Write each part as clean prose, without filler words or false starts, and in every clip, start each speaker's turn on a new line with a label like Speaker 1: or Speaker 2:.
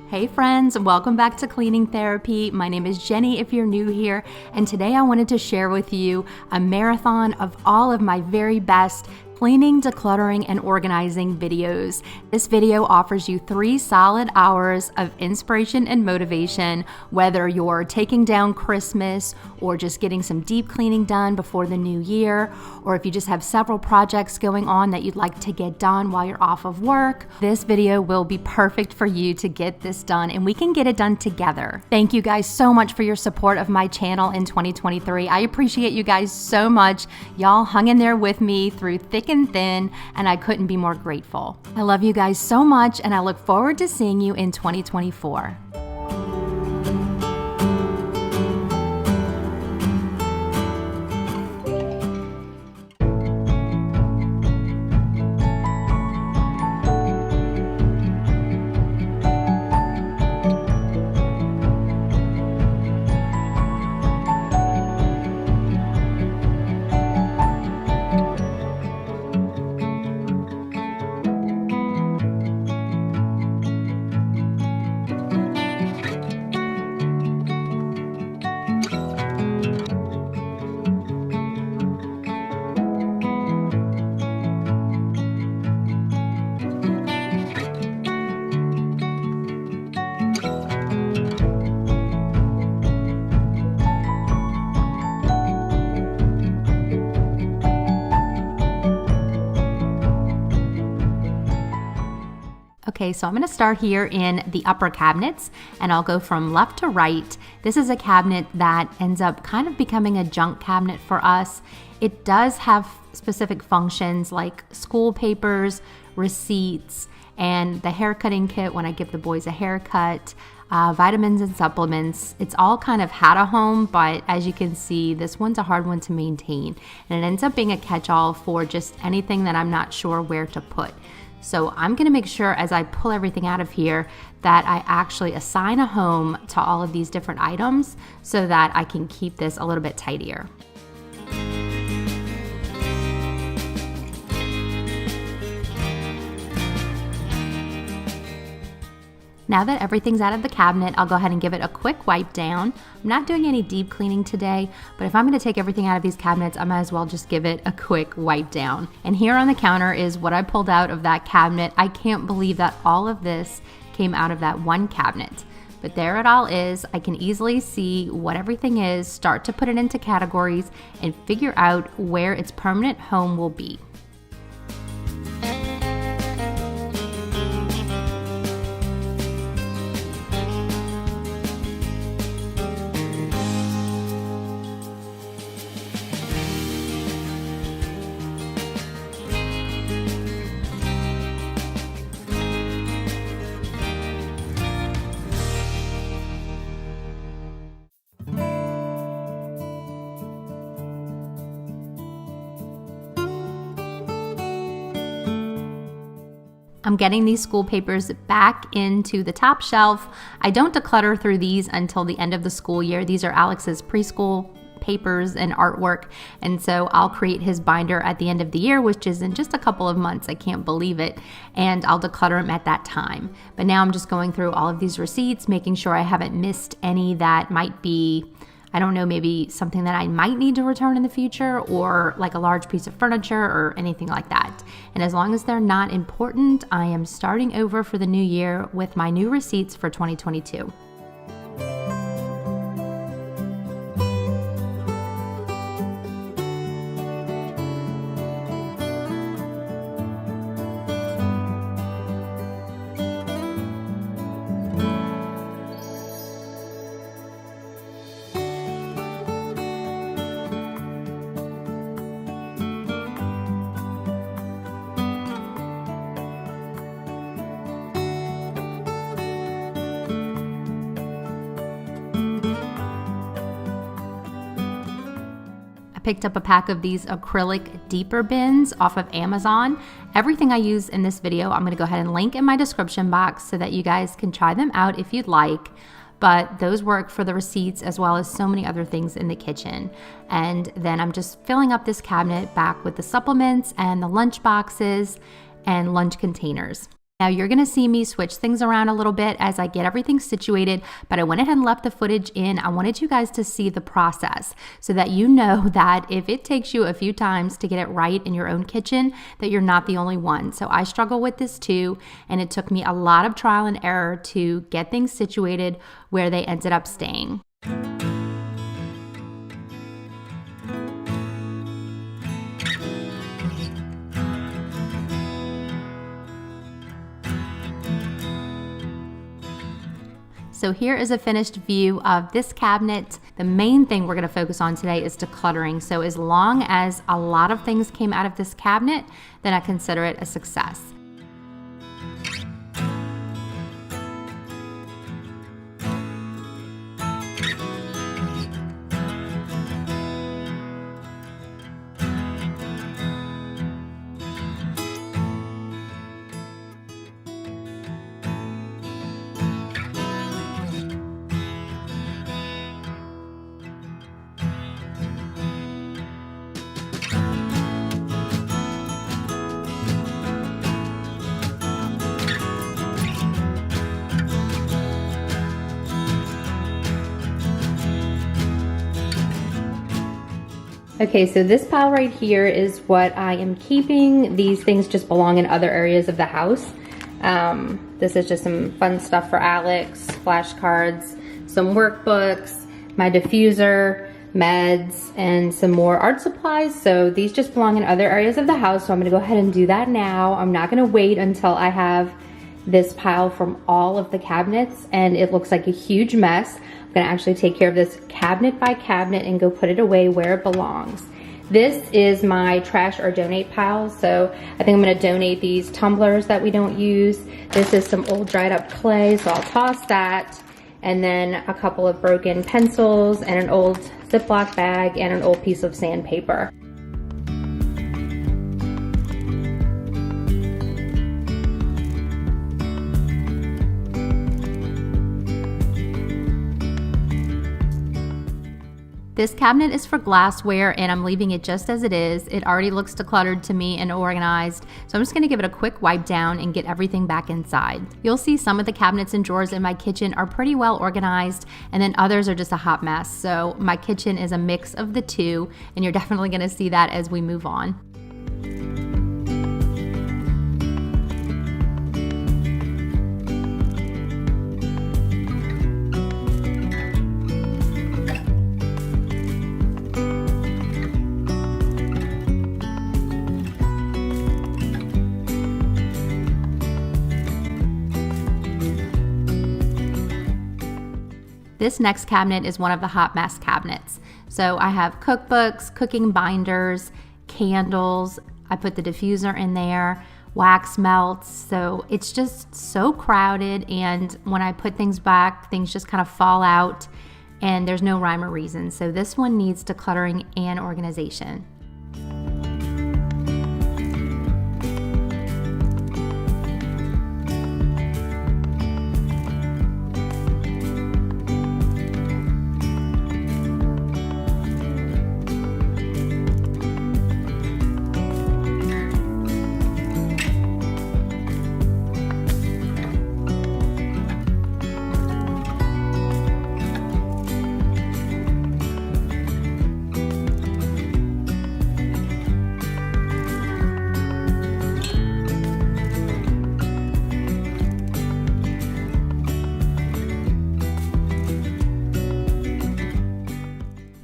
Speaker 1: Hey friends, welcome back to Cleaning Therapy. My name is Jenny if you're new here, and today I wanted to share with you a marathon of all of my very best cleaning, decluttering, and organizing videos. This video offers you 3 solid hours of inspiration and motivation, whether you're taking down Christmas or just getting some deep cleaning done before the new year, or if you just have several projects going on that you'd like to get done while you're off of work. This video will be perfect for you to get this done, and we can get it done together. Thank you guys so much for your support of my channel in 2023. I appreciate you guys so much. Y'all hung in there with me through thick and thin, and I couldn't be more grateful. I love you guys so much, and I look forward to seeing you in 2024. Okay, so I'm going to start here in the upper cabinets, and I'll go from left to right. This is a cabinet that ends up kind of becoming a junk cabinet for us. It does have specific functions like school papers, receipts, and the haircutting kit when I give the boys a haircut, vitamins and supplements. It's all kind of had a home, but as you can see, this one's a hard one to maintain, and it ends up being a catch-all for just anything that I'm not sure where to put. So I'm going to make sure as I pull everything out of here that I actually assign a home to all of these different items so that I can keep this a little bit tidier. Now that everything's out of the cabinet, I'll go ahead and give it a quick wipe down. I'm not doing any deep cleaning today, but if I'm going to take everything out of these cabinets, I might as well just give it a quick wipe down. And here on the counter is what I pulled out of that cabinet. I can't believe that all of this came out of that one cabinet. But there it all is. I can easily see what everything is, start to put it into categories, and figure out where its permanent home will be. I'm getting these school papers back into the top shelf. I don't declutter through these until the end of the school year. These are Alex's preschool papers and artwork, and so I'll create his binder at the end of the year, which is in just a couple of months. I can't believe it, and I'll declutter them at that time. But now I'm just going through all of these receipts, making sure I haven't missed any that might be, I don't know, maybe something that I might need to return in the future, or like a large piece of furniture or anything like that. And as long as they're not important, I am starting over for the new year with my new receipts for 2022. I picked up a pack of these acrylic deeper bins off of Amazon. Everything I use in this video, I'm going to go ahead and link in my description box so that you guys can try them out if you'd like. But those work for the receipts as well as so many other things in the kitchen. And then I'm just filling up this cabinet back with the supplements and the lunch boxes and lunch containers. Now you're gonna see me switch things around a little bit as I get everything situated, but I went ahead and left the footage in. I wanted you guys to see the process so that you know that if it takes you a few times to get it right in your own kitchen, that you're not the only one. So I struggle with this too, and it took me a lot of trial and error to get things situated where they ended up staying. So here is a finished view of this cabinet. The main thing we're gonna focus on today is decluttering. So as long as a lot of things came out of this cabinet, then I consider it a success. Okay, so this pile right here is what I am keeping. These things just belong in other areas of the house. This is just some fun stuff for Alex, flashcards, some workbooks, my diffuser, meds, and some more art supplies. So these just belong in other areas of the house, so I'm gonna go ahead and do that now. I'm not gonna wait until I have this pile from all of the cabinets and it looks like a huge mess. I'm gonna actually take care of this cabinet by cabinet and go put it away where it belongs. This is my trash or donate pile, so I think I'm gonna donate these tumblers that we don't use. This is some old dried up clay, so I'll toss that. And then a couple of broken pencils and an old Ziploc bag and an old piece of sandpaper. This cabinet is for glassware and I'm leaving it just as it is. It already looks decluttered to me and organized. So I'm just gonna give it a quick wipe down and get everything back inside. You'll see some of the cabinets and drawers in my kitchen are pretty well organized and then others are just a hot mess. So my kitchen is a mix of the two and you're definitely gonna see that as we move on. This next cabinet is one of the hot mess cabinets. So I have cookbooks, cooking binders, candles. I put the diffuser in there, wax melts. So it's just so crowded, and when I put things back, things just kind of fall out and there's no rhyme or reason. So this one needs decluttering and organization.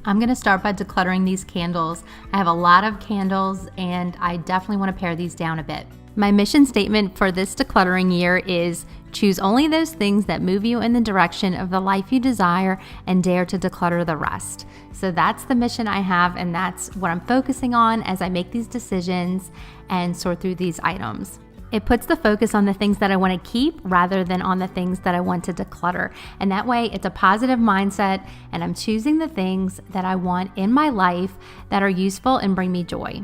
Speaker 1: I'm gonna start by decluttering these candles. I have a lot of candles and I definitely wanna pare these down a bit. My mission statement for this decluttering year is choose only those things that move you in the direction of the life you desire and dare to declutter the rest. So that's the mission I have and that's what I'm focusing on as I make these decisions and sort through these items. It puts the focus on the things that I want to keep rather than on the things that I want to declutter. And that way it's a positive mindset and I'm choosing the things that I want in my life that are useful and bring me joy.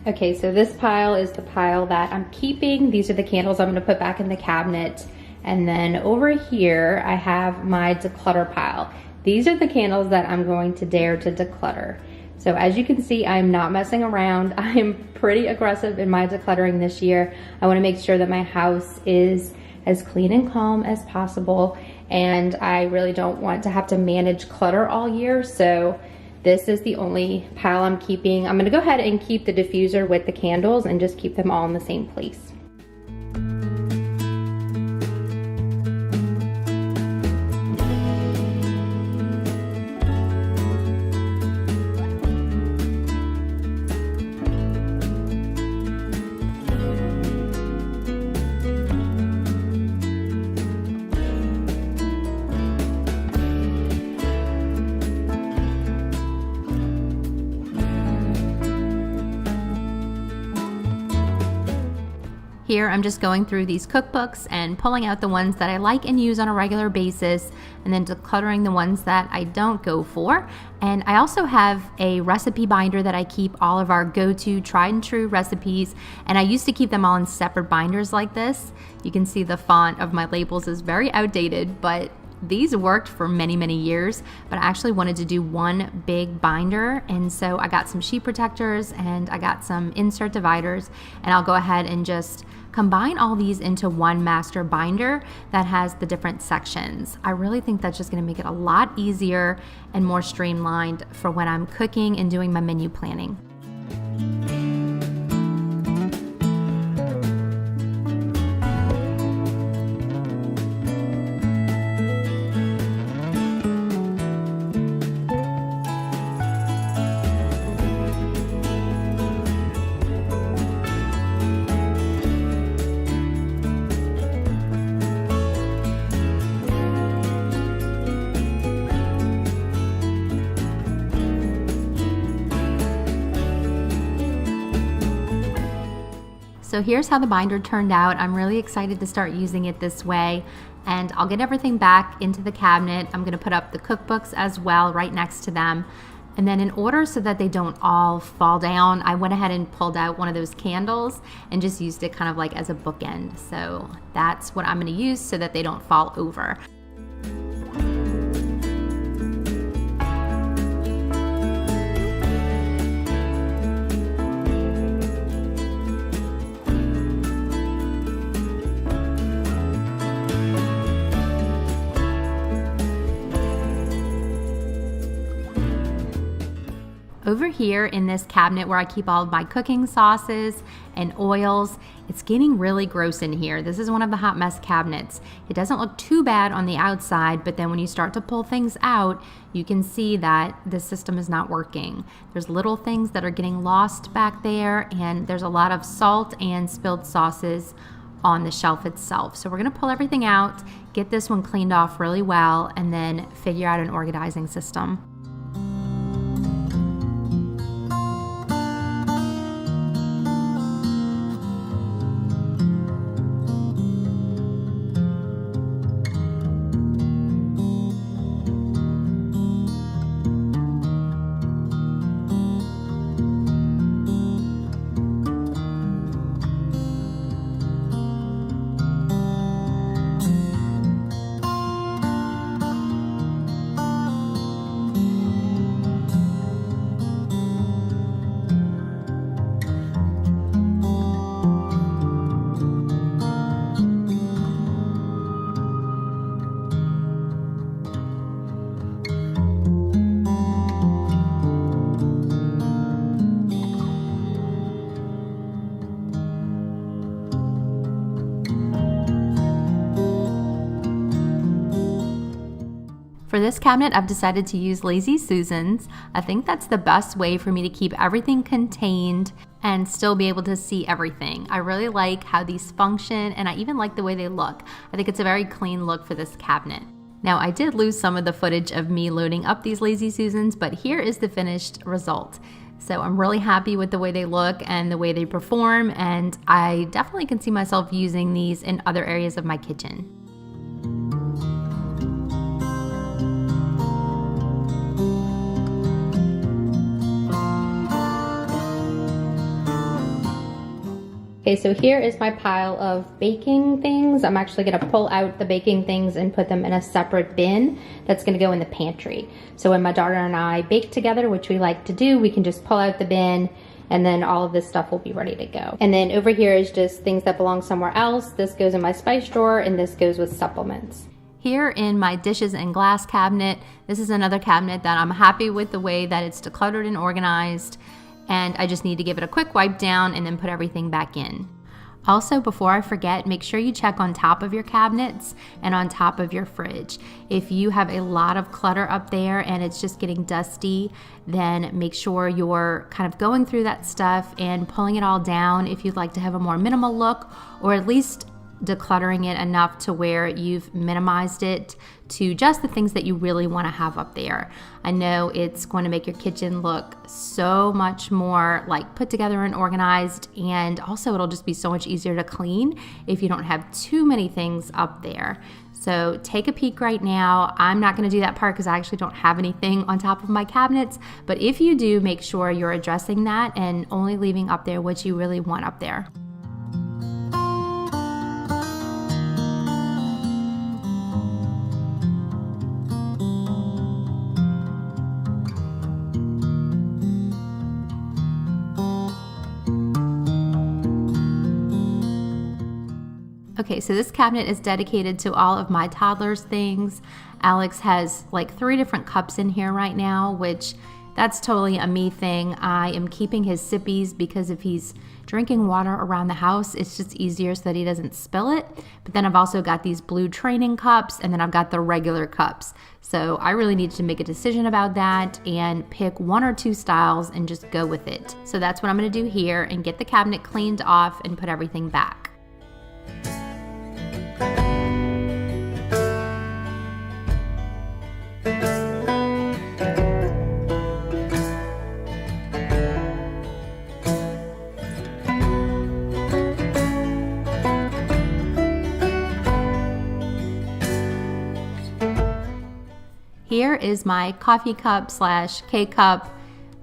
Speaker 1: Okay, so this pile is the pile that I'm keeping. These are the candles I'm gonna put back in the cabinet. And then over here, I have my declutter pile. These are the candles that I'm going to dare to declutter. So as you can see, I'm not messing around. I'm pretty aggressive in my decluttering this year. I wanna make sure that my house is as clean and calm as possible. And I really don't want to have to manage clutter all year. So this is the only pile I'm keeping. I'm gonna go ahead and keep the diffuser with the candles and just keep them all in the same place. Here I'm just going through these cookbooks and pulling out the ones that I like and use on a regular basis, and then decluttering the ones that I don't go for. And I also have a recipe binder that I keep all of our go-to tried and true recipes, and I used to keep them all in separate binders like this. You can see the font of my labels is very outdated, but these worked for many, many years, but I actually wanted to do one big binder, and so I got some sheet protectors and I got some insert dividers, and I'll go ahead and just combine all these into one master binder that has the different sections. I really think that's just gonna make it a lot easier and more streamlined for when I'm cooking and doing my menu planning. So here's how the binder turned out. I'm really excited to start using it this way, and I'll get everything back into the cabinet. I'm gonna put up the cookbooks as well right next to them. And then in order so that they don't all fall down, I went ahead and pulled out one of those candles and just used it kind of like as a bookend. So that's what I'm gonna use so that they don't fall over. Over here in this cabinet where I keep all of my cooking sauces and oils, it's getting really gross in here. This is one of the hot mess cabinets. It doesn't look too bad on the outside, but then when you start to pull things out, you can see that the system is not working. There's little things that are getting lost back there, and there's a lot of salt and spilled sauces on the shelf itself. So we're gonna pull everything out, get this one cleaned off really well, and then figure out an organizing system. For this cabinet, I've decided to use Lazy Susans. I think that's the best way for me to keep everything contained and still be able to see everything. I really like how these function, and I even like the way they look. I think it's a very clean look for this cabinet. Now, I did lose some of the footage of me loading up these Lazy Susans, but here is the finished result. So I'm really happy with the way they look and the way they perform, and I definitely can see myself using these in other areas of my kitchen. Okay, so here is my pile of baking things. I'm actually gonna pull out the baking things and put them in a separate bin that's gonna go in the pantry. So when my daughter and I bake together, which we like to do, we can just pull out the bin and then all of this stuff will be ready to go. And then over here is just things that belong somewhere else. This goes in my spice drawer and this goes with supplements. Here in my dishes and glass cabinet, this is another cabinet that I'm happy with the way that it's decluttered and organized. And I just need to give it a quick wipe down and then put everything back in. Also, before I forget, make sure you check on top of your cabinets and on top of your fridge. If you have a lot of clutter up there and it's just getting dusty, then make sure you're kind of going through that stuff and pulling it all down if you'd like to have a more minimal look, or at least decluttering it enough to where you've minimized it to just the things that you really want to have up there. I know it's going to make your kitchen look so much more like put together and organized, and also it'll just be so much easier to clean if you don't have too many things up there. So take a peek right now. I'm not going to do that part because I actually don't have anything on top of my cabinets, but if you do, make sure you're addressing that and only leaving up there what you really want up there. Okay, so this cabinet is dedicated to all of my toddler's things. Alex has like 3 different cups in here right now, which that's totally a me thing. I am keeping his sippies because if he's drinking water around the house, it's just easier so that he doesn't spill it. But then I've also got these blue training cups, and then I've got the regular cups. So I really need to make a decision about that and pick 1 or 2 styles and just go with it. So that's what I'm gonna do here and get the cabinet cleaned off and put everything back. Here is my coffee cup / K-cup,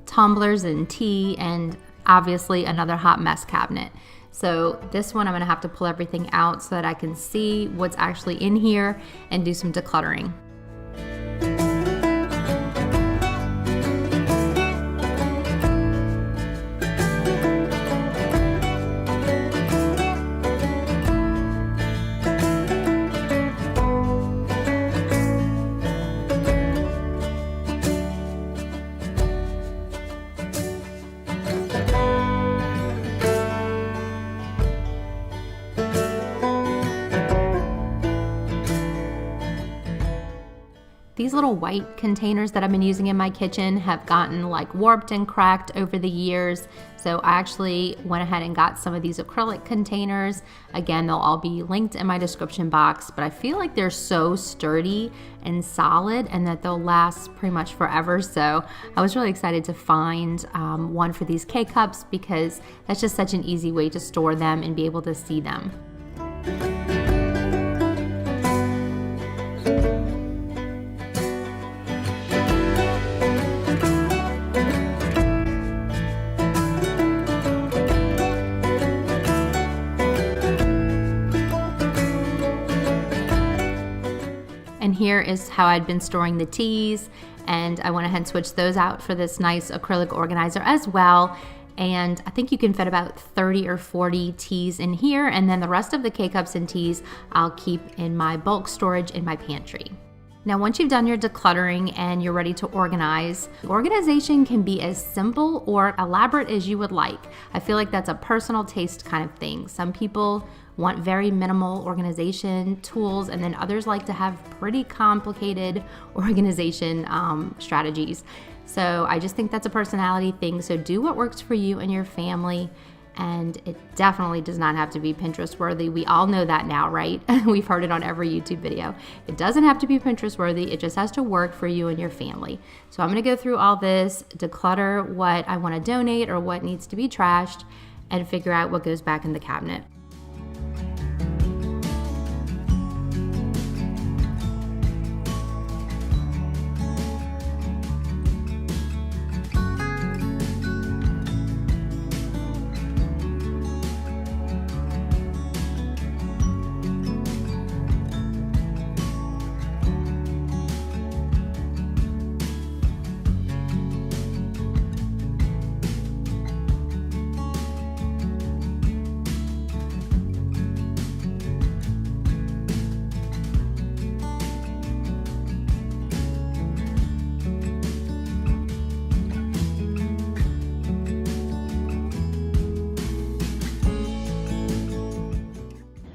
Speaker 1: tumblers and tea, and obviously another hot mess cabinet. So this one I'm gonna have to pull everything out so that I can see what's actually in here and do some decluttering. These little white containers that I've been using in my kitchen have gotten like warped and cracked over the years. So I actually went ahead and got some of these acrylic containers. Again, they'll all be linked in my description box, but I feel like they're so sturdy and solid and that they'll last pretty much forever. So I was really excited to find one for these K-cups because that's just such an easy way to store them and be able to see them. And here is how I'd been storing the teas, and I went ahead and switched those out for this nice acrylic organizer as well. And I think you can fit about 30 or 40 teas in here, and then the rest of the K-cups and teas I'll keep in my bulk storage in my pantry. Now, once you've done your decluttering and you're ready to organize, organization can be as simple or elaborate as you would like. I feel like that's a personal taste kind of thing. Some people want very minimal organization tools, and then others like to have pretty complicated organization strategies. So I just think that's a personality thing. So do what works for you and your family. And it definitely does not have to be Pinterest worthy. We all know that now, right? We've heard it on every YouTube video. It doesn't have to be Pinterest worthy. It just has to work for you and your family. So I'm gonna go through all this, declutter what I wanna donate or what needs to be trashed, and figure out what goes back in the cabinet.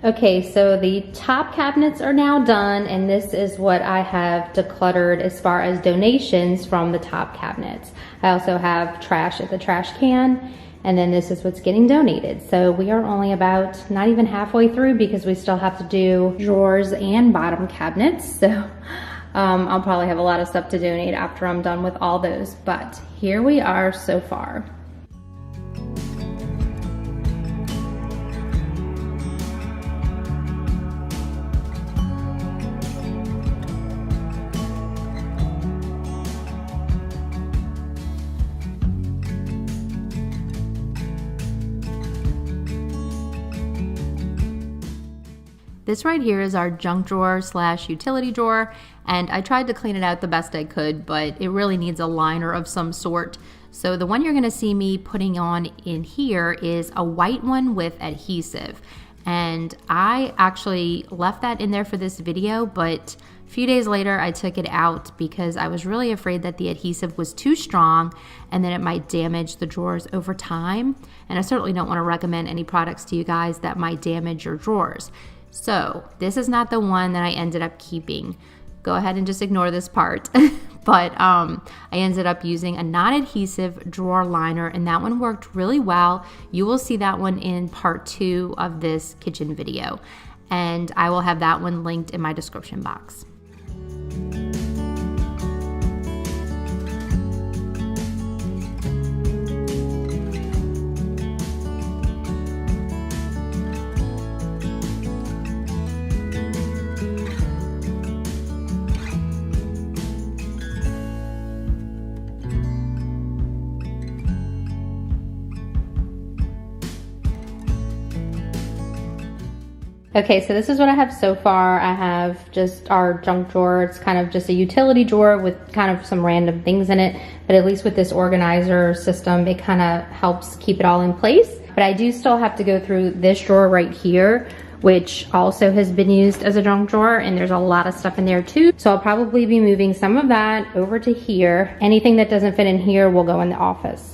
Speaker 1: Okay, so the top cabinets are now done, and this is what I have decluttered as far as donations from the top cabinets. I also have trash at the trash can, and then this is what's getting donated. So we are only about not even halfway through because we still have to do drawers and bottom cabinets. So I'll probably have a lot of stuff to donate after I'm done with all those, but here we are so far. This right here is our junk drawer slash utility drawer, and I tried to clean it out the best I could, but it really needs a liner of some sort. So the one you're gonna see me putting on in here is a white one with adhesive. And I actually left that in there for this video, but a few days later I took it out because I was really afraid that the adhesive was too strong and then it might damage the drawers over time. And I certainly don't want to recommend any products to you guys that might damage your drawers. So this is not the one that I ended up keeping. Go ahead and just ignore this part. But I ended up using a non-adhesive drawer liner, and that one worked really well. You will see that one in part 2 of this kitchen video, and I will have that one linked in my description box. Okay, so this is what I have so far. I have just our junk drawer. It's kind of just a utility drawer with kind of some random things in it, but at least with this organizer system, it kind of helps keep it all in place. But I do still have to go through this drawer right here, which also has been used as a junk drawer, and there's a lot of stuff in there too. So I'll probably be moving some of that over to here. Anything that doesn't fit in here will go in the office.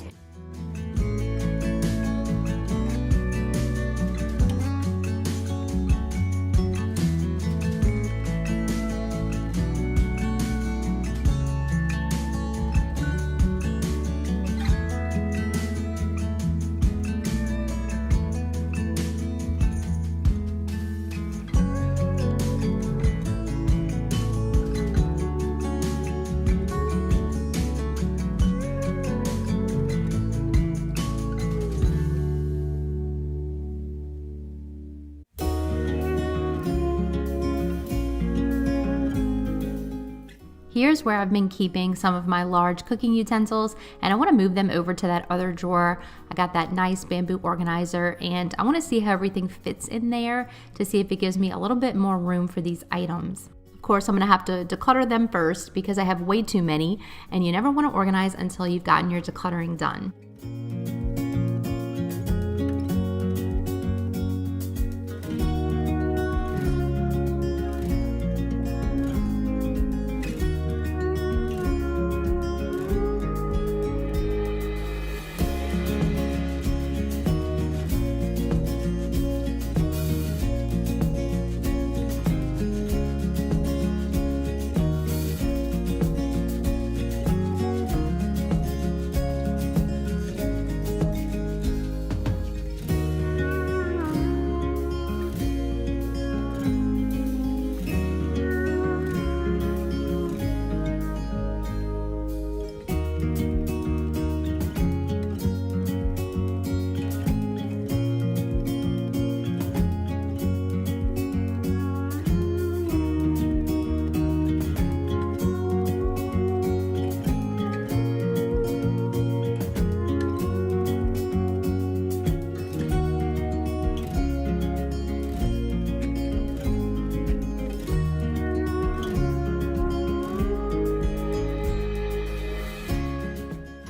Speaker 1: Here's where I've been keeping some of my large cooking utensils, and I want to move them over to that other drawer. I got that nice bamboo organizer, and I want to see how everything fits in there to see if it gives me a little bit more room for these items. Of course, I'm going to have to declutter them first because I have way too many, and you never want to organize until you've gotten your decluttering done.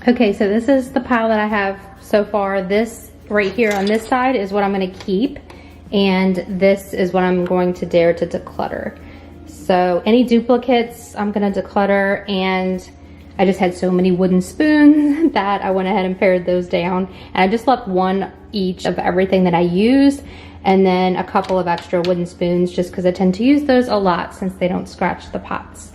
Speaker 1: Okay, so this is the pile that I have so far. This right here on this side is what I'm going to keep, and this is what I'm going to dare to declutter. So any duplicates I'm going to declutter, and I just had so many wooden spoons that I went ahead and pared those down. And I just left one each of everything that I used, and then a couple of extra wooden spoons just because I tend to use those a lot since they don't scratch the pots.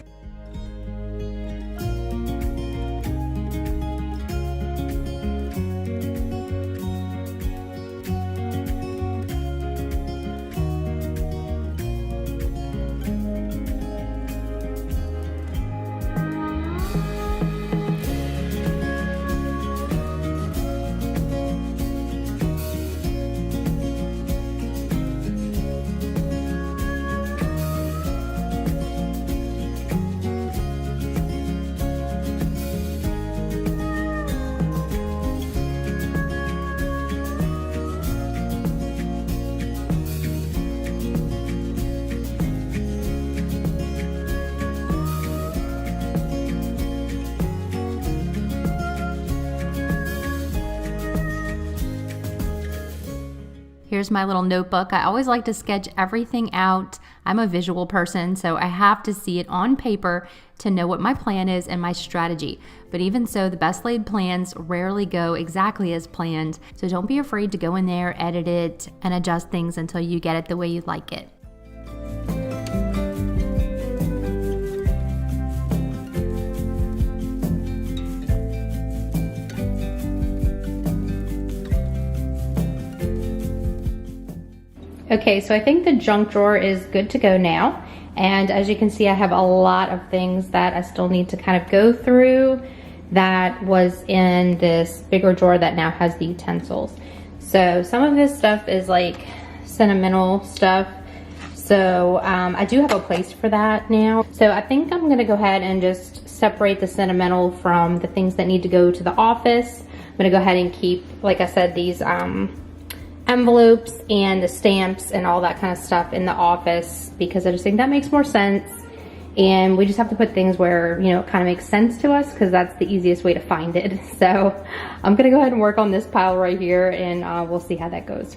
Speaker 1: Here's my little notebook. I always like to sketch everything out. I'm a visual person, so I have to see it on paper to know what my plan is and my strategy. But even so, the best laid plans rarely go exactly as planned. So don't be afraid to go in there, edit it, and adjust things until you get it the way you like it. Okay, so I think the junk drawer is good to go now. And as you can see, I have a lot of things that I still need to kind of go through that was in this bigger drawer that now has the utensils. So some of this stuff is like sentimental stuff. So I do have a place for that now. So I think I'm gonna go ahead and just separate the sentimental from the things that need to go to the office. I'm gonna go ahead and keep, like I said, these envelopes and the stamps and all that kind of stuff in the office because I just think that makes more sense. And we just have to put things where, you know, it kind of makes sense to us because that's the easiest way to find it. So I'm gonna go ahead and work on this pile right here, and we'll see how that goes.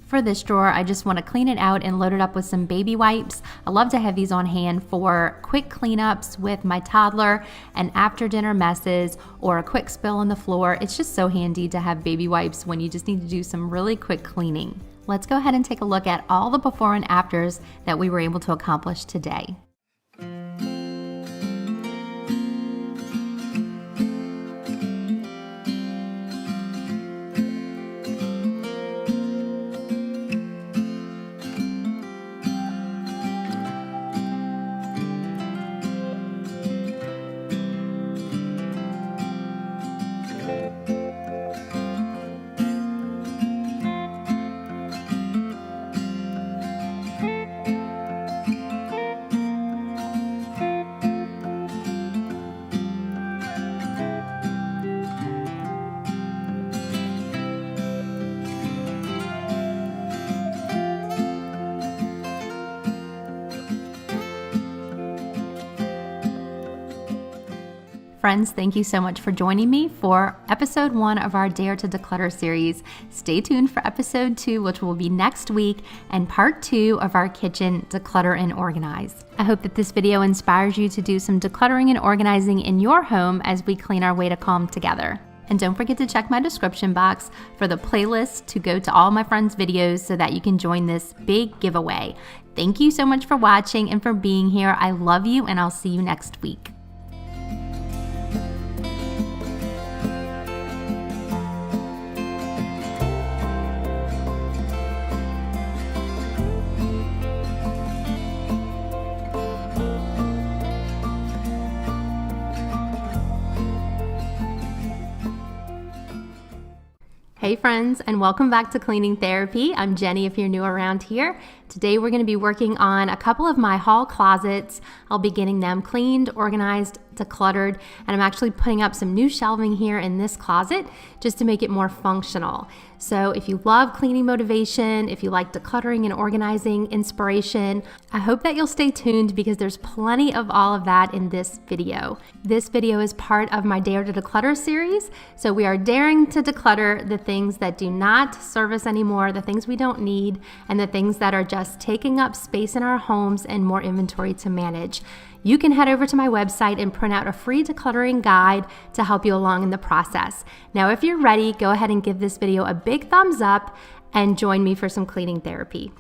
Speaker 1: For this drawer, I just want to clean it out and load it up with some baby wipes. I love to have these on hand for quick cleanups with my toddler and after dinner messes or a quick spill on the floor. It's just so handy to have baby wipes when you just need to do some really quick cleaning. Let's go ahead and take a look at all the before and afters that we were able to accomplish today. Friends, thank you so much for joining me for episode 1 of our Dare to Declutter series. Stay tuned for episode 2, which will be next week, and part 2 of our kitchen declutter and organize. I hope that this video inspires you to do some decluttering and organizing in your home as we clean our way to calm together. And don't forget to check my description box for the playlist to go to all my friends' videos so that you can join this big giveaway. Thank you so much for watching and for being here. I love you, and I'll see you next week. Hey friends, and welcome back to Cleaning Therapy. I'm Jenny if you're new around here. Today we're going to be working on a couple of my hall closets. I'll be getting them cleaned, organized, decluttered, and I'm actually putting up some new shelving here in this closet just to make it more functional. So if you love cleaning motivation, if you like decluttering and organizing inspiration, I hope that you'll stay tuned because there's plenty of all of that in this video. This video is part of my Dare to Declutter series. So we are daring to declutter the things that do not serve us anymore, the things we don't need, and the things that are just taking up space in our homes and more inventory to manage. You can head over to my website and print out a free decluttering guide to help you along in the process. Now, if you're ready, go ahead and give this video a big thumbs up and join me for some cleaning therapy.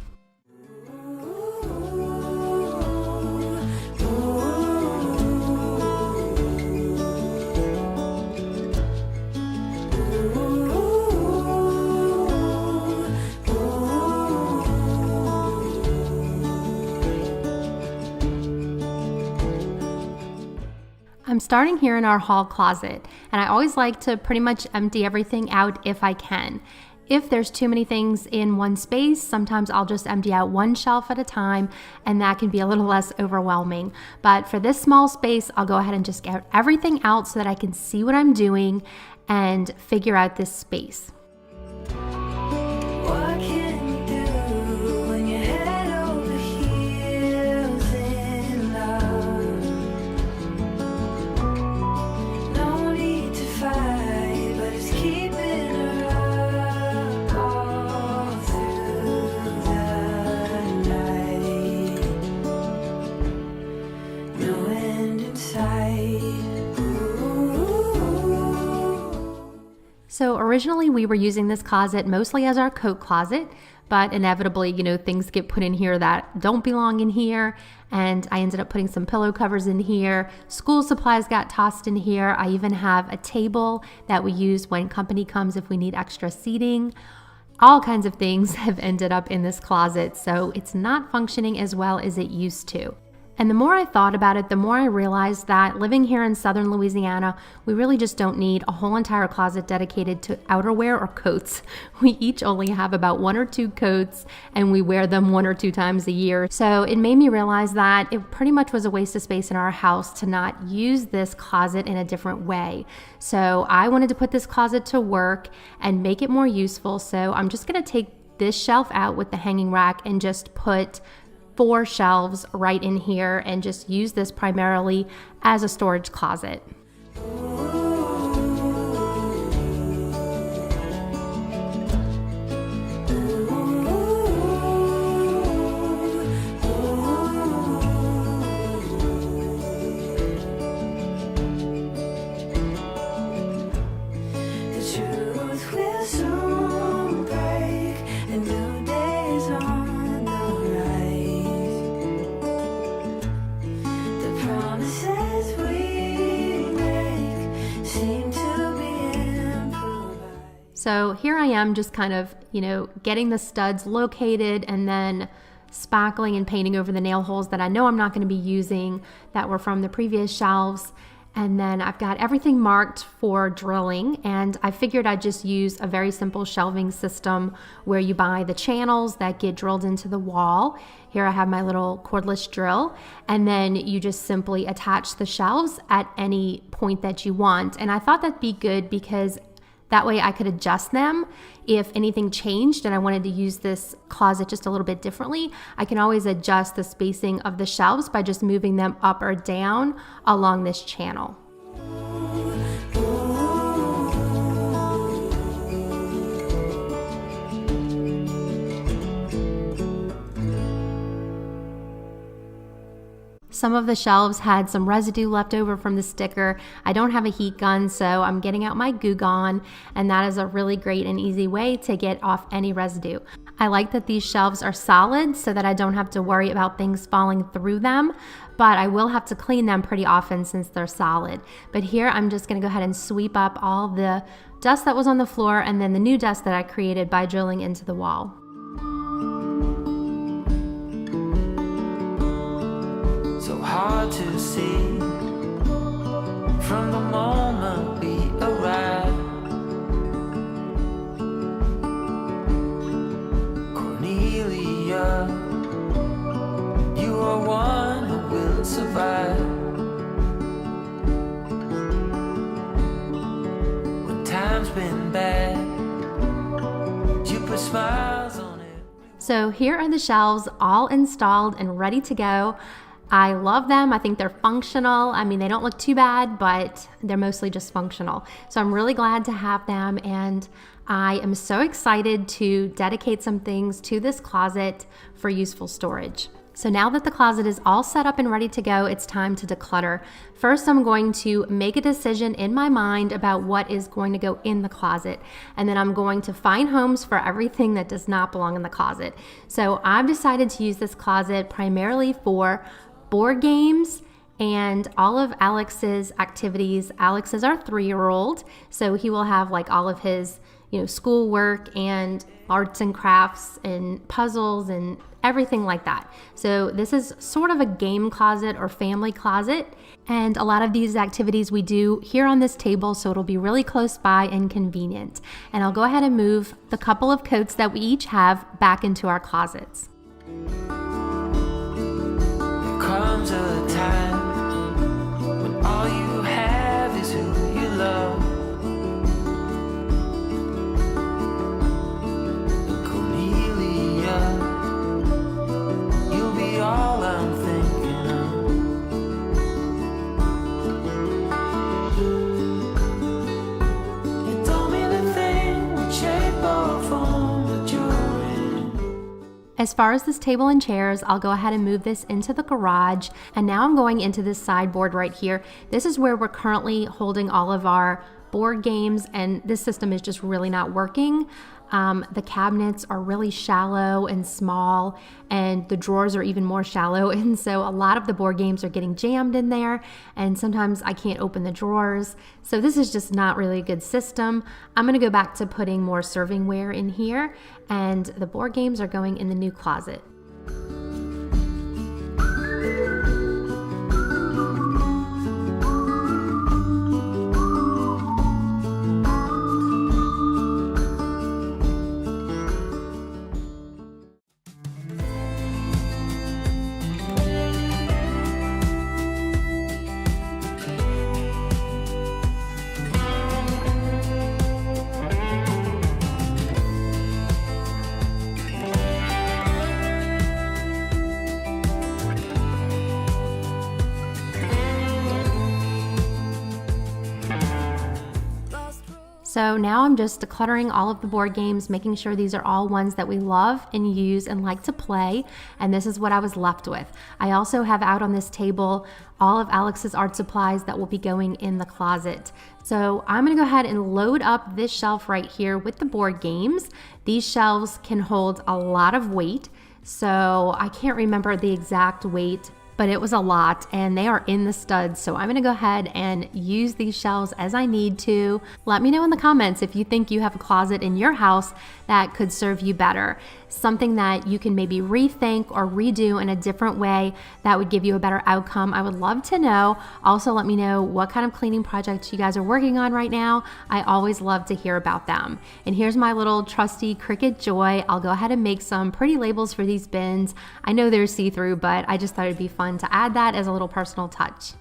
Speaker 1: I'm starting here in our hall closet, and I always like to pretty much empty everything out if I can. If there's too many things in one space, sometimes I'll just empty out one shelf at a time, and that can be a little less overwhelming. But for this small space, I'll go ahead and just get everything out so that I can see what I'm doing and figure out this space. So originally we were using this closet mostly as our coat closet, but inevitably, things get put in here that don't belong in here. And I ended up putting some pillow covers in here. School supplies got tossed in here. I even have a table that we use when company comes if we need extra seating. All kinds of things have ended up in this closet, so it's not functioning as well as it used to. And the more I thought about it, the more I realized that living here in southern Louisiana, we really just don't need a whole entire closet dedicated to outerwear or coats. We each only have about 1 or 2 coats, and we wear them 1 or 2 times a year. So it made me realize that it pretty much was a waste of space in our house to not use this closet in a different way. So I wanted to put this closet to work and make it more useful. So I'm just gonna take this shelf out with the hanging rack and just put 4 shelves right in here and just use this primarily as a storage closet. So here I am just kind of, getting the studs located and then spackling and painting over the nail holes that I know I'm not going to be using that were from the previous shelves. And then I've got everything marked for drilling, and I figured I'd just use a very simple shelving system where you buy the channels that get drilled into the wall. Here I have my little cordless drill, and then you just simply attach the shelves at any point that you want. And I thought that'd be good because that way I could adjust them. If anything changed and I wanted to use this closet just a little bit differently, I can always adjust the spacing of the shelves by just moving them up or down along this channel. Some of the shelves had some residue left over from the sticker. I don't have a heat gun, so I'm getting out my Goo Gone, and that is a really great and easy way to get off any residue. I like that these shelves are solid so that I don't have to worry about things falling through them, but I will have to clean them pretty often since they're solid. But here I'm just gonna go ahead and sweep up all the dust that was on the floor and then the new dust that I created by drilling into the wall.
Speaker 2: So hard to see from the moment we arrived. Cornelia, you are one who will survive. When time's been bad, you put smiles on it.
Speaker 1: So here are the shelves all installed and ready to go. I love them. I think they're functional. I mean, they don't look too bad, but they're mostly just functional. So I'm really glad to have them, and I am so excited to dedicate some things to this closet for useful storage. So now that the closet is all set up and ready to go, it's time to declutter. First, I'm going to make a decision in my mind about what is going to go in the closet. And then I'm going to find homes for everything that does not belong in the closet. So I've decided to use this closet primarily for board games and all of Alex's activities. Alex is our 3-year-old, so he will have like all of his, schoolwork and arts and crafts and puzzles and everything like that. So this is sort of a game closet or family closet, and a lot of these activities we do here on this table, so it'll be really close by and convenient. And I'll go ahead and move the couple of coats that we each have back into our closets.
Speaker 2: Comes a time when all you have is who you love. And Cornelia, you'll be all I'm thinking of. You told me the thing would shape or form that you're in.
Speaker 1: As far as this table and chairs, I'll go ahead and move this into the garage. And now I'm going into this sideboard right here. This is where we're currently holding all of our board games, and this system is just really not working. The cabinets are really shallow and small, and the drawers are even more shallow, and so a lot of the board games are getting jammed in there, and sometimes I can't open the drawers. So this is just not really a good system. I'm gonna go back to putting more servingware in here, and the board games are going in the new closet. So now I'm just decluttering all of the board games, making sure these are all ones that we love and use and like to play, and this is what I was left with. I also have out on this table all of Alex's art supplies that will be going in the closet. So I'm gonna go ahead and load up this shelf right here with the board games. These shelves can hold a lot of weight, so I can't remember the exact weight, but it was a lot, and they are in the studs. So I'm gonna go ahead and use these shelves as I need to. Let me know in the comments if you think you have a closet in your house that could serve you better. Something that you can maybe rethink or redo in a different way that would give you a better outcome. I would love to know. Also, let me know what kind of cleaning projects you guys are working on right now. I always love to hear about them. And here's my little trusty Cricut Joy. I'll go ahead and make some pretty labels for these bins. I know they're see-through, but I just thought it'd be fun to add that as a little personal touch.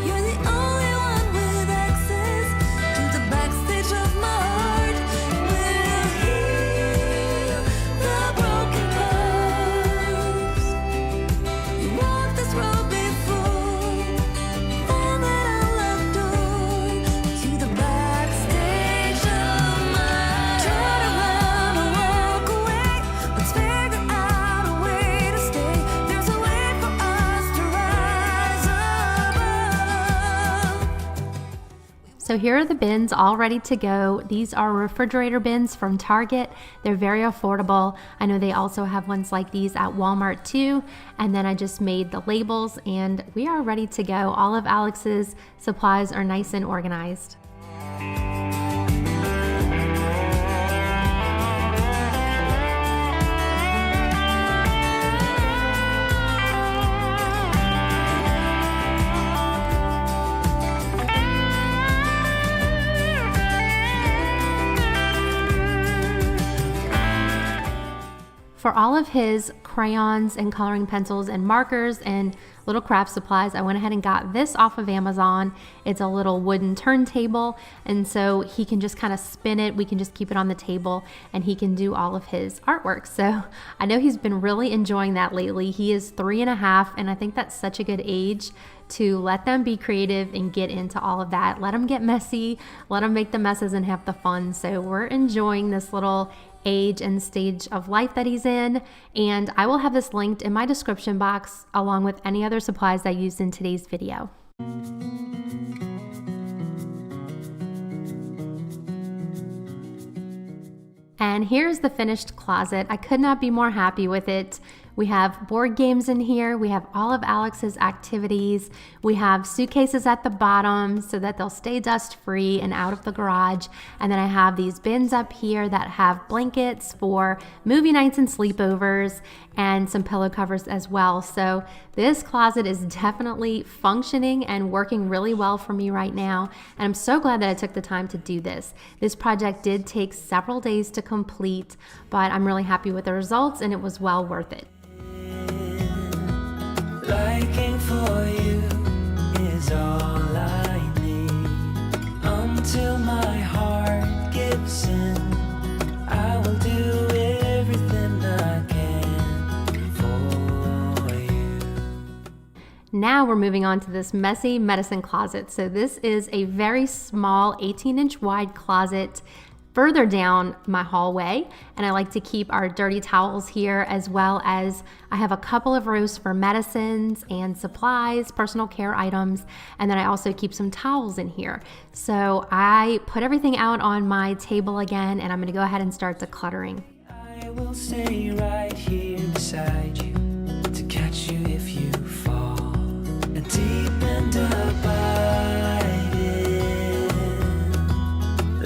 Speaker 3: You're the only one with access to the backstage of my heart.
Speaker 1: So here are the bins all ready to go. These are refrigerator bins from Target. They're very affordable. I know they also have ones like these at Walmart too. And then I just made the labels and we are ready to go. All of Alex's supplies are nice and organized. For all of his crayons and coloring pencils and markers and little craft supplies, I went ahead and got this off of Amazon. It's a little wooden turntable, and so he can just kind of spin it. We can just keep it on the table and he can do all of his artwork. So I know he's been really enjoying that lately. He is 3.5, and I think that's such a good age to let them be creative and get into all of that. Let them get messy, let them make the messes and have the fun. So we're enjoying this little age and stage of life that he's in, and I will have this linked in my description box along with any other supplies I used in today's video. And here's the finished closet. I could not be more happy with it. We have board games in here. We have all of Alex's activities. We have suitcases at the bottom so that they'll stay dust free and out of the garage. And then I have these bins up here that have blankets for movie nights and sleepovers and some pillow covers as well. So this closet is definitely functioning and working really well for me right now. And I'm so glad that I took the time to do this. This project did take several days to complete, but I'm really happy with the results and it was well worth it.
Speaker 2: Liking for you is all I need. Until my heart gives in, I will do everything I can for you.
Speaker 1: Now we're moving on to this messy medicine closet. So this is a very small 18-inch wide closet further down my hallway, and I like to keep our dirty towels here, as well as I have a couple of rows for medicines and supplies, personal care items, and then I also keep some towels in here. So I put everything out on my table again, and I'm going to go ahead and start decluttering.
Speaker 2: I will stay right here beside you to catch you if you fall, and deep and abiding.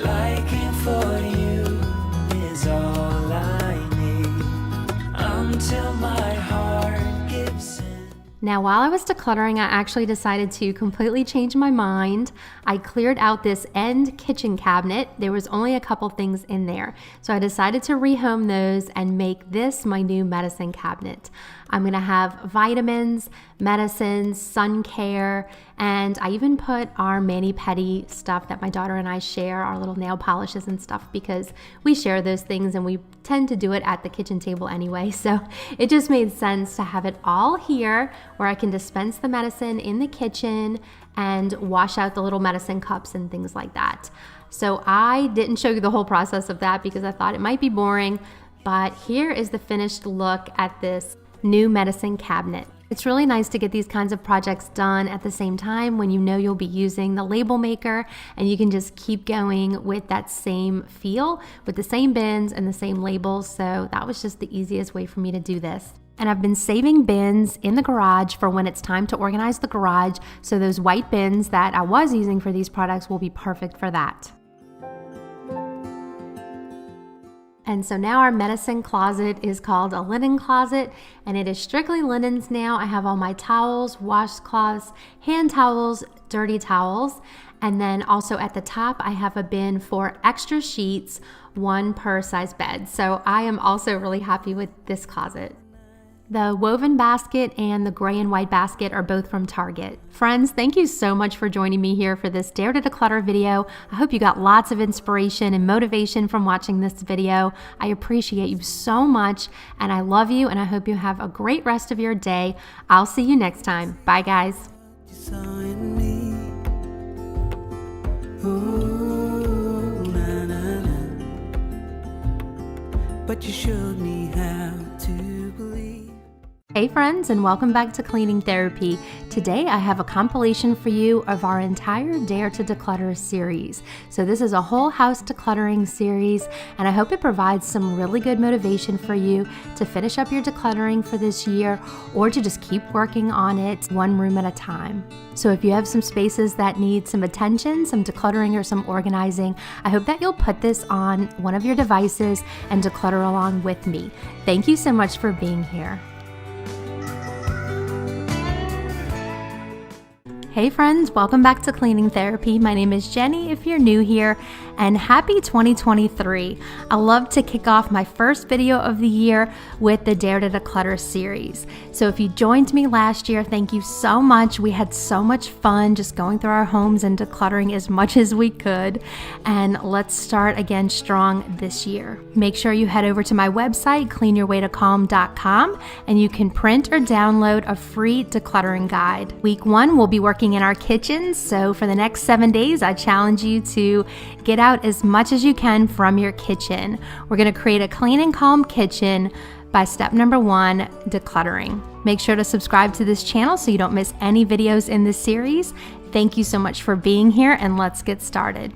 Speaker 2: Liking for you is all I need until my heart gives in.
Speaker 1: Now, while I was decluttering, I actually decided to completely change my mind. I cleared out this end kitchen cabinet. There was only a couple things in there. So I decided to rehome those and make this my new medicine cabinet. I'm gonna have vitamins, medicines, sun care, and I even put our mani-pedi stuff that my daughter and I share, our little nail polishes and stuff, because we share those things and we tend to do it at the kitchen table anyway. So it just made sense to have it all here where I can dispense the medicine in the kitchen and wash out the little medicine cups and things like that. So I didn't show you the whole process of that because I thought it might be boring, but here is the finished look at this new medicine cabinet. It's really nice to get these kinds of projects done at the same time when you know you'll be using the label maker, and you can just keep going with that same feel with the same bins and the same labels. So that was just the easiest way for me to do this. And I've been saving bins in the garage for when it's time to organize the garage. So those white bins that I was using for these products will be perfect for that. And so now our medicine closet is called a linen closet, and it is strictly linens now. I have all my towels, washcloths, hand towels, dirty towels, and then also at the top I have a bin for extra sheets, one per size bed. So I am also really happy with this closet. The woven basket and the gray and white basket are both from Target. Friends, thank you so much for joining me here for this Dare to Declutter video. I hope you got lots of inspiration and motivation from watching this video. I appreciate you so much, and I love you, and I hope you have a great rest of your day. I'll see you next time. Bye, guys.
Speaker 2: You saw in me. Ooh, na, na, na. But you showed me how to believe.
Speaker 1: Hey friends, and welcome back to Cleaning Therapy. Today I have a compilation for you of our entire Dare to Declutter series. So this is a whole house decluttering series, and I hope it provides some really good motivation for you to finish up your decluttering for this year or to just keep working on it one room at a time. So if you have some spaces that need some attention, some decluttering or some organizing, I hope that you'll put this on one of your devices and declutter along with me. Thank you so much for being here. Hey friends, welcome back to Cleaning Therapy. My name is Jenny if you're new here, and happy 2023. I love to kick off my first video of the year with the Dare to Declutter series. So if you joined me last year, thank you so much. We had so much fun just going through our homes and decluttering as much as we could. And let's start again strong this year. Make sure you head over to my website, cleanyourwaytocalm.com, and you can print or download a free decluttering guide. Week 1, we'll be working in our kitchens. So for the next 7 days, I challenge you to get out as much as you can from your kitchen. We're going to create a clean and calm kitchen by step number 1, decluttering. Make sure to subscribe to this channel so you don't miss any videos in this series. Thank you so much for being here, and let's get started.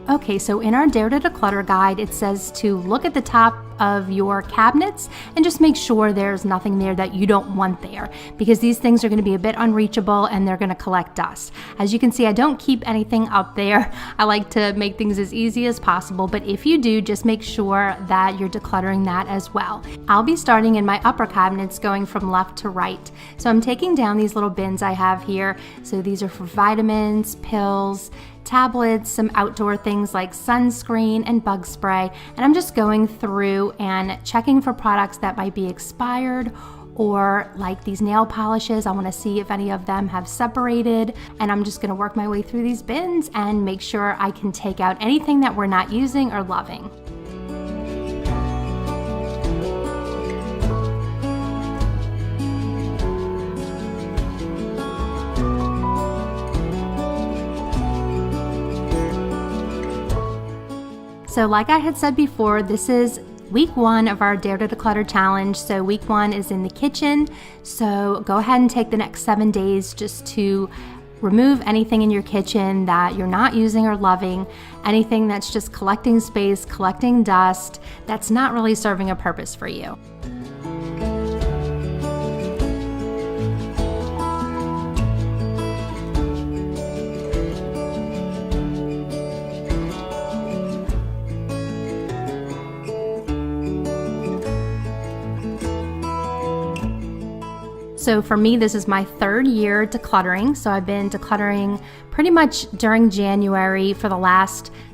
Speaker 1: Okay, so in our Dare to Declutter guide, it says to look at the top of your cabinets and just make sure there's nothing there that you don't want there, because these things are going to be a bit unreachable and they're going to collect dust. As you can see, I don't keep anything up there. I like to make things as easy as possible, but if you do, just make sure that you're decluttering that as well. I'll be starting in my upper cabinets going from left to right. So I'm taking down these little bins I have here. So these are for vitamins, pills, tablets, some outdoor things like sunscreen and bug spray, and I'm just going through and checking for products that might be expired, or like these nail polishes. I want to see if any of them have separated, and I'm just going to work my way through these bins and make sure I can take out anything that we're not using or loving. So like I had said before, this is week 1 of our Dare to Declutter challenge. So week 1 is in the kitchen. So go ahead and take the next 7 days just to remove anything in your kitchen that you're not using or loving, anything that's just collecting space, collecting dust, that's not really serving a purpose for you. So for me, this is my 3rd year decluttering. So I've been decluttering pretty much during January for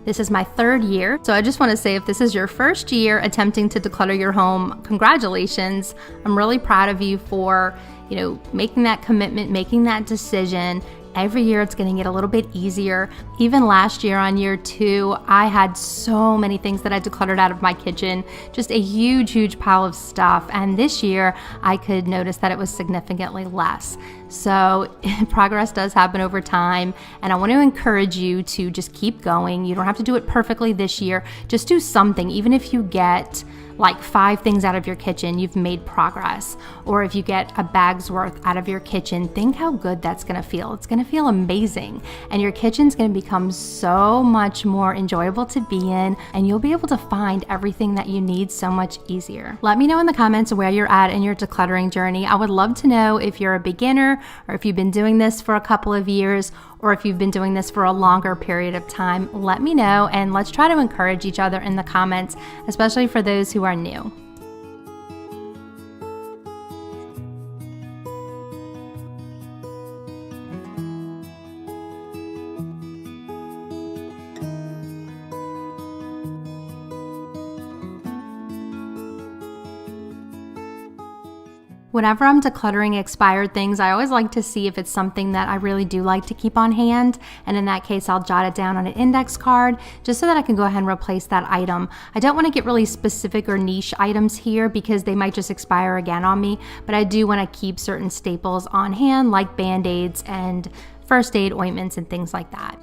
Speaker 1: this is my 3rd year. So I just want to say, if this is your first year attempting to declutter your home, congratulations. I'm really proud of you for, making that commitment, making that decision. Every year it's going to get a little bit easier. Even last year on year 2, I had so many things that I decluttered out of my kitchen, just a huge pile of stuff. And this year I could notice that it was significantly less. So progress does happen over time, and I want to encourage you to just keep going. You don't have to do it perfectly this year. Just do something. Even if you get like 5 things out of your kitchen, you've made progress. Or if you get a bag's worth out of your kitchen, think how good that's gonna feel. It's gonna feel amazing. And your kitchen's gonna become so much more enjoyable to be in, and you'll be able to find everything that you need so much easier. Let me know in the comments where you're at in your decluttering journey. I would love to know if you're a beginner, or if you've been doing this for a couple of years, or if you've been doing this for a longer period of time. Let me know, and let's try to encourage each other in the comments, especially for those who are new. Whenever I'm decluttering expired things, I always like to see if it's something that I really do like to keep on hand. And in that case, I'll jot it down on an index card just so that I can go ahead and replace that item. I don't want to get really specific or niche items here because they might just expire again on me, but I do want to keep certain staples on hand like Band-Aids and first aid ointments and things like that.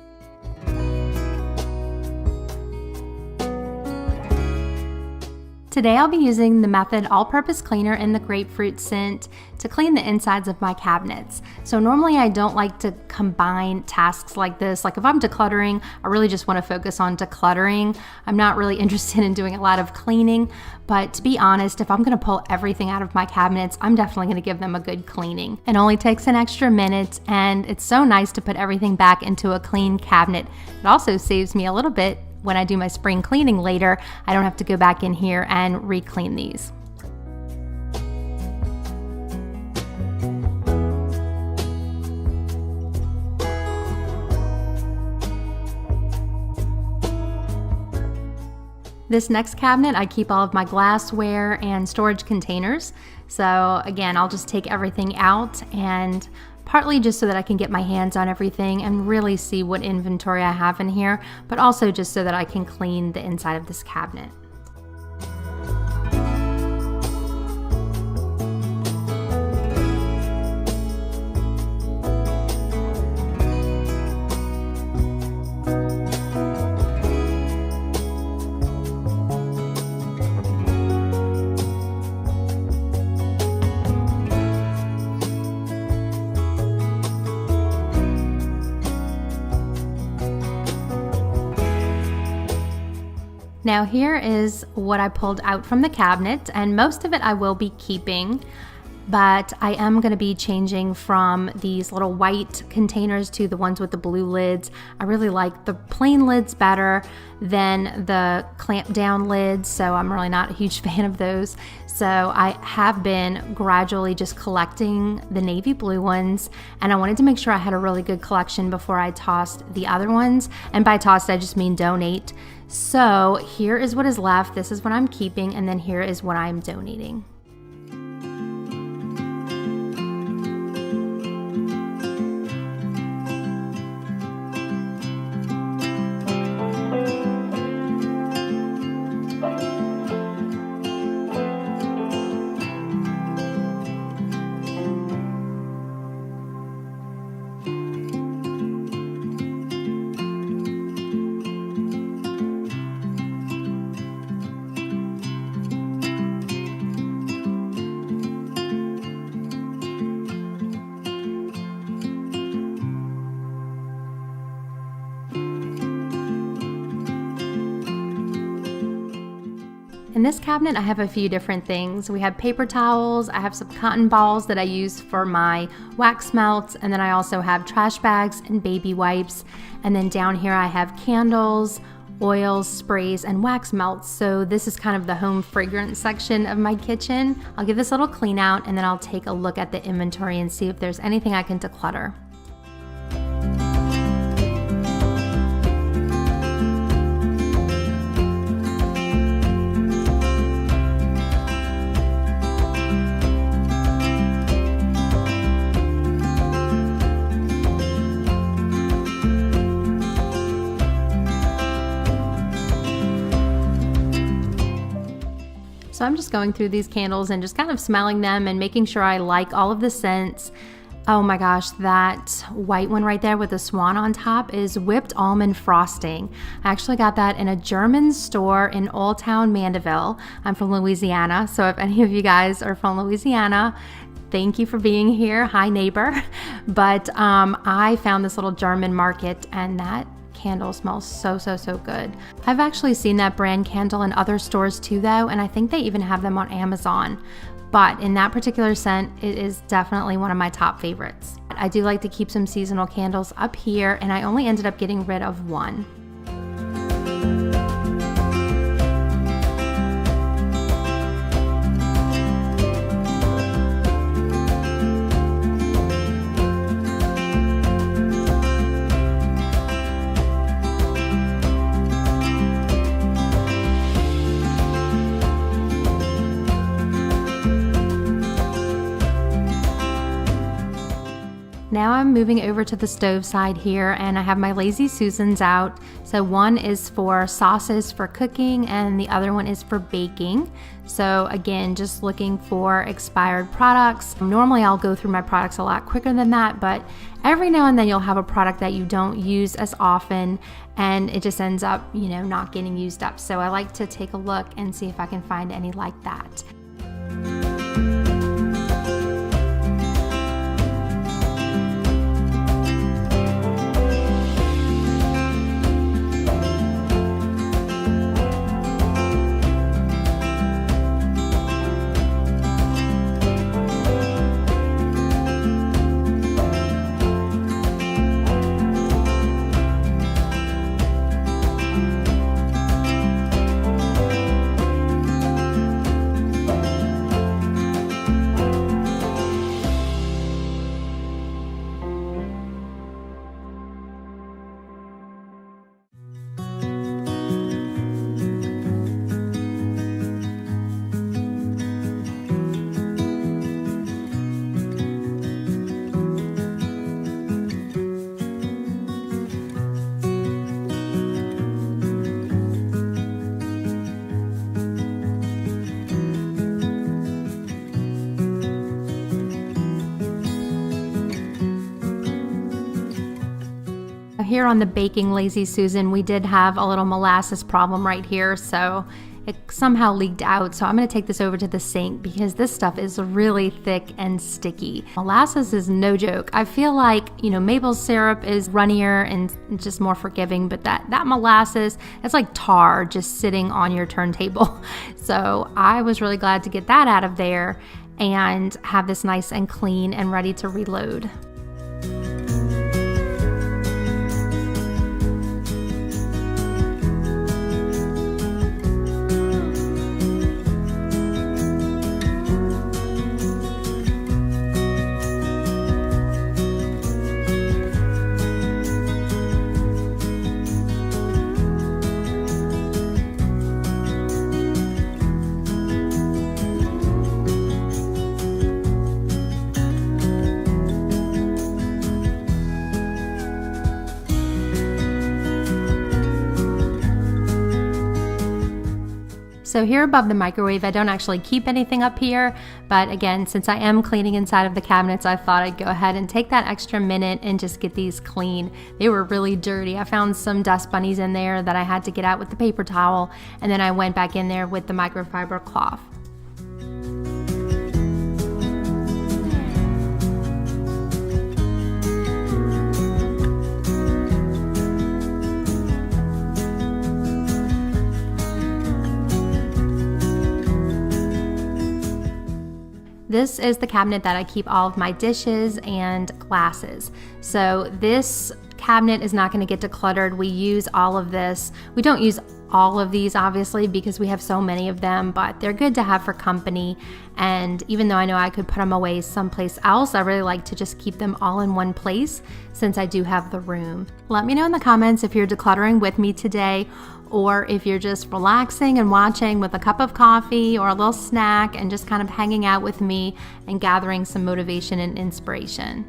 Speaker 1: Today I'll be using the Method all-purpose cleaner in the grapefruit scent to clean the insides of my cabinets. So normally I don't like to combine tasks like this. Like if I'm decluttering, I really just want to focus on decluttering. I'm not really interested in doing a lot of cleaning, but to be honest, if I'm going to pull everything out of my cabinets, I'm definitely going to give them a good cleaning. It only takes an extra minute, and it's so nice to put everything back into a clean cabinet. It also saves me a little bit when I do my spring cleaning later. I don't have to go back in here and re-clean these. This next cabinet, I keep all of my glassware and storage containers. So again, I'll just take everything out, and partly just so that I can get my hands on everything and really see what inventory I have in here, but also just so that I can clean the inside of this cabinet. Now here is what I pulled out from the cabinet, and most of it I will be keeping, but I am going to be changing from these little white containers to the ones with the blue lids. I really like the plain lids better than the clamp down lids, so I'm really not a huge fan of those. So I have been gradually just collecting the navy blue ones, and I wanted to make sure I had a really good collection before I tossed the other ones. And by tossed, I just mean donate. So here is what is left. This is what I'm keeping, and then here is what I'm donating. In this cabinet, I have a few different things. We have paper towels, I have some cotton balls that I use for my wax melts, and then I also have trash bags and baby wipes. And then down here I have candles, oils, sprays, and wax melts. So this is kind of the home fragrance section of my kitchen. I'll give this a little clean out, and then I'll take a look at the inventory and see if there's anything I can declutter. So I'm just going through these candles and just kind of smelling them and making sure I like all of the scents. Oh my gosh, that white one right there with the swan on top is whipped almond frosting. I actually got that in a German store in Old Town Mandeville. I'm from Louisiana, so if any of you guys are from Louisiana, thank you for being here. Hi, neighbor. But I found this little German market, and that candle smells so good. I've actually seen that brand candle in other stores too though, and I think they even have them on Amazon. But in that particular scent, it is definitely one of my top favorites. I do like to keep some seasonal candles up here, and I only ended up getting rid of one. Now I'm moving over to the stove side here, and I have my Lazy Susans out. So one is for sauces for cooking and the other one is for baking. So again, just looking for expired products. Normally I'll go through my products a lot quicker than that, but every now and then you'll have a product that you don't use as often and it just ends up, not getting used up. So I like to take a look and see if I can find any like that. Here on the baking Lazy Susan, we did have a little molasses problem right here, so it somehow leaked out. So I'm going to take this over to the sink because this stuff is really thick and sticky. Molasses is no joke. I feel like, maple syrup is runnier and just more forgiving, but that molasses, it's like tar just sitting on your turntable. So I was really glad to get that out of there and have this nice and clean and ready to reload. So here above the microwave, I don't actually keep anything up here, but again, since I am cleaning inside of the cabinets, I thought I'd go ahead and take that extra minute and just get these clean. They were really dirty. I found some dust bunnies in there that I had to get out with the paper towel, and then I went back in there with the microfiber cloth. This is the cabinet that I keep all of my dishes and glasses. So this cabinet is not going to get decluttered. We use all of this. We don't use all of these obviously because we have so many of them, but they're good to have for company. And even though I know I could put them away someplace else, I really like to just keep them all in one place since I do have the room. Let me know in the comments if you're decluttering with me today, or if you're just relaxing and watching with a cup of coffee or a little snack and just kind of hanging out with me and gathering some motivation and inspiration.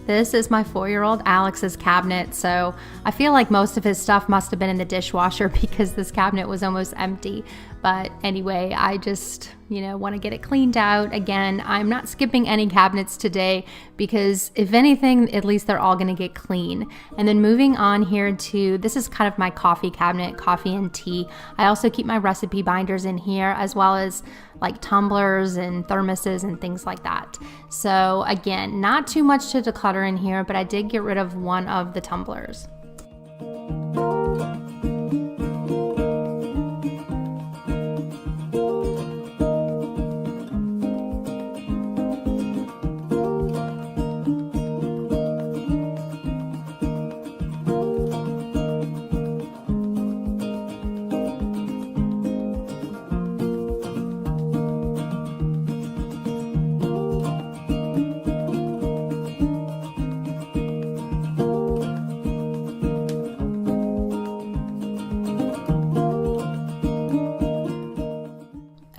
Speaker 1: This is my 4-year-old Alex's cabinet, so I feel like most of his stuff must have been in the dishwasher because this cabinet was almost empty. But anyway, I just, want to get it cleaned out. Again, I'm not skipping any cabinets today because if anything, at least they're all going to get clean. And then moving on here to, this is kind of my coffee cabinet, coffee and tea. I also keep my recipe binders in here as well as like tumblers and thermoses and things like that. So again, not too much to declutter in here, but I did get rid of one of the tumblers.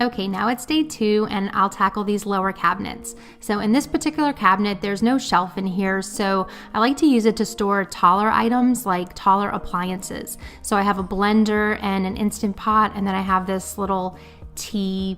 Speaker 1: Okay, now it's day 2 and I'll tackle these lower cabinets. So in this particular cabinet, there's no shelf in here, so I like to use it to store taller items like taller appliances. So I have a blender and an Instant Pot, and then I have this little tea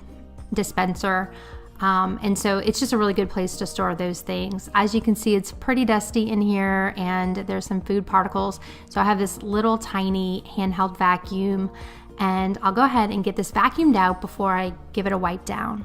Speaker 1: dispenser. And so it's just a really good place to store those things. As you can see, it's pretty dusty in here and there's some food particles. So I have this little tiny handheld vacuum, and I'll go ahead and get this vacuumed out before I give it a wipe down.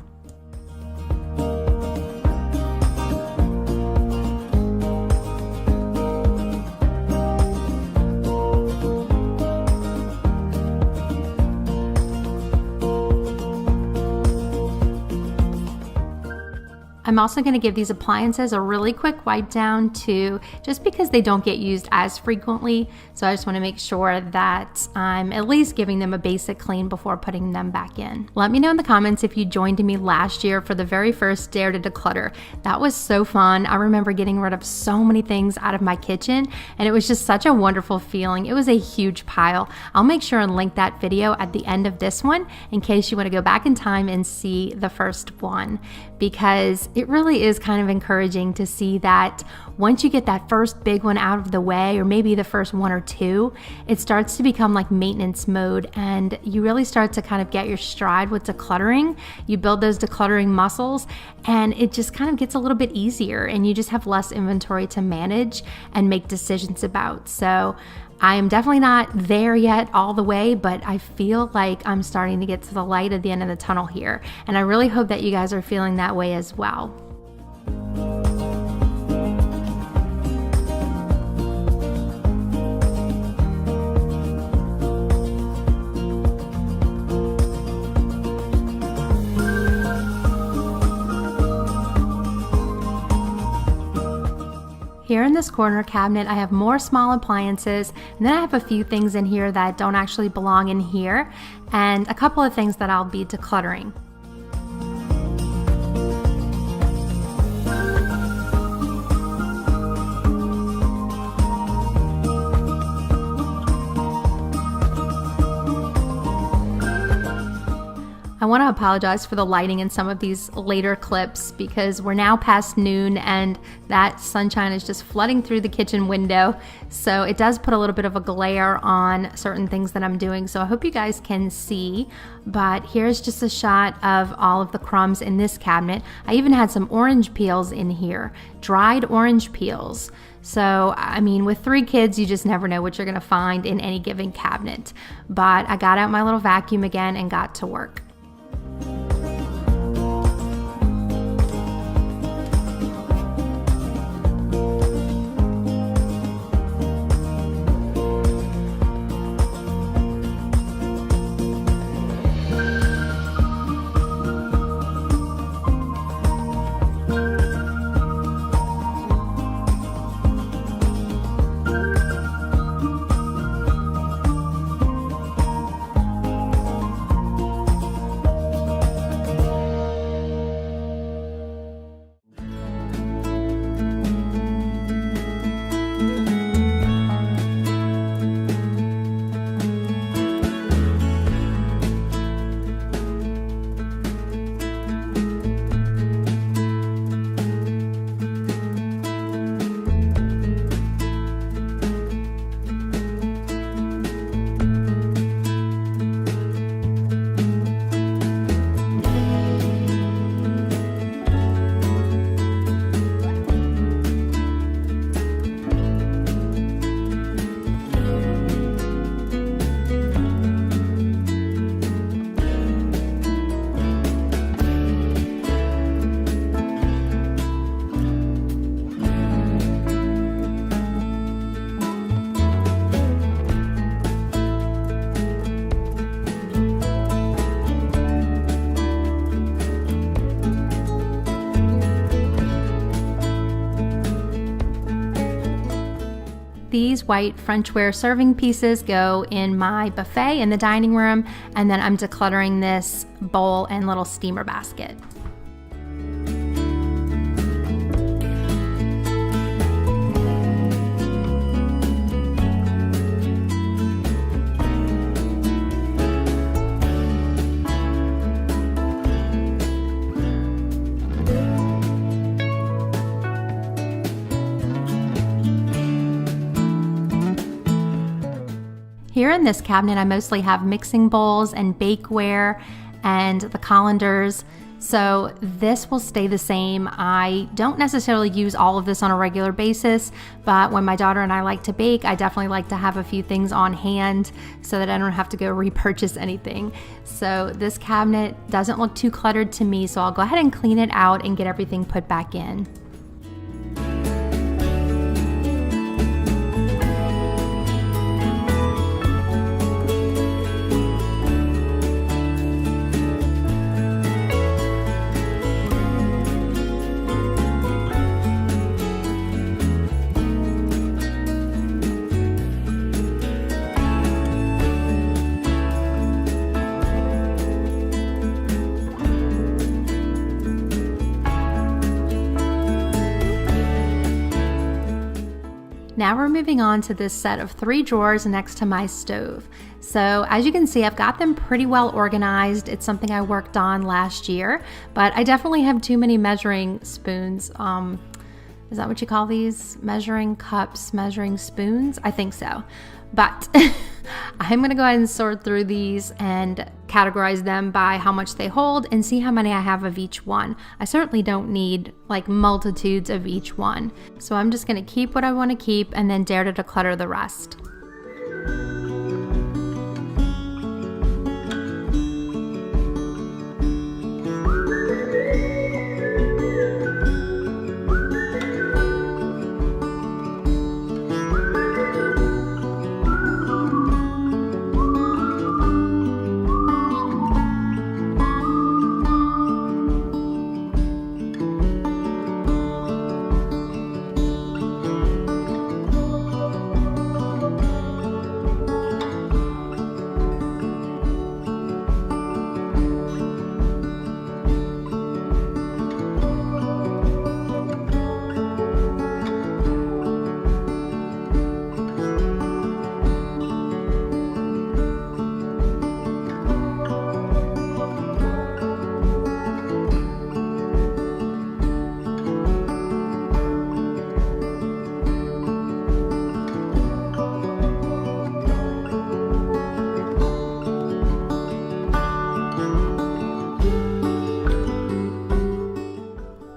Speaker 1: I'm also going to give these appliances a really quick wipe down too, just because they don't get used as frequently. So I just want to make sure that I'm at least giving them a basic clean before putting them back in. Let me know in the comments if you joined me last year for the very first Dare to Declutter. That was so fun. I remember getting rid of so many things out of my kitchen, and it was just such a wonderful feeling. It was a huge pile. I'll make sure and link that video at the end of this one in case you want to go back in time and see the first one, because it really is kind of encouraging to see that once you get that first big one out of the way, or maybe the first 1 or 2, it starts to become like maintenance mode, and you really start to kind of get your stride with decluttering. You build those decluttering muscles, and it just kind of gets a little bit easier, and you just have less inventory to manage and make decisions about. So I am definitely not there yet all the way, but I feel like I'm starting to get to the light at the end of the tunnel here. And I really hope that you guys are feeling that way as well. Here in this corner cabinet, I have more small appliances, and then I have a few things in here that don't actually belong in here, and a couple of things that I'll be decluttering. I want to apologize for the lighting in some of these later clips because we're now past noon and that sunshine is just flooding through the kitchen window. So it does put a little bit of a glare on certain things that I'm doing. So I hope you guys can see, but here's just a shot of all of the crumbs in this cabinet. I even had some orange peels in here, dried orange peels. So, I mean, with 3 kids, you just never know what you're gonna find in any given cabinet. But I got out my little vacuum again and got to work. white Frenchware serving pieces go in my buffet in the dining room, and then I'm decluttering this bowl and little steamer basket. Here in this cabinet, I mostly have mixing bowls and bakeware and the colanders, so this will stay the same. I don't necessarily use all of this on a regular basis, but when my daughter and I like to bake, I definitely like to have a few things on hand so that I don't have to go repurchase anything. So this cabinet doesn't look too cluttered to me, so I'll go ahead and clean it out and get everything put back in. Now we're moving on to this set of 3 drawers next to my stove. So as you can see, I've got them pretty well organized. It's something I worked on last year, but I definitely have too many measuring spoons. Is that what you call these? Measuring cups, measuring spoons? I think so. But I'm gonna go ahead and sort through these and categorize them by how much they hold and see how many I have of each one. I certainly don't need like multitudes of each one. So I'm just gonna keep what I wanna keep and then dare to declutter the rest.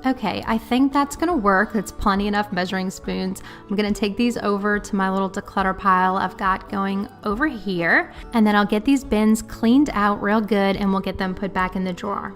Speaker 1: Okay, I think that's gonna work. That's plenty enough measuring spoons. I'm gonna take these over to my little declutter pile I've got going over here, and then I'll get these bins cleaned out real good and we'll get them put back in the drawer.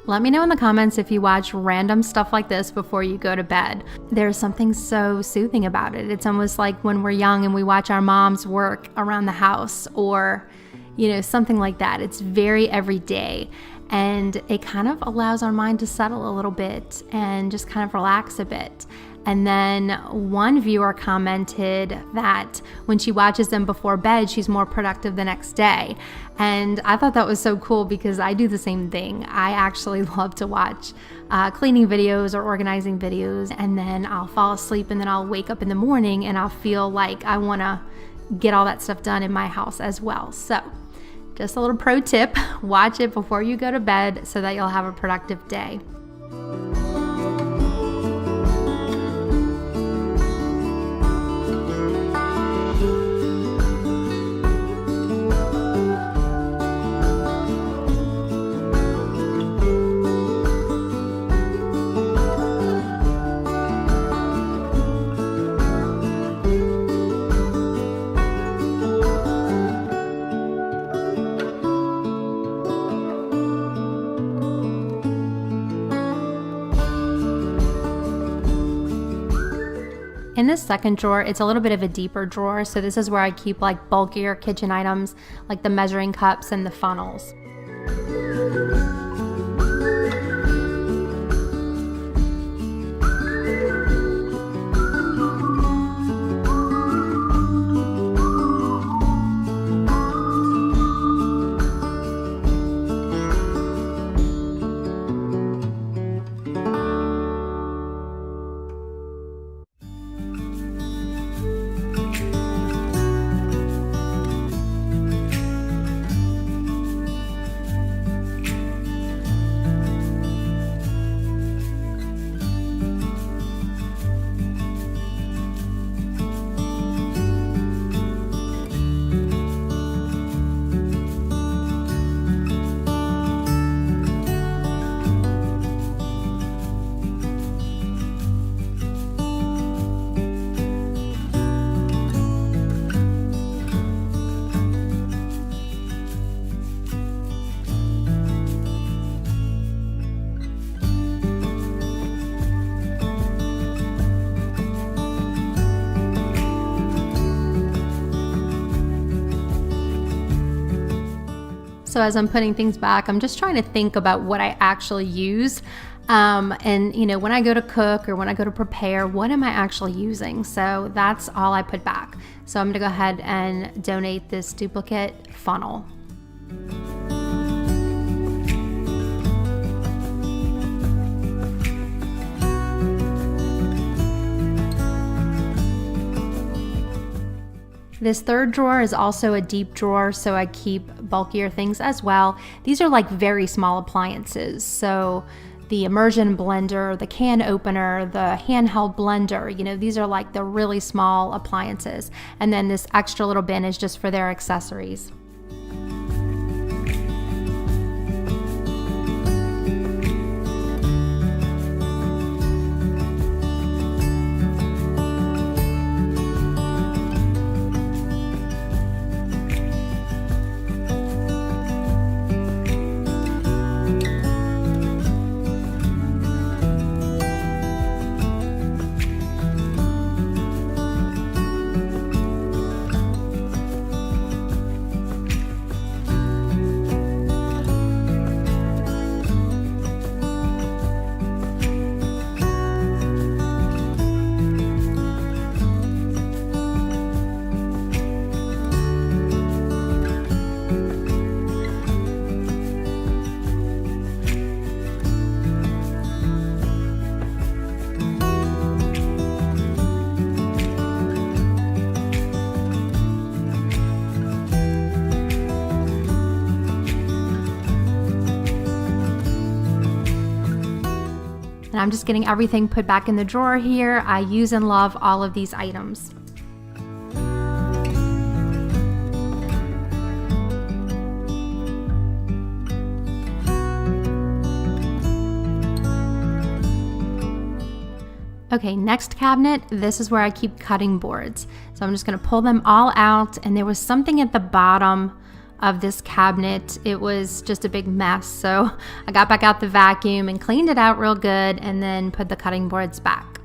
Speaker 1: Let me know in the comments if you watch random stuff like this before you go to bed. There's something so soothing about it. It's almost like when we're young and we watch our moms work around the house or, you know, something like that. It's very everyday. And it kind of allows our mind to settle a little bit and just kind of relax a bit. And then one viewer commented that when she watches them before bed, she's more productive the next day. And I thought that was so cool because I do the same thing. I actually love to watch cleaning videos or organizing videos, and then I'll fall asleep and then I'll wake up in the morning and I'll feel like I want to get all that stuff done in my house as well. So just a little pro tip, watch it before you go to bed so that you'll have a productive day. In this second drawer, it's a little bit of a deeper drawer, so this is where I keep like bulkier kitchen items like the measuring cups and the funnels. So as I'm putting things back, I'm just trying to think about what I actually use. And you know, when I go to cook or when I go to prepare, what am I actually using? So that's all I put back. So I'm gonna go ahead and donate this duplicate funnel. This third drawer is also a deep drawer, so I keep bulkier things as well. These are like very small appliances. So the immersion blender, the can opener, the handheld blender, you know, these are like the really small appliances. And then this extra little bin is just for their accessories. And I'm just getting everything put back in the drawer here. I use and love all of these items. Okay, next cabinet, this is where I keep cutting boards. So I'm just gonna pull them all out, and there was something at the bottom of this cabinet. It was just a big mess. So I got back out the vacuum and cleaned it out real good and then put the cutting boards back.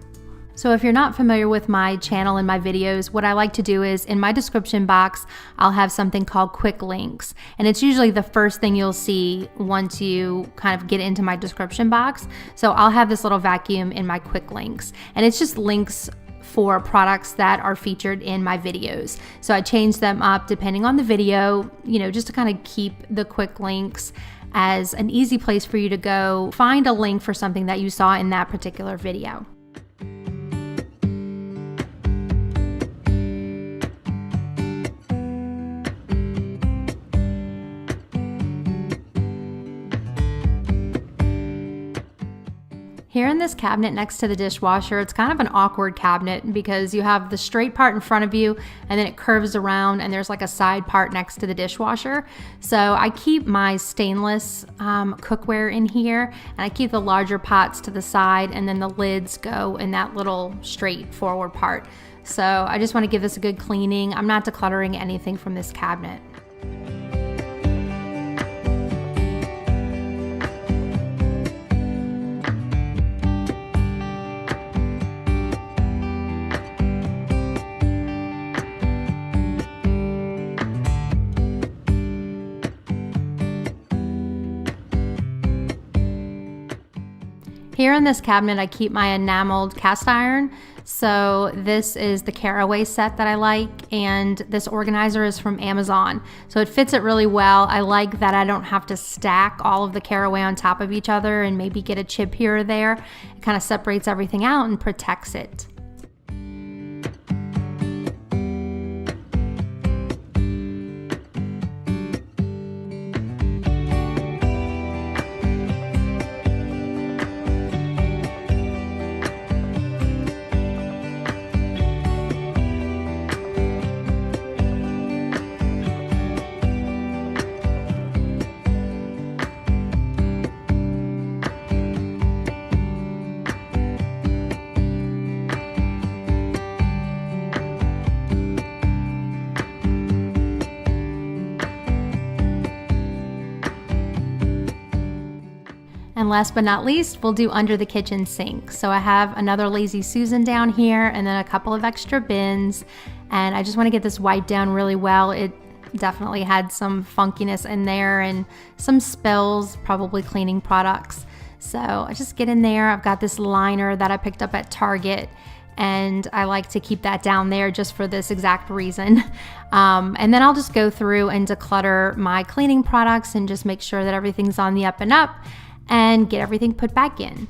Speaker 1: So if you're not familiar with my channel and my videos, what I like to do is in my description box, I'll have something called quick links. And it's usually the first thing you'll see once you kind of get into my description box. So I'll have this little vacuum in my quick links, and it's just links for products that are featured in my videos. So I change them up depending on the video, you know, just to kind of keep the quick links as an easy place for you to go find a link for something that you saw in that particular video. Here in this cabinet next to the dishwasher, it's kind of an awkward cabinet because you have the straight part in front of you and then it curves around and there's like a side part next to the dishwasher. So I keep my stainless cookware in here, and I keep the larger pots to the side, and then the lids go in that little straight forward part. So I just want to give this a good cleaning. I'm not decluttering anything from this cabinet. Here in this cabinet, I keep my enameled cast iron. So this is the caraway set that I like, and this organizer is from Amazon. So it fits it really well. I like that I don't have to stack all of the caraway on top of each other and maybe get a chip here or there. It kind of separates everything out and protects it. And last but not least, we'll do under the kitchen sink. So I have another Lazy Susan down here and then a couple of extra bins. And I just want to get this wiped down really well. definitely had some funkiness in there and some spills, probably cleaning products. So I just get in there. I've got this liner that I picked up at Target, and I like to keep that down there just for this exact reason. And then I'll just go through and declutter my cleaning products and just make sure that everything's on the up and up and get everything put back in.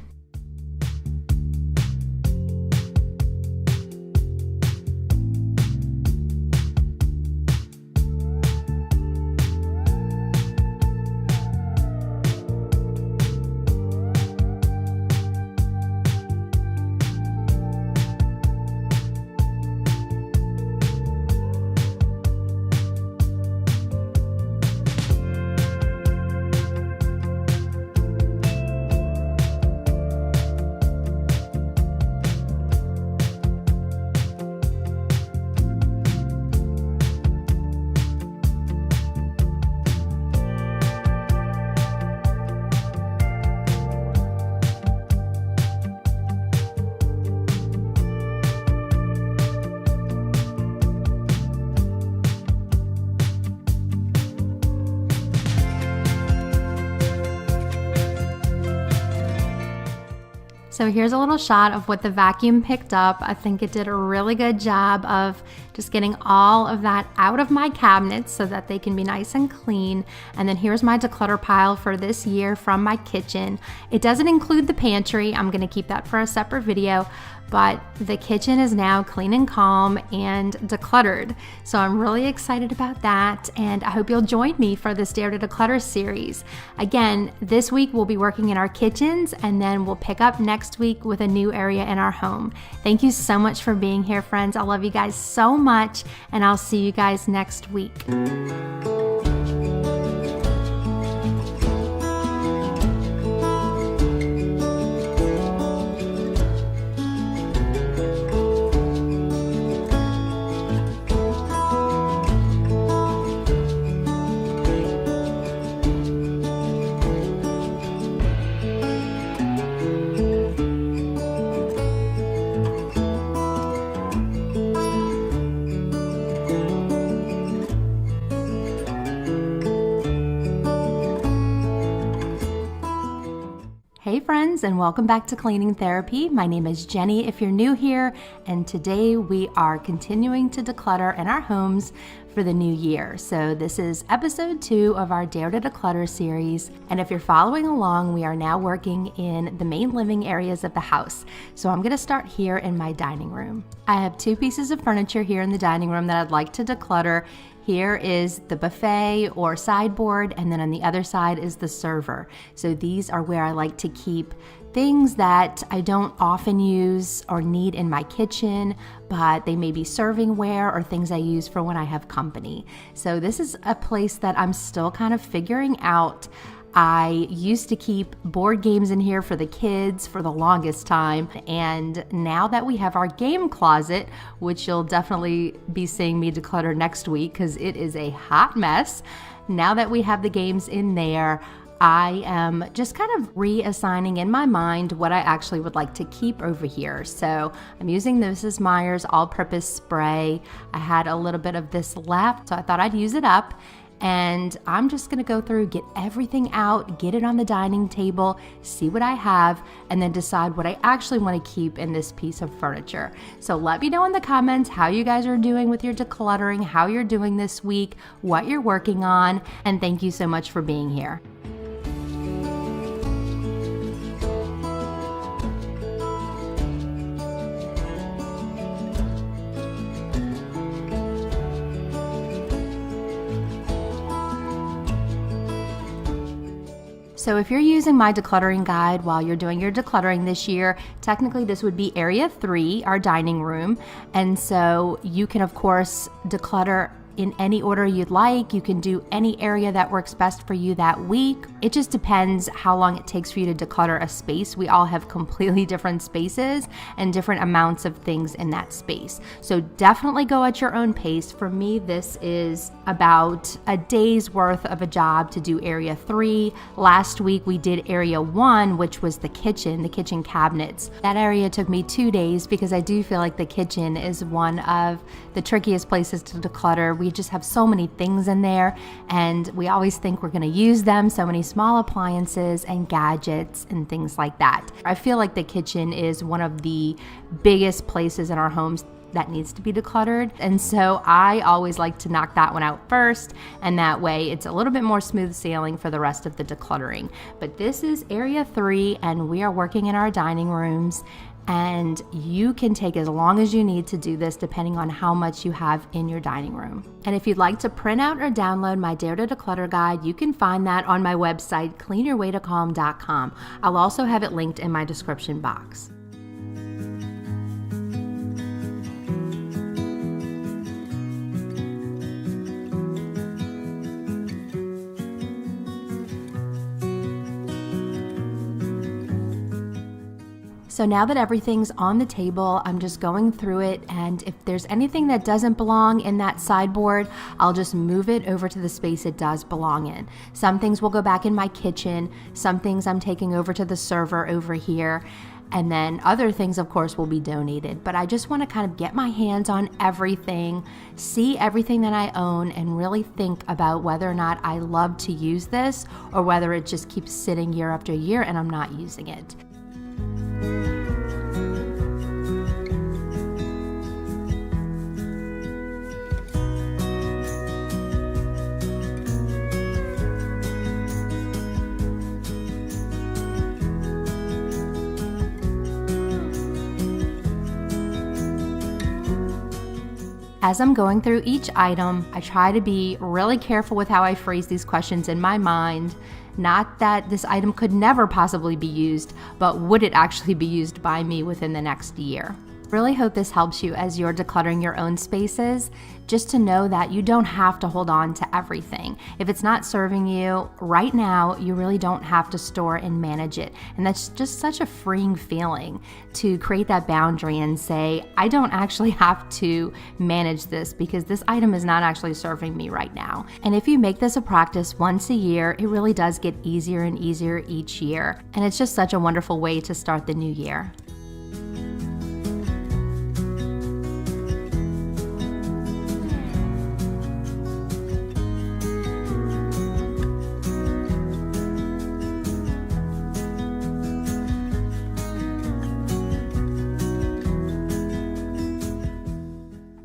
Speaker 1: So here's a little shot of what the vacuum picked up. I think it did a really good job of just getting all of that out of my cabinets so that they can be nice and clean. And then here's my declutter pile for this year from my kitchen. It doesn't include the pantry. I'm gonna keep that for a separate video, but the kitchen is now clean and calm and decluttered. So I'm really excited about that, and I hope you'll join me for this Dare to Declutter series. Again, this week we'll be working in our kitchens, and then we'll pick up next week with a new area in our home. Thank you so much for being here, friends. I love you guys so much, and I'll see you guys next week. Hey friends, and welcome back to Cleaning Therapy. My name is Jenny if you're new here, and today we are continuing to declutter in our homes for the new year. So this is episode 2 of our Dare to Declutter series, and if you're following along, we are now working in the main living areas of the house. So I'm going to start here in my dining room. I have 2 pieces of furniture here in the dining room that I'd like to declutter. Here is the buffet or sideboard, and then on the other side is the server. So these are where I like to keep things that I don't often use or need in my kitchen, but they may be servingware or things I use for when I have company. So this is a place that I'm still kind of figuring out. I used to keep board games in here for the kids for the longest time, and now that we have our game closet, which you'll definitely be seeing me declutter next week because it is a hot mess, now that we have the games in there, I am just kind of reassigning in my mind what I actually would like to keep over here. So I'm using the Mrs. Meyer's all-purpose spray. I had a little bit of this left, so I thought I'd use it up. And I'm just gonna go through, get everything out, get it on the dining table, see what I have, and then decide what I actually wanna keep in this piece of furniture. So let me know in the comments how you guys are doing with your decluttering, how you're doing this week, what you're working on, and thank you so much for being here. So if you're using my decluttering guide while you're doing your decluttering this year, technically this would be area 3, our dining room. And so you can of course declutter in any order you'd like. You can do any area that works best for you that week. It just depends how long it takes for you to declutter a space. We all have completely different spaces and different amounts of things in that space. So definitely go at your own pace. For me, this is about a day's worth of a job to do area 3. Last week we did area 1, which was the kitchen cabinets. That area took me 2 days because I do feel like the kitchen is one of the trickiest places to declutter. We we just have so many things in there, and we always think we're going to use them, so many small appliances and gadgets and things like that. I feel like the kitchen is one of the biggest places in our homes that needs to be decluttered, and so I always like to knock that one out first, and that way it's a little bit more smooth sailing for the rest of the decluttering. But this is area 3, and we are working in our dining rooms, and you can take as long as you need to do this depending on how much you have in your dining room. And if you'd like to print out or download my Dare to Declutter guide, you can find that on my website, cleanyourwaytocalm.com. I'll also have it linked in my description box. So now that everything's on the table, I'm just going through it, and if there's anything that doesn't belong in that sideboard, I'll just move it over to the space it does belong in. Some things will go back in my kitchen, some things I'm taking over to the server over here, and then other things, of course, will be donated. But I just want to kind of get my hands on everything, see everything that I own, and really think about whether or not I love to use this or whether it just keeps sitting year after year and I'm not using it. As I'm going through each item, I try to be really careful with how I phrase these questions in my mind. Not that this item could never possibly be used, but would it actually be used by me within the next year? Really hope this helps you as you're decluttering your own spaces, just to know that you don't have to hold on to everything. If it's not serving you right now, you really don't have to store and manage it. And that's just such a freeing feeling to create that boundary and say, I don't actually have to manage this because this item is not actually serving me right now. And if you make this a practice once a year, it really does get easier and easier each year. And it's just such a wonderful way to start the new year.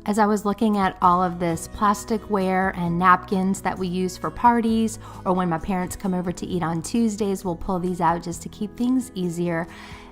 Speaker 1: As I was looking at all of this plasticware and napkins that we use for parties, or when my parents come over to eat on Tuesdays, we'll pull these out just to keep things easier.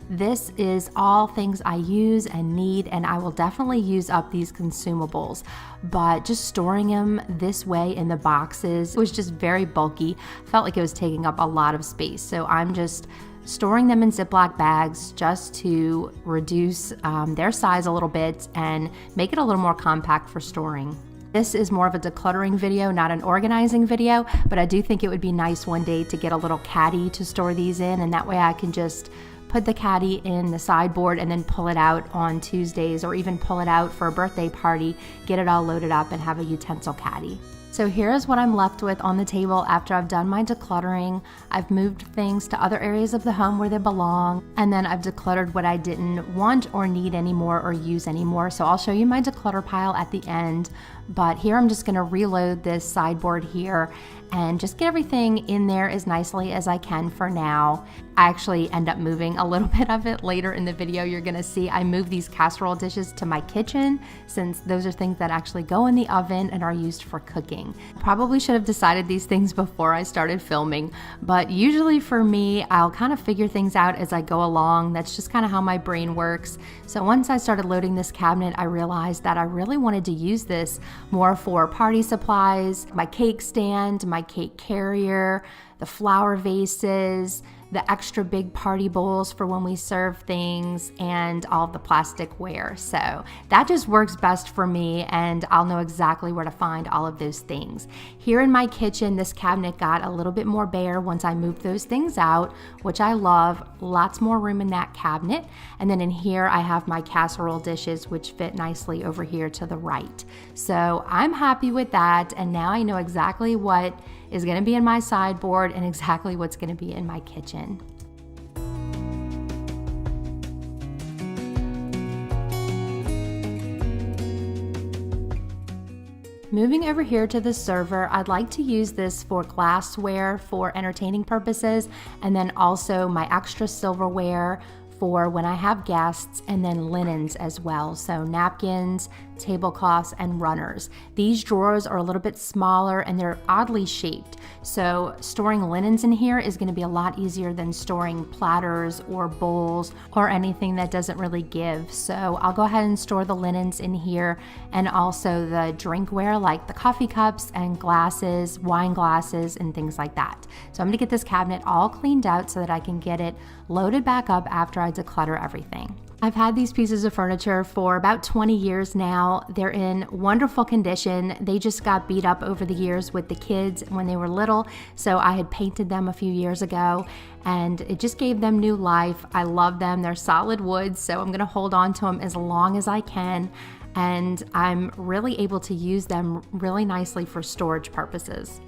Speaker 1: This is all things I use and need, and I will definitely use up these consumables. But just storing them this way in the boxes, it was just very bulky. Felt like it was taking up a lot of space. So I'm just storing them in Ziploc bags just to reduce their size a little bit and make it a little more compact for storing. This is more of a decluttering video, not an organizing video, but I do think it would be nice one day to get a little caddy to store these in, and that way I can just put the caddy in the sideboard and then pull it out on Tuesdays, or even pull it out for a birthday party, get it all loaded up and have a utensil caddy. So here's what I'm left with on the table after I've done my decluttering. I've moved things to other areas of the home where they belong, and then I've decluttered what I didn't want or need anymore or use anymore. So I'll show you my declutter pile at the end, but here I'm just gonna reload this sideboard here and just get everything in there as nicely as I can for now. I actually end up moving a little bit of it later in the video. You're gonna see I move these casserole dishes to my kitchen, since those are things that actually go in the oven and are used for cooking. Probably should have decided these things before I started filming, but usually for me, I'll kind of figure things out as I go along. That's just kind of how my brain works. So once I started loading this cabinet, I realized that I really wanted to use this more for party supplies, my cake stand, my cake carrier, the flower vases, the extra big party bowls for when we serve things, and all the plasticware. So that just works best for me, and I'll know exactly where to find all of those things. Here in my kitchen, this cabinet got a little bit more bare once I moved those things out, which I love. Lots more room in that cabinet. And then in here, I have my casserole dishes, which fit nicely over here to the right. So I'm happy with that, and now I know exactly what is going to be in my sideboard and exactly what's going to be in my kitchen. Moving over here to the server, I'd like to use this for glassware for entertaining purposes, and then also my extra silverware for when I have guests, and then linens as well. So napkins, tablecloths, and runners. These drawers are a little bit smaller and they're oddly shaped. So storing linens in here is going to be a lot easier than storing platters or bowls or anything that doesn't really give. So I'll go ahead and store the linens in here, and also the drinkware like the coffee cups and glasses, wine glasses, and things like that. So I'm going to get this cabinet all cleaned out so that I can get it loaded back up after I declutter everything. I've had these pieces of furniture for about 20 years now. They're in wonderful condition. They just got beat up over the years with the kids when they were little, so I had painted them a few years ago, and it just gave them new life. I love them. They're solid wood, so I'm gonna hold on to them as long as I can, and I'm really able to use them really nicely for storage purposes.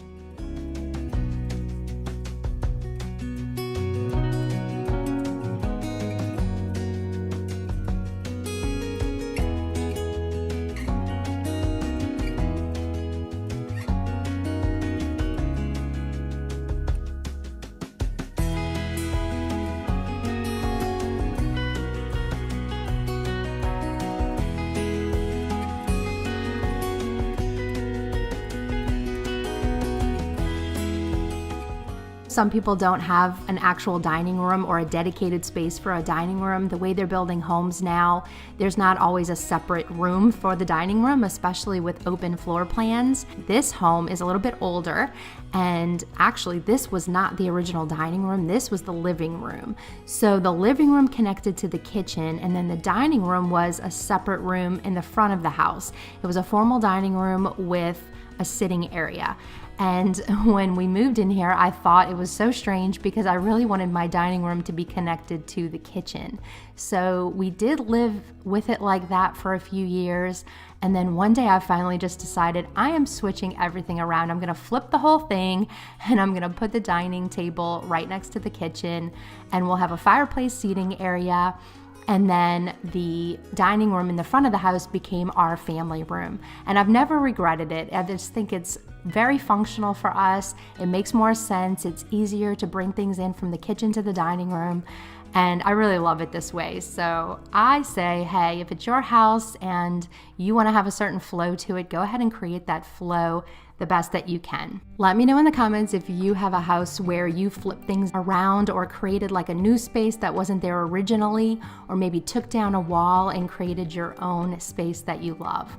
Speaker 1: Some people don't have an actual dining room or a dedicated space for a dining room. The way they're building homes now, there's not always a separate room for the dining room, especially with open floor plans. This home is a little bit older, and actually this was not the original dining room. This was the living room. So the living room connected to the kitchen, and then the dining room was a separate room in the front of the house. It was a formal dining room with a sitting area. And when we moved in here, I thought it was so strange because I really wanted my dining room to be connected to the kitchen. So we did live with it like that for a few years. And then one day I finally just decided I am switching everything around. I'm gonna flip the whole thing, and I'm gonna put the dining table right next to the kitchen, and we'll have a fireplace seating area. And then the dining room in the front of the house became our family room. And I've never regretted it. I just think it's very functional for us. It makes more sense. It's easier to bring things in from the kitchen to the dining room. And I really love it this way. So I say, hey, if it's your house and you want to have a certain flow to it, go ahead and create that flow the best that you can. Let me know in the comments if you have a house where you flip things around or created like a new space that wasn't there originally, or maybe took down a wall and created your own space that you love.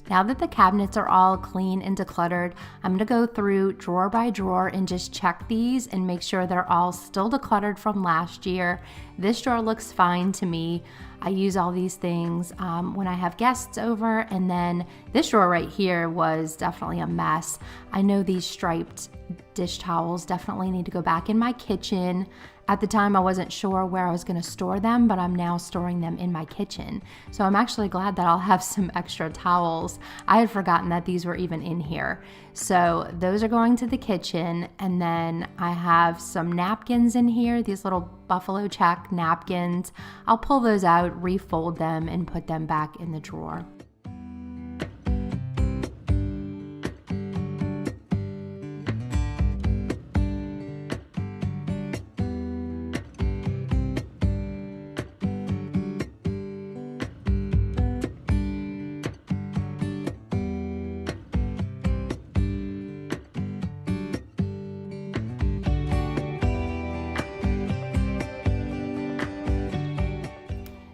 Speaker 1: Now that the cabinets are all clean and decluttered, I'm gonna go through drawer by drawer and just check these and make sure they're all still decluttered from last year. This drawer looks fine to me. I use all these things when I have guests over, and then this drawer right here was definitely a mess. I know these striped dish towels definitely need to go back in my kitchen. At the time, I wasn't sure where I was going to store them, but I'm now storing them in my kitchen. So I'm actually glad that I'll have some extra towels. I had forgotten that these were even in here. So those are going to the kitchen, and then I have some napkins in here, these little buffalo check napkins. I'll pull those out, refold them, and put them back in the drawer.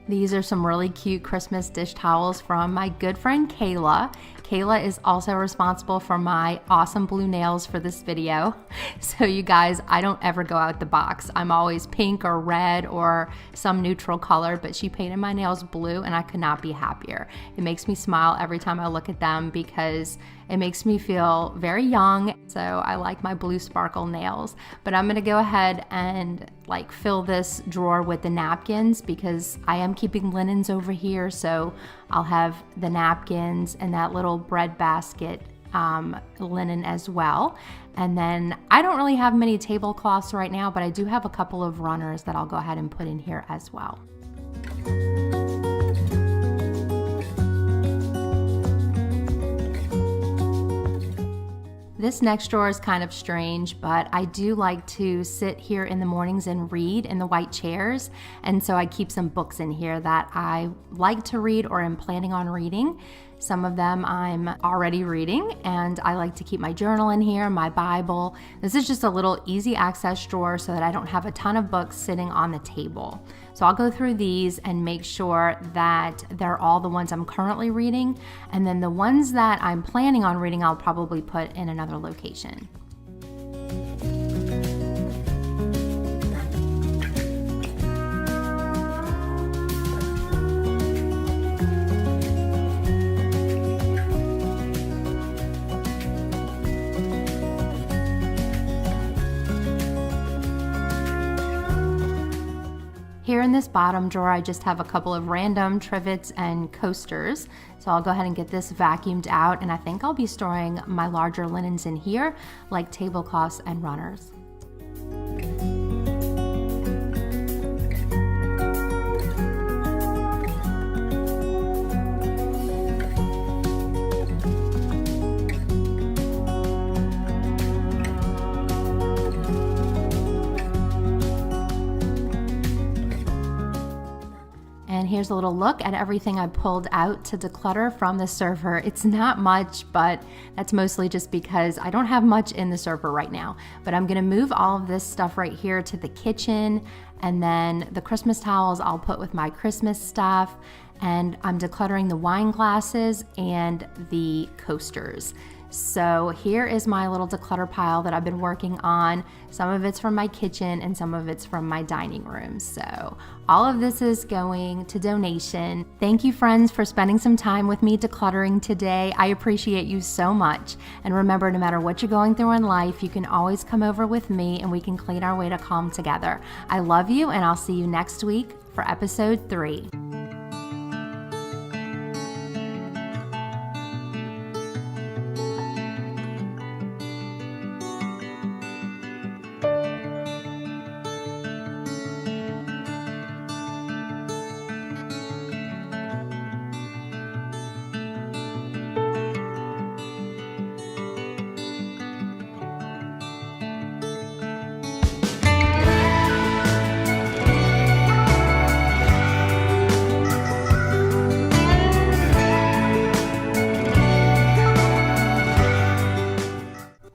Speaker 1: These are some really cute Christmas dish towels from my good friend Kayla. Kayla is also responsible for my awesome blue nails for this video. So you guys, I don't ever go out the box. I'm always pink or red or some neutral color, but she painted my nails blue and I could not be happier. It makes me smile every time I look at them because It makes me feel very young, so I like my blue sparkle nails. But I'm gonna go ahead and like fill this drawer with the napkins because I am keeping linens over here, so I'll have the napkins and that little bread basket linen as well. And then I don't really have many tablecloths right now, but I do have a couple of runners that I'll go ahead and put in here as well. This next drawer is kind of strange, but I do like to sit here in the mornings and read in the white chairs. And so I keep some books in here that I like to read or am planning on reading. Some of them I'm already reading, and I like to keep my journal in here, my Bible. This is just a little easy access drawer so that I don't have a ton of books sitting on the table. So I'll go through these and make sure that they're all the ones I'm currently reading, and then the ones that I'm planning on reading I'll probably put in another location. Here in this bottom drawer, I just have a couple of random trivets and coasters. So I'll go ahead and get this vacuumed out, and I think I'll be storing my larger linens in here, like tablecloths and runners. And here's a little look at everything I pulled out to declutter from the server. It's not much, but that's mostly just because I don't have much in the server right now. But I'm gonna move all of this stuff right here to the kitchen, and then the Christmas towels I'll put with my Christmas stuff, and I'm decluttering the wine glasses and the coasters. So here is my little declutter pile that I've been working on. Some of it's from my kitchen and some of it's from my dining room. So all of this is going to donation. Thank you, friends, for spending some time with me decluttering today. I appreciate you so much. And remember, no matter what you're going through in life, you can always come over with me and we can clean our way to calm together. I love you, and I'll see you next week for episode 3.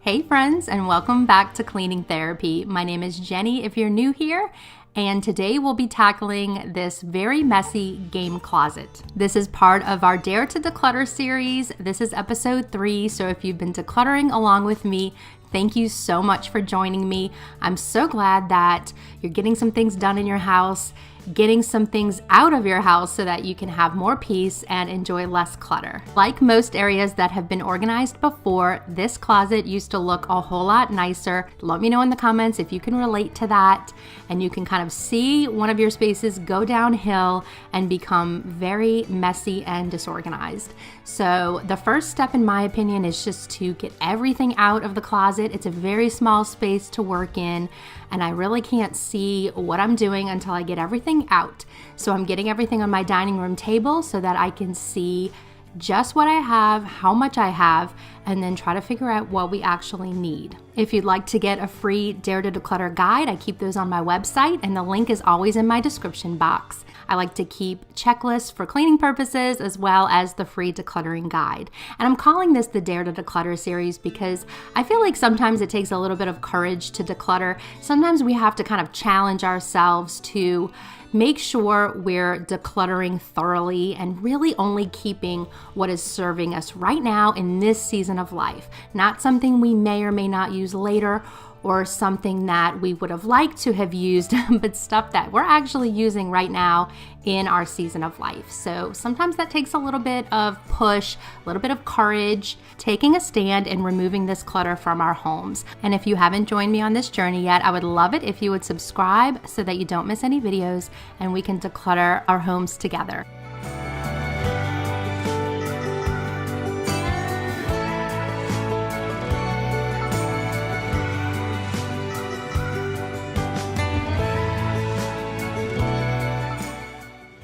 Speaker 1: Hey friends, and welcome back to Cleaning Therapy. My name is Jenny if you're new here, and today we'll be tackling this very messy game closet. This is part of our Dare to Declutter series. This is episode 3, so if you've been decluttering along with me, thank you so much for joining me. I'm so glad that you're getting some things done in your house, getting some things out of your house so that you can have more peace and enjoy less clutter. Like most areas that have been organized before, this closet used to look a whole lot nicer. Let me know in the comments if you can relate to that, and you can kind of see one of your spaces go downhill and become very messy and disorganized. So the first step, in my opinion, is just to get everything out of the closet. It's a very small space to work in, and I really can't see what I'm doing until I get everything out. So I'm getting everything on my dining room table so that I can see just what I have, how much I have, and then try to figure out what we actually need. If you'd like to get a free Dare to Declutter guide, I keep those on my website, and the link is always in my description box. I like to keep checklists for cleaning purposes as well as the free decluttering guide. And I'm calling this the Dare to Declutter series because I feel like sometimes it takes a little bit of courage to declutter. Sometimes we have to kind of challenge ourselves to make sure we're decluttering thoroughly and really only keeping what is serving us right now in this season of life, not something we may or may not use later, or something that we would have liked to have used, but stuff that we're actually using right now in our season of life. So sometimes that takes a little bit of push, a little bit of courage, taking a stand and removing this clutter from our homes. And if you haven't joined me on this journey yet, I would love it if you would subscribe so that you don't miss any videos and we can declutter our homes together.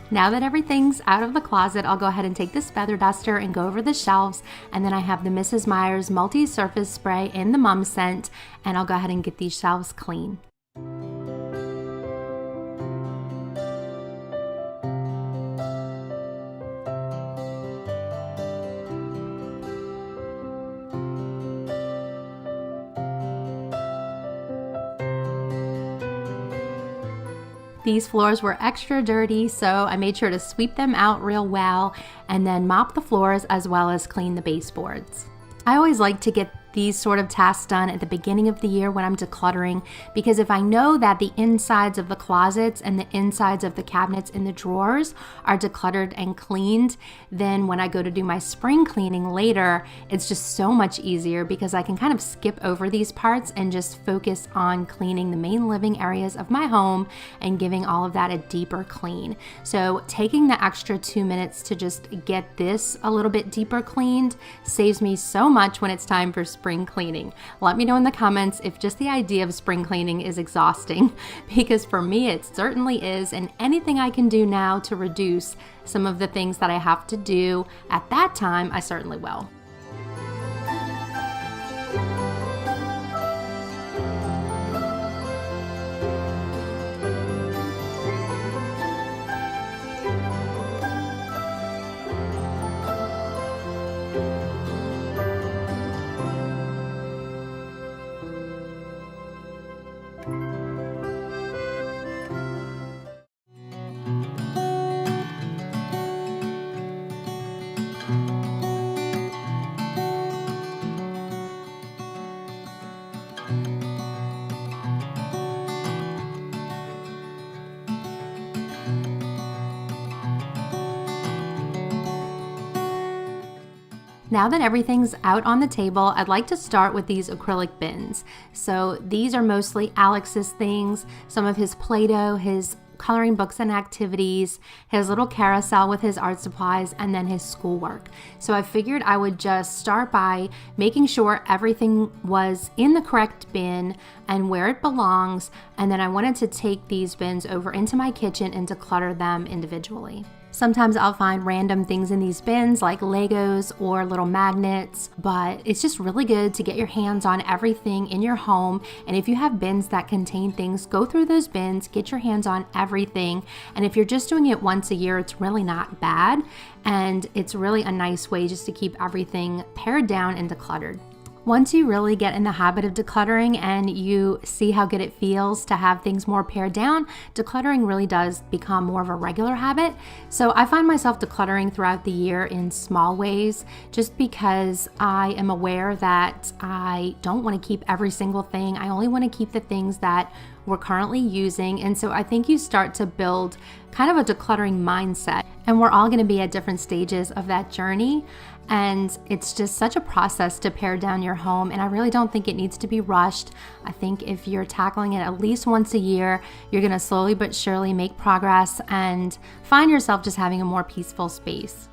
Speaker 1: Now that everything's out of the closet, I'll go ahead and take this feather duster and go over the shelves, and then I have the Mrs. Meyer's multi-surface spray in the mum scent, and I'll go ahead and get these shelves clean. These floors were extra dirty, so I made sure to sweep them out real well and then mop the floors as well as clean the baseboards. I always like to get these sort of tasks done at the beginning of the year when I'm decluttering, because if I know that the insides of the closets and the insides of the cabinets in the drawers are decluttered and cleaned, then when I go to do my spring cleaning later, it's just so much easier because I can kind of skip over these parts and just focus on cleaning the main living areas of my home and giving all of that a deeper clean. So taking the extra 2 minutes to just get this a little bit deeper cleaned saves me so much when it's time for spring cleaning. Let me know in the comments if just the idea of spring cleaning is exhausting, because for me it certainly is, and anything I can do now to reduce some of the things that I have to do at that time, I certainly will. Now that everything's out on the table, I'd like to start with these acrylic bins. So these are mostly Alex's things, some of his Play-Doh, his coloring books and activities, his little carousel with his art supplies, and then his schoolwork. So I figured I would just start by making sure everything was in the correct bin and where it belongs, and then I wanted to take these bins over into my kitchen and declutter them individually. Sometimes I'll find random things in these bins like Legos or little magnets, but it's just really good to get your hands on everything in your home. And if you have bins that contain things, go through those bins, get your hands on everything. And if you're just doing it once a year, it's really not bad. And it's really a nice way just to keep everything pared down and decluttered. Once you really get in the habit of decluttering and you see how good it feels to have things more pared down, decluttering really does become more of a regular habit. So I find myself decluttering throughout the year in small ways, just because I am aware that I don't want to keep every single thing. I only want to keep the things that we're currently using. And so I think you start to build kind of a decluttering mindset, and we're all going to be at different stages of that journey. And it's just such a process to pare down your home, and I really don't think it needs to be rushed. I think if you're tackling it at least once a year, you're gonna slowly but surely make progress and find yourself just having a more peaceful space.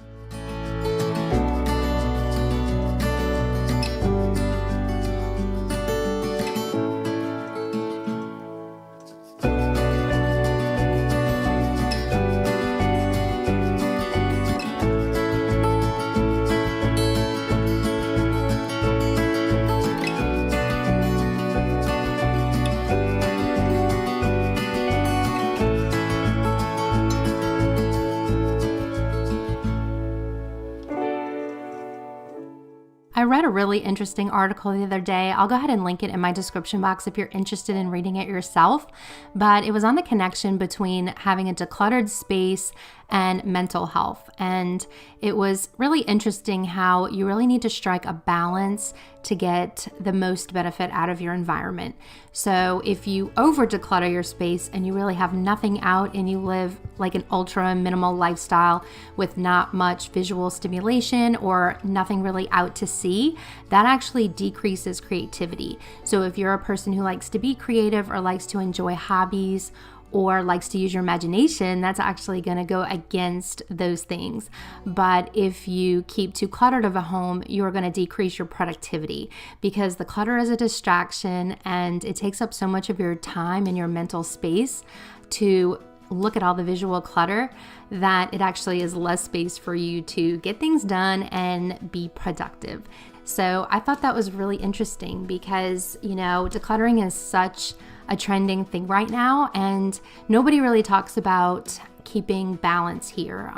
Speaker 1: I read a really interesting article the other day. I'll go ahead and link it in my description box if you're interested in reading it yourself. But it was on the connection between having a decluttered space and mental health. And it was really interesting how you really need to strike a balance to get the most benefit out of your environment. So if you over declutter your space and you really have nothing out and you live like an ultra minimal lifestyle with not much visual stimulation or nothing really out to see, that actually decreases creativity. So if you're a person who likes to be creative or likes to enjoy hobbies or likes to use your imagination, that's actually going to go against those things. But if you keep too cluttered of a home, you're going to decrease your productivity because the clutter is a distraction and it takes up so much of your time and your mental space to look at all the visual clutter that it actually is less space for you to get things done and be productive. So I thought that was really interesting because, decluttering is such a trending thing right now, and nobody really talks about keeping balance here.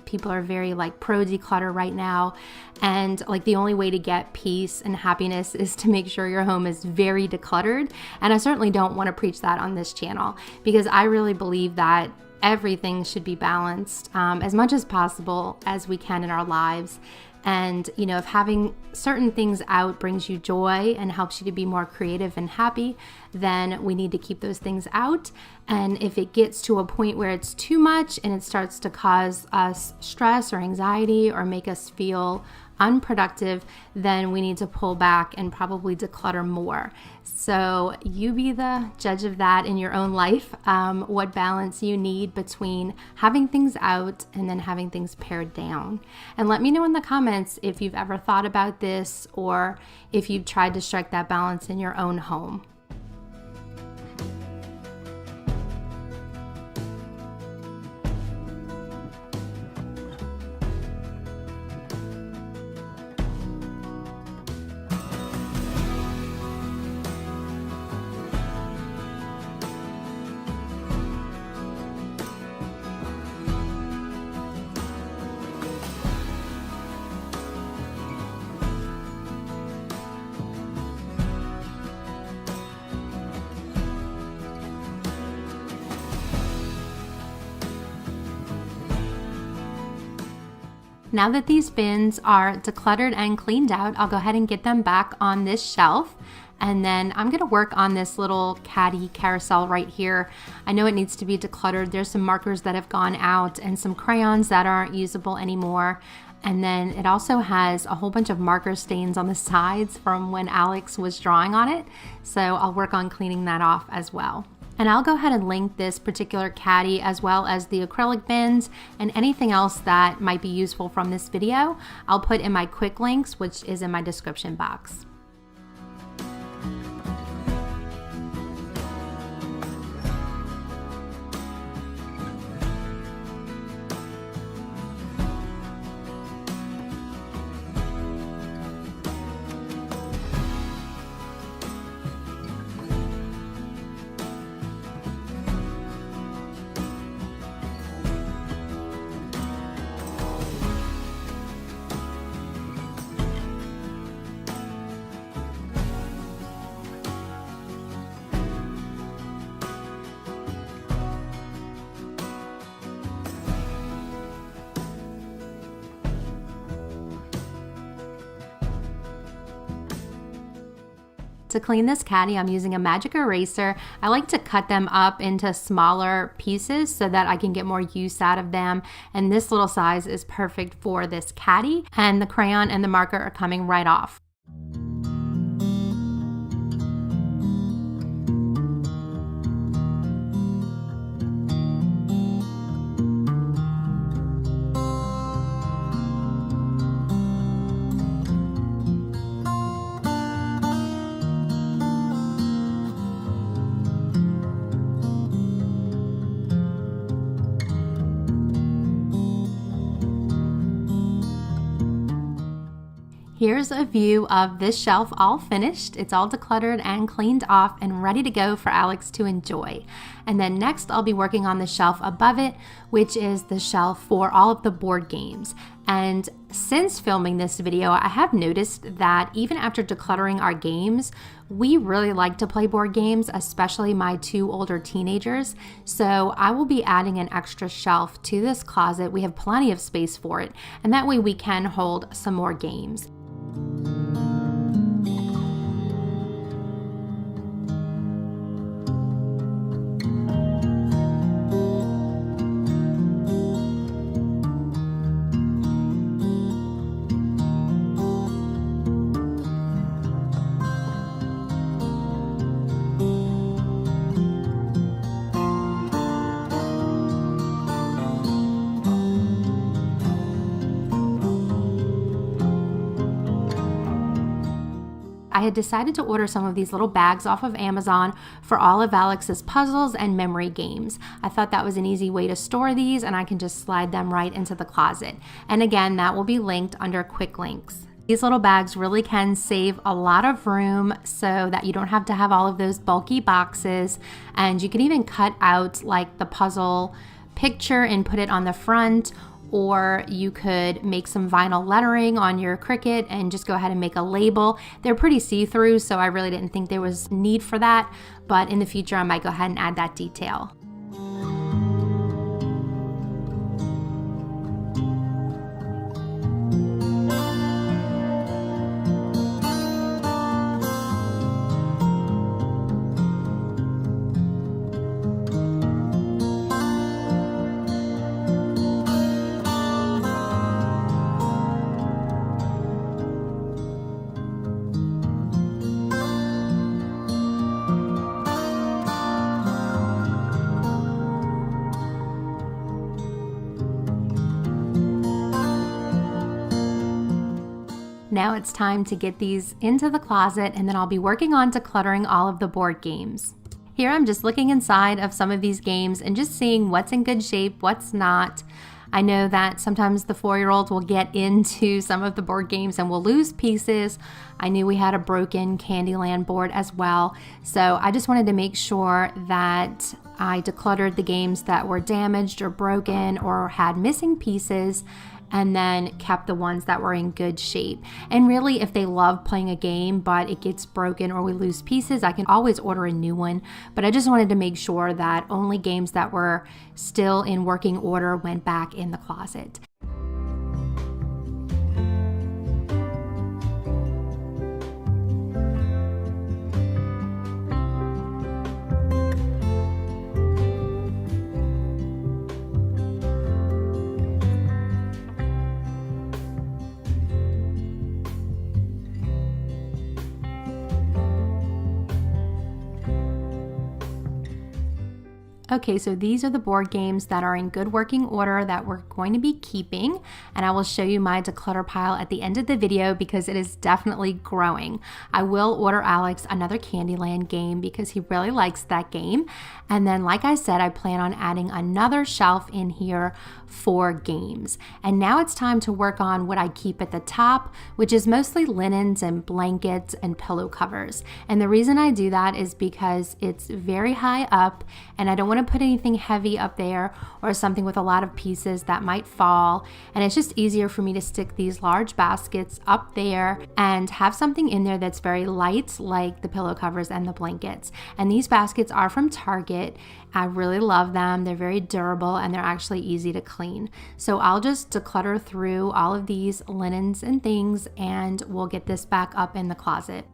Speaker 1: People are very pro declutter right now, and the only way to get peace and happiness is to make sure your home is very decluttered. And I certainly don't want to preach that on this channel because I really believe that everything should be balanced as much as possible as we can in our lives. And, if having certain things out brings you joy and helps you to be more creative and happy, then we need to keep those things out. And if it gets to a point where it's too much and it starts to cause us stress or anxiety or make us feel unproductive, then we need to pull back and probably declutter more. So you be the judge of that in your own life, what balance you need between having things out and then having things pared down. And let me know in the comments if you've ever thought about this or if you've tried to strike that balance in your own home. Now that these bins are decluttered and cleaned out, I'll go ahead and get them back on this shelf. And then I'm going to work on this little caddy carousel right here. I know it needs to be decluttered. There's some markers that have gone out and some crayons that aren't usable anymore. And then it also has a whole bunch of marker stains on the sides from when Alex was drawing on it. So I'll work on cleaning that off as well. And I'll go ahead and link this particular caddy as well as the acrylic bins and anything else that might be useful from this video. I'll put in my quick links, which is in my description box. To clean this caddy, I'm using a magic eraser. I like to cut them up into smaller pieces so that I can get more use out of them. And this little size is perfect for this caddy. And the crayon and the marker are coming right off. Here's a view of this shelf all finished. It's all decluttered and cleaned off and ready to go for Alex to enjoy. And then next I'll be working on the shelf above it, which is the shelf for all of the board games. And Since filming this video, I have noticed that even after decluttering our games, we really like to play board games, especially my 2 older teenagers. So I will be adding an extra shelf to this closet. We have plenty of space for it, and that way we can hold some more games. I had decided to order some of these little bags off of Amazon for all of Alex's puzzles and memory games. I thought that was an easy way to store these, and I can just slide them right into the closet. And again, that will be linked under quick links. These little bags really can save a lot of room so that you don't have to have all of those bulky boxes, and you can even cut out like the puzzle picture and put it on the front, or you could make some vinyl lettering on your Cricut and just go ahead and make a label. They're pretty see-through, so I really didn't think there was need for that, but in the future I might go ahead and add that detail. Now it's time to get these into the closet, and then I'll be working on decluttering all of the board games. Here I'm just looking inside of some of these games and just seeing what's in good shape, what's not. I know that sometimes the 4-year-olds will get into some of the board games and will lose pieces. I knew we had a broken Candyland board as well, so I just wanted to make sure that I decluttered the games that were damaged or broken or had missing pieces, and then kept the ones that were in good shape. And really, if they love playing a game but it gets broken or we lose pieces, I can always order a new one. But I just wanted to make sure that only games that were still in working order went back in the closet. Okay, so these are the board games that are in good working order that we're going to be keeping, and I will show you my declutter pile at the end of the video because it is definitely growing. I will order Alex another Candyland game because he really likes that game, and then like I said, I plan on adding another shelf in here for games. And now it's time to work on what I keep at the top, which is mostly linens and blankets and pillow covers. And the reason I do that is because it's very high up and I don't want to put anything heavy up there or something with a lot of pieces that might fall. And it's just easier for me to stick these large baskets up there and have something in there that's very light, like the pillow covers and the blankets. And these baskets are from Target. I really love them. They're very durable and they're actually easy to clean. So I'll just declutter through all of these linens and things and we'll get this back up in the closet.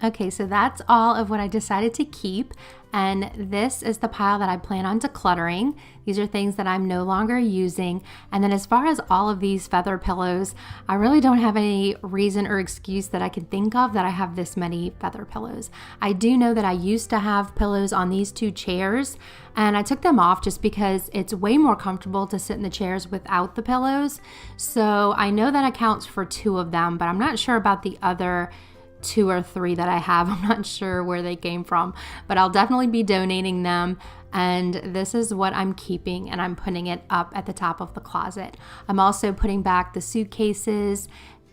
Speaker 1: Okay, so that's all of what I decided to keep, and this is the pile that I plan on decluttering. These are things that I'm no longer using. And then as far as all of these feather pillows, I really don't have any reason or excuse that I can think of that I have this many feather pillows. I do know that I used to have pillows on these two chairs, and I took them off just because it's way more comfortable to sit in the chairs without the pillows. So I know that accounts for 2 of them, but I'm not sure about the other 2 or 3 that I have. I'm not sure where they came from, but I'll definitely be donating them. And this is what I'm keeping, and I'm putting it up at the top of the closet. I'm also putting back the suitcases.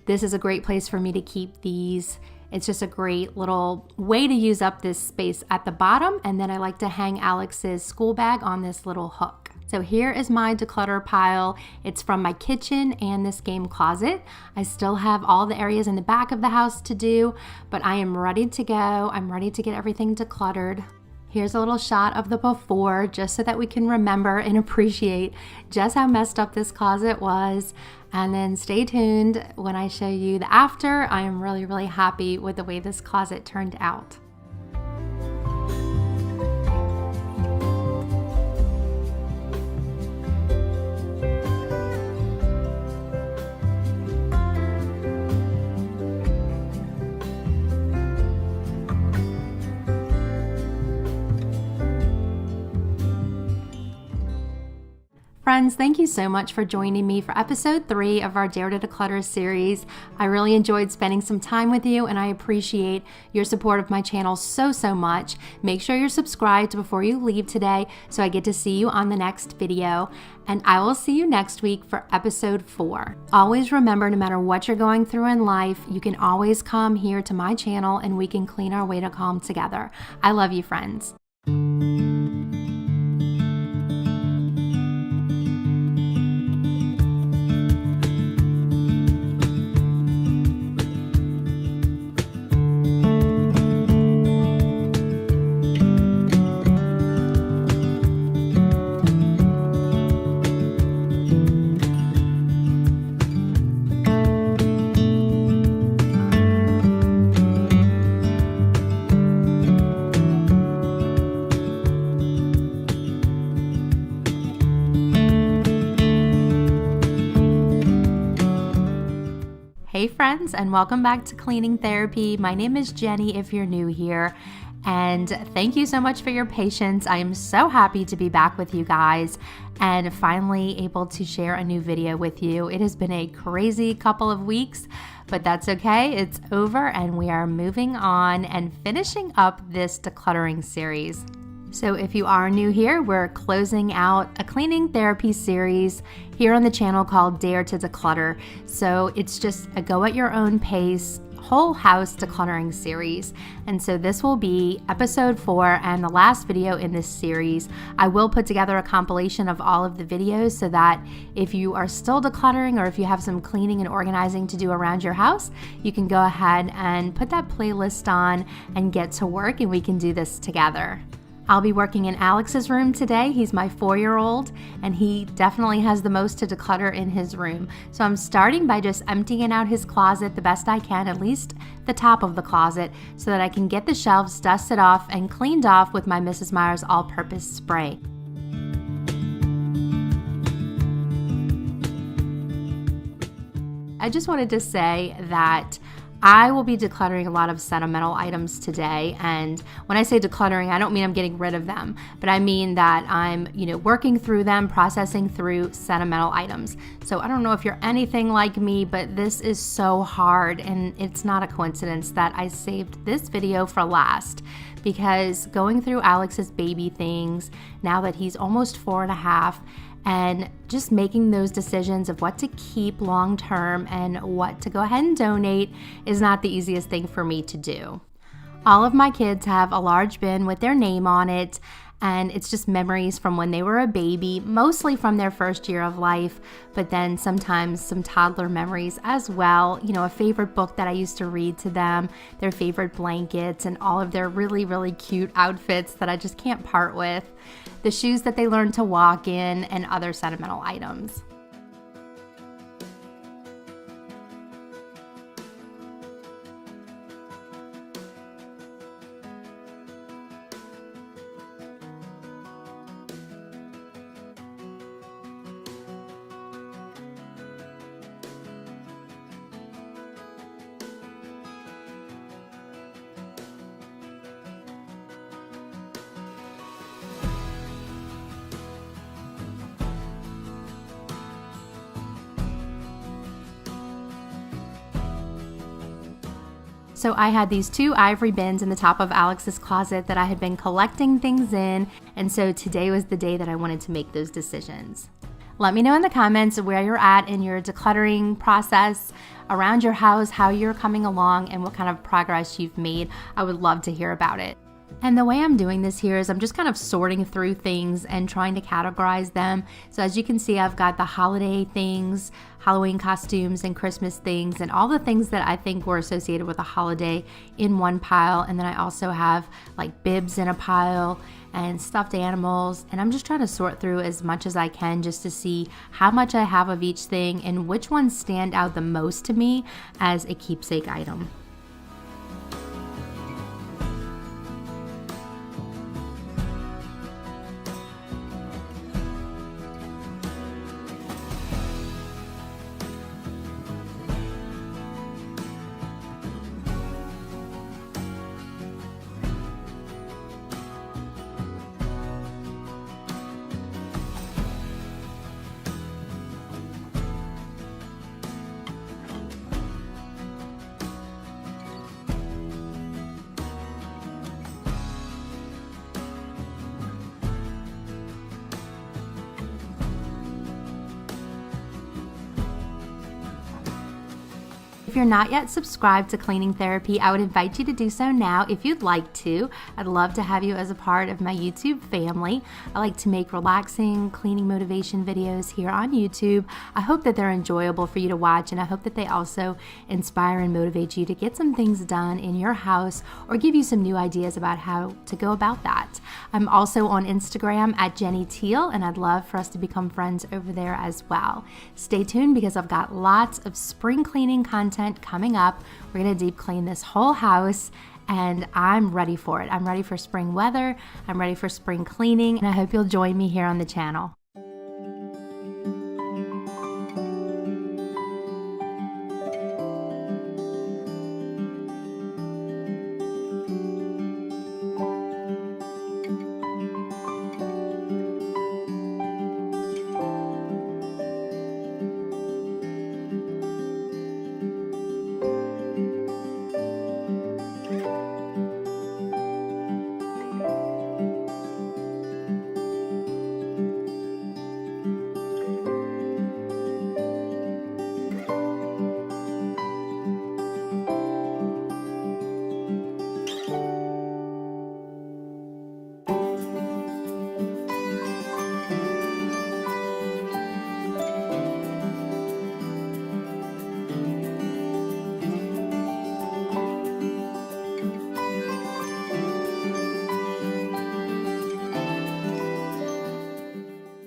Speaker 1: This is a great place for me to keep these. It's just a great little way to use up this space at the bottom. And then I like to hang Alex's school bag on this little hook. So here is my declutter pile. It's from my kitchen and this game closet. I still have all the areas in the back of the house to do, but I am ready to go. I'm ready to get everything decluttered. Here's a little shot of the before, just so that we can remember and appreciate just how messed up this closet was. And then stay tuned when I show you the after. I am really, really happy with the way this closet turned out. Friends, thank you so much for joining me for episode 3 of our Dare to Declutter series. I really enjoyed spending some time with you, and I appreciate your support of my channel so much. Make sure you're subscribed before you leave today so I get to see you on the next video. And I will see you next week for episode 4. Always remember, no matter what you're going through in life, you can always come here to my channel and we can clean our way to calm together. I love you, friends. Hey friends, and welcome back to Cleaning Therapy. My name is Jenny if you're new here, and thank you so much for your patience. I am so happy to be back with you guys and finally able to share a new video with you. It has been a crazy couple of weeks, but that's okay. It's over and we are moving on and finishing up this decluttering series. So if you are new here, we're closing out a cleaning therapy series here on the channel called Dare to Declutter. So it's just a go at your own pace, whole house decluttering series. And so this will be episode 4 and the last video in this series. I will put together a compilation of all of the videos so that if you are still decluttering or if you have some cleaning and organizing to do around your house, you can go ahead and put that playlist on and get to work and we can do this together. I'll be working in Alex's room today. He's my 4-year-old, and he definitely has the most to declutter in his room. So I'm starting by just emptying out his closet the best I can, at least the top of the closet, so that I can get the shelves dusted off and cleaned off with my Mrs. Meyer's all-purpose spray. I just wanted to say that I will be decluttering a lot of sentimental items today. And when I say decluttering, I don't mean I'm getting rid of them, but I mean that I'm, working through them, processing through sentimental items. So I don't know if you're anything like me, but this is so hard. And it's not a coincidence that I saved this video for last, because going through Alex's baby things, now that he's almost 4.5, and just making those decisions of what to keep long term and what to go ahead and donate is not the easiest thing for me to do. All of my kids have a large bin with their name on it, and it's just memories from when they were a baby, mostly from their first year of life, but then sometimes some toddler memories as well. A favorite book that I used to read to them, their favorite blankets, and all of their really, really cute outfits that I just can't part with, the shoes that they learned to walk in, and other sentimental items. So I had these 2 ivory bins in the top of Alex's closet that I had been collecting things in, and so today was the day that I wanted to make those decisions. Let me know in the comments where you're at in your decluttering process around your house, how you're coming along, and what kind of progress you've made. I would love to hear about it. And the way I'm doing this here is I'm just kind of sorting through things and trying to categorize them. So as you can see, I've got the holiday things, Halloween costumes and Christmas things, and all the things that I think were associated with a holiday in one pile. And then I also have like bibs in a pile and stuffed animals. And I'm just trying to sort through as much as I can just to see how much I have of each thing and which ones stand out the most to me as a keepsake item. If you're not yet subscribed to Cleaning Therapy, I would invite you to do so now if you'd like to. I'd love to have you as a part of my YouTube family. I like to make relaxing cleaning motivation videos here on YouTube. I hope that they're enjoyable for you to watch, and I hope that they also inspire and motivate you to get some things done in your house or give you some new ideas about how to go about that. I'm also on Instagram at Jenny Teel, and I'd love for us to become friends over there as well. Stay tuned because I've got lots of spring cleaning content coming up. We're going to deep clean this whole house, and I'm ready for it. I'm ready for spring weather. I'm ready for spring cleaning, and I hope you'll join me here on the channel.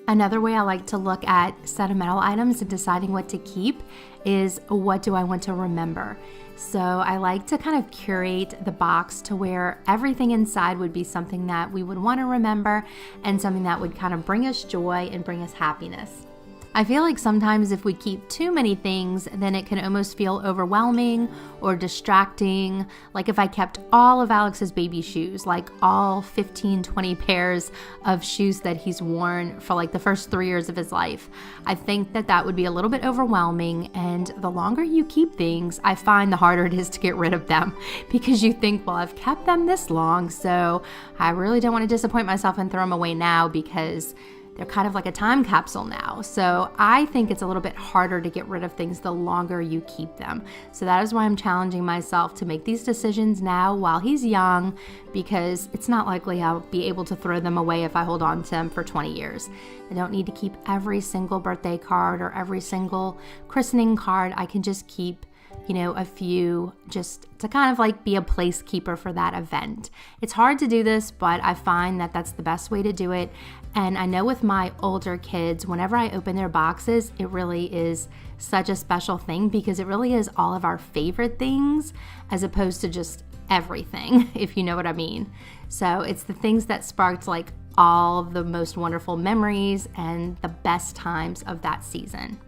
Speaker 1: Another way I like to look at sentimental items and deciding what to keep is what do I want to remember. So I like to kind of curate the box to where everything inside would be something that we would want to remember and something that would kind of bring us joy and bring us happiness. I feel like sometimes if we keep too many things, then it can almost feel overwhelming or distracting. Like if I kept all of Alex's baby shoes, like all 15, 20 pairs of shoes that he's worn for like the first 3 years of his life, I think that that would be a little bit overwhelming. And the longer you keep things, I find the harder it is to get rid of them because you think, well, I've kept them this long, so I really don't want to disappoint myself and throw them away now because they're kind of like a time capsule now. So I think it's a little bit harder to get rid of things the longer you keep them. So that is why I'm challenging myself to make these decisions now while he's young, because it's not likely I'll be able to throw them away if I hold on to them for 20 years. I don't need to keep every single birthday card or every single christening card. I can just keep a few just to kind of like be a placekeeper for that event. It's hard to do this, but I find that that's the best way to do it. And I know with my older kids, whenever I open their boxes, it really is such a special thing because it really is all of our favorite things as opposed to just everything, if you know what I mean. So it's the things that sparked like all of the most wonderful memories and the best times of that season.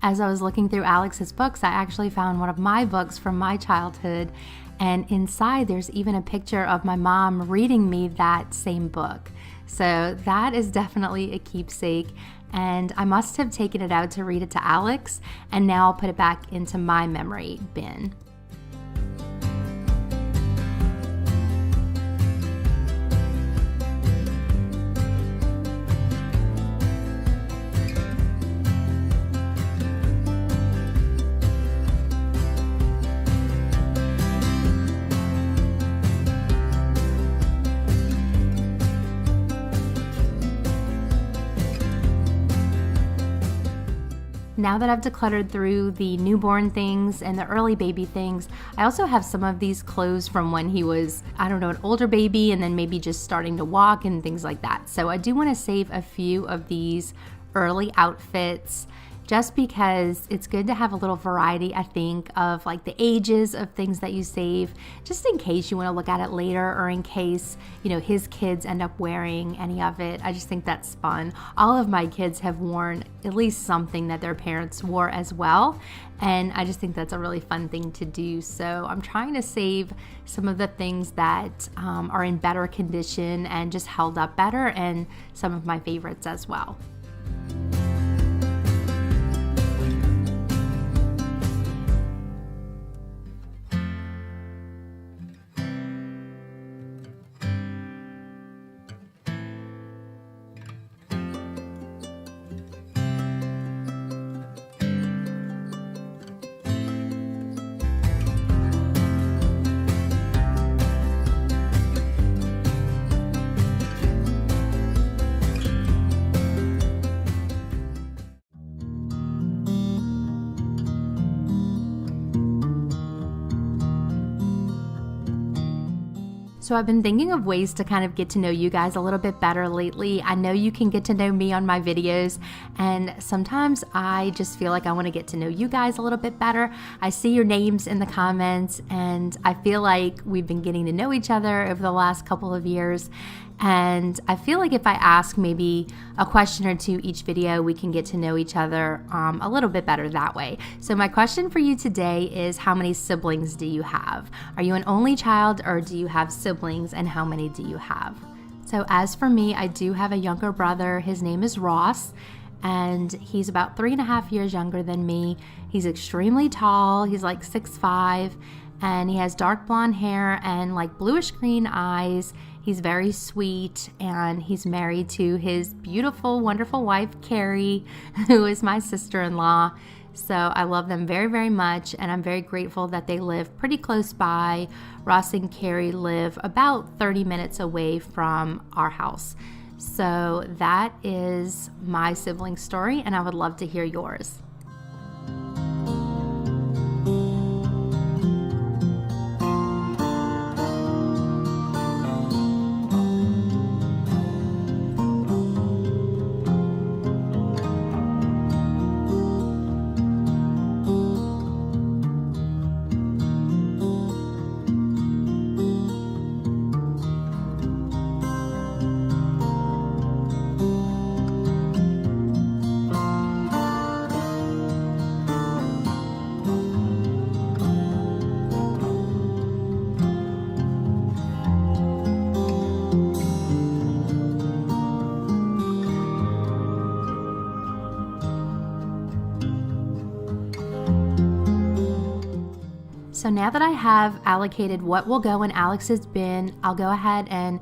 Speaker 1: As I was looking through Alex's books, I actually found one of my books from my childhood, and inside there's even a picture of my mom reading me that same book. So that is definitely a keepsake, and I must have taken it out to read it to Alex, and now I'll put it back into my memory bin. Now that I've decluttered through the newborn things and the early baby things, I also have some of these clothes from when he was, I don't know, an older baby and then maybe just starting to walk and things like that. So I do want to save a few of these early outfits just because it's good to have a little variety, I think, of like the ages of things that you save, just in case you want to look at it later or in case, you know, his kids end up wearing any of it. I just think that's fun. All of my kids have worn at least something that their parents wore as well, and I just think that's a really fun thing to do. So I'm trying to save some of the things that are in better condition and just held up better, and some of my favorites as well. So I've been thinking of ways to kind of get to know you guys a little bit better lately. I know you can get to know me on my videos, and sometimes I just feel like I want to get to know you guys a little bit better. I see your names in the comments, and I feel like we've been getting to know each other over the last couple of years. And I feel like if I ask maybe a question or two each video, we can get to know each other a little bit better that way. So my question for you today is, how many siblings do you have? Are you an only child, or do you have siblings, and how many do you have? So as for me, I do have a younger brother. His name is Ross, and he's about 3.5 years younger than me. He's extremely tall. He's like 6'5", and he has dark blonde hair and like bluish green eyes. He's very sweet, and he's married to his beautiful, wonderful wife, Carrie, who is my sister-in-law. So I love them very, very much, and I'm very grateful that they live pretty close by. Ross and Carrie live about 30 minutes away from our house. So that is my sibling story, and I would love to hear yours. So now that I have allocated what will go in Alex's bin, I'll go ahead and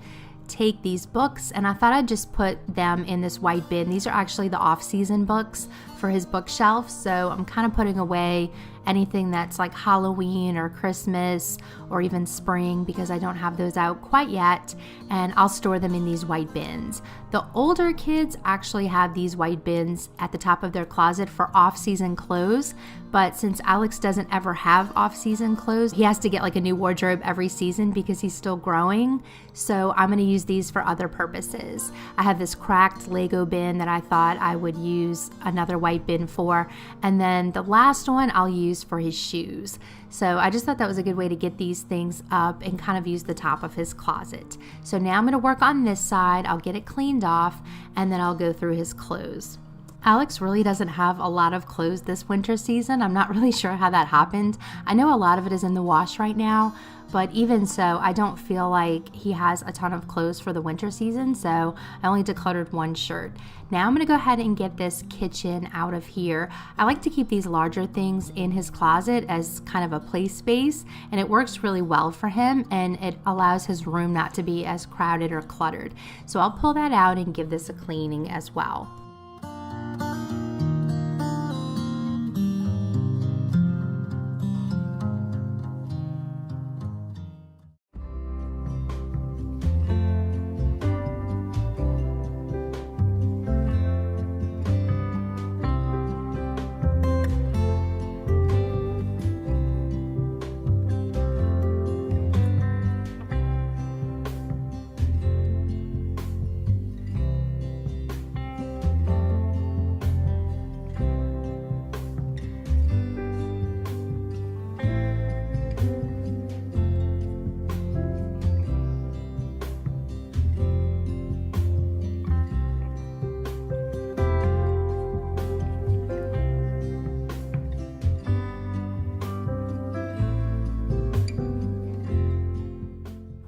Speaker 1: take these books, and I thought I'd just put them in this white bin. These are actually the off-season books for his bookshelf, so I'm kind of putting away anything that's like Halloween or Christmas or even spring, because I don't have those out quite yet, and I'll store them in these white bins. The older kids actually have these white bins at the top of their closet for off-season clothes, but since Alex doesn't ever have off-season clothes, he has to get like a new wardrobe every season because he's still growing, so I'm going to use these for other purposes. I have this cracked Lego bin that I thought I would use another white bin for, and then the last one I'll use for his shoes. So I just thought that was a good way to get these things up and kind of use the top of his closet. So now I'm going to work on this side. I'll get it cleaned off, and then I'll go through his clothes. Alex really doesn't have a lot of clothes this winter season. I'm not really sure how that happened. I know a lot of it is in the wash right now, but even so, I don't feel like he has a ton of clothes for the winter season, so I only decluttered one shirt. Now I'm gonna go ahead and get this kitchen out of here. I like to keep these larger things in his closet as kind of a play space, and it works really well for him, and it allows his room not to be as crowded or cluttered. So I'll pull that out and give this a cleaning as well.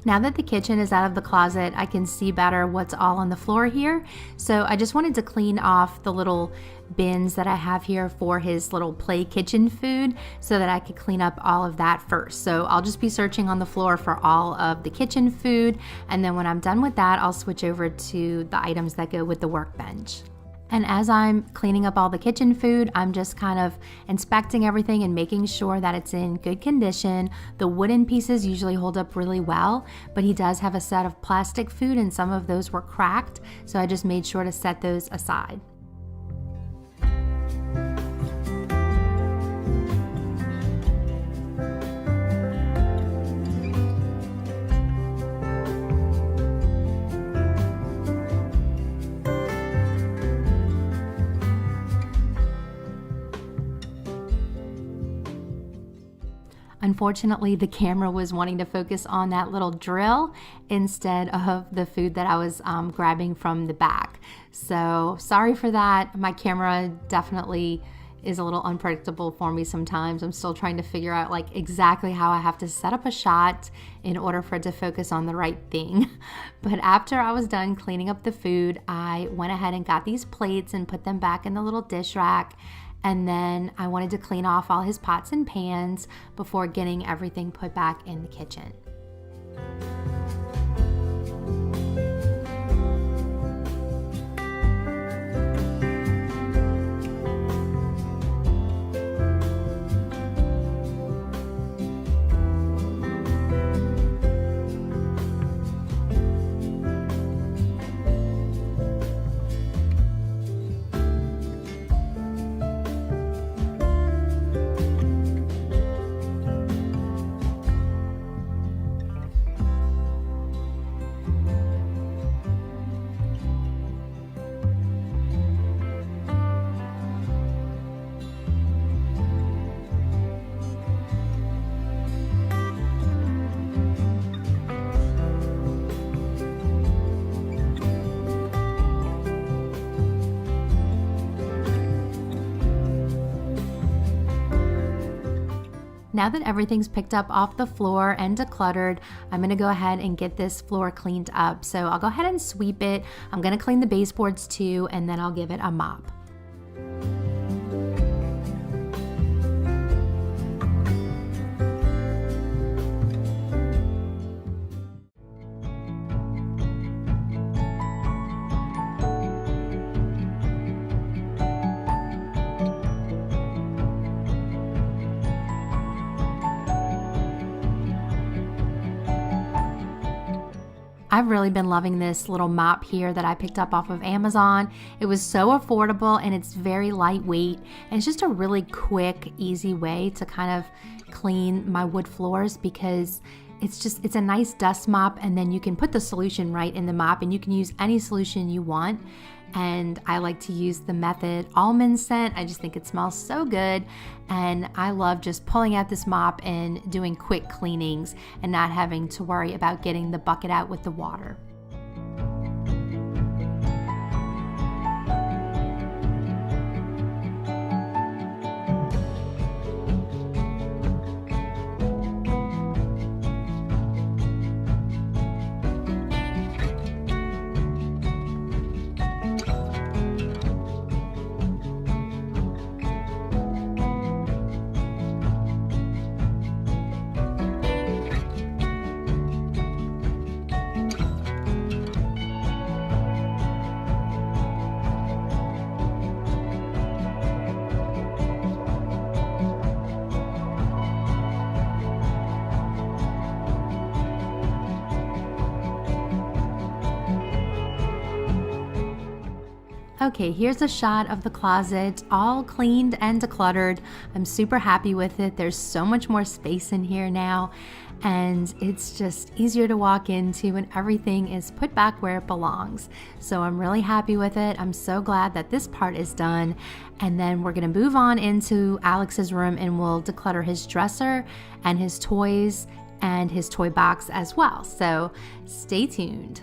Speaker 1: Now that the kitchen is out of the closet, I can see better what's all on the floor here. So I just wanted to clean off the little bins that I have here for his little play kitchen food so that I could clean up all of that first. So I'll just be searching on the floor for all of the kitchen food, and then when I'm done with that, I'll switch over to the items that go with the workbench. And as I'm cleaning up all the kitchen food, I'm just kind of inspecting everything and making sure that it's in good condition. The wooden pieces usually hold up really well, but he does have a set of plastic food and some of those were cracked, so I just made sure to set those aside. Unfortunately, the camera was wanting to focus on that little drill instead of the food that I was grabbing from the back. So sorry for that. My camera definitely is a little unpredictable for me sometimes. I'm still trying to figure out like exactly how I have to set up a shot in order for it to focus on the right thing. But after I was done cleaning up the food, I went ahead and got these plates and put them back in the little dish rack. And then I wanted to clean off all his pots and pans before getting everything put back in the kitchen. Now that everything's picked up off the floor and decluttered, I'm gonna go ahead and get this floor cleaned up. So I'll go ahead and sweep it. I'm gonna clean the baseboards too, and then I'll give it a mop. I've really been loving this little mop here that I picked up off of Amazon. It was so affordable and it's very lightweight, and it's just a really quick, easy way to kind of clean my wood floors because it's a nice dust mop, and then you can put the solution right in the mop and you can use any solution you want. And I like to use the Method almond scent. I just think it smells so good, and I love just pulling out this mop and doing quick cleanings and not having to worry about getting the bucket out with the water. Okay, here's a shot of the closet, all cleaned and decluttered. I'm super happy with it. There's so much more space in here now, and it's just easier to walk into, and everything is put back where it belongs. So I'm really happy with it. I'm so glad that this part is done. And then we're gonna move on into Alex's room, and we'll declutter his dresser and his toys and his toy box as well. So stay tuned.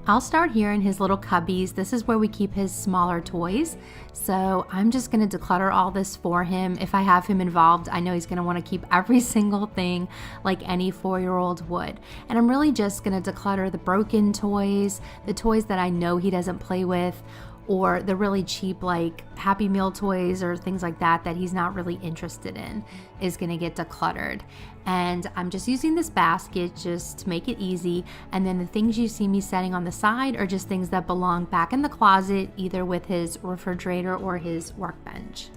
Speaker 1: I'll start here in his little cubbies. This is where we keep his smaller toys. So I'm just gonna declutter all this for him. If I have him involved, I know he's gonna wanna keep every single thing like any 4-year-old would. And I'm really just gonna declutter the broken toys, the toys that I know he doesn't play with, or the really cheap like Happy Meal toys or things like that that he's not really interested in is gonna get decluttered. And I'm just using this basket just to make it easy. And then the things you see me setting on the side are just things that belong back in the closet, either with his refrigerator or his workbench.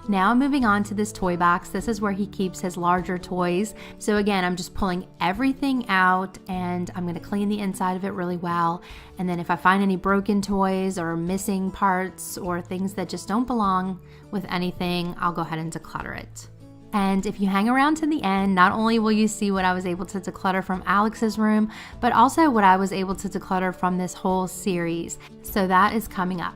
Speaker 1: Now moving on to this toy box. This is where he keeps his larger toys. So again, I'm just pulling everything out and I'm gonna clean the inside of it really well. And then if I find any broken toys or missing parts or things that just don't belong with anything, I'll go ahead and declutter it. And if you hang around to the end, not only will you see what I was able to declutter from Alex's room, but also what I was able to declutter from this whole series. So that is coming up.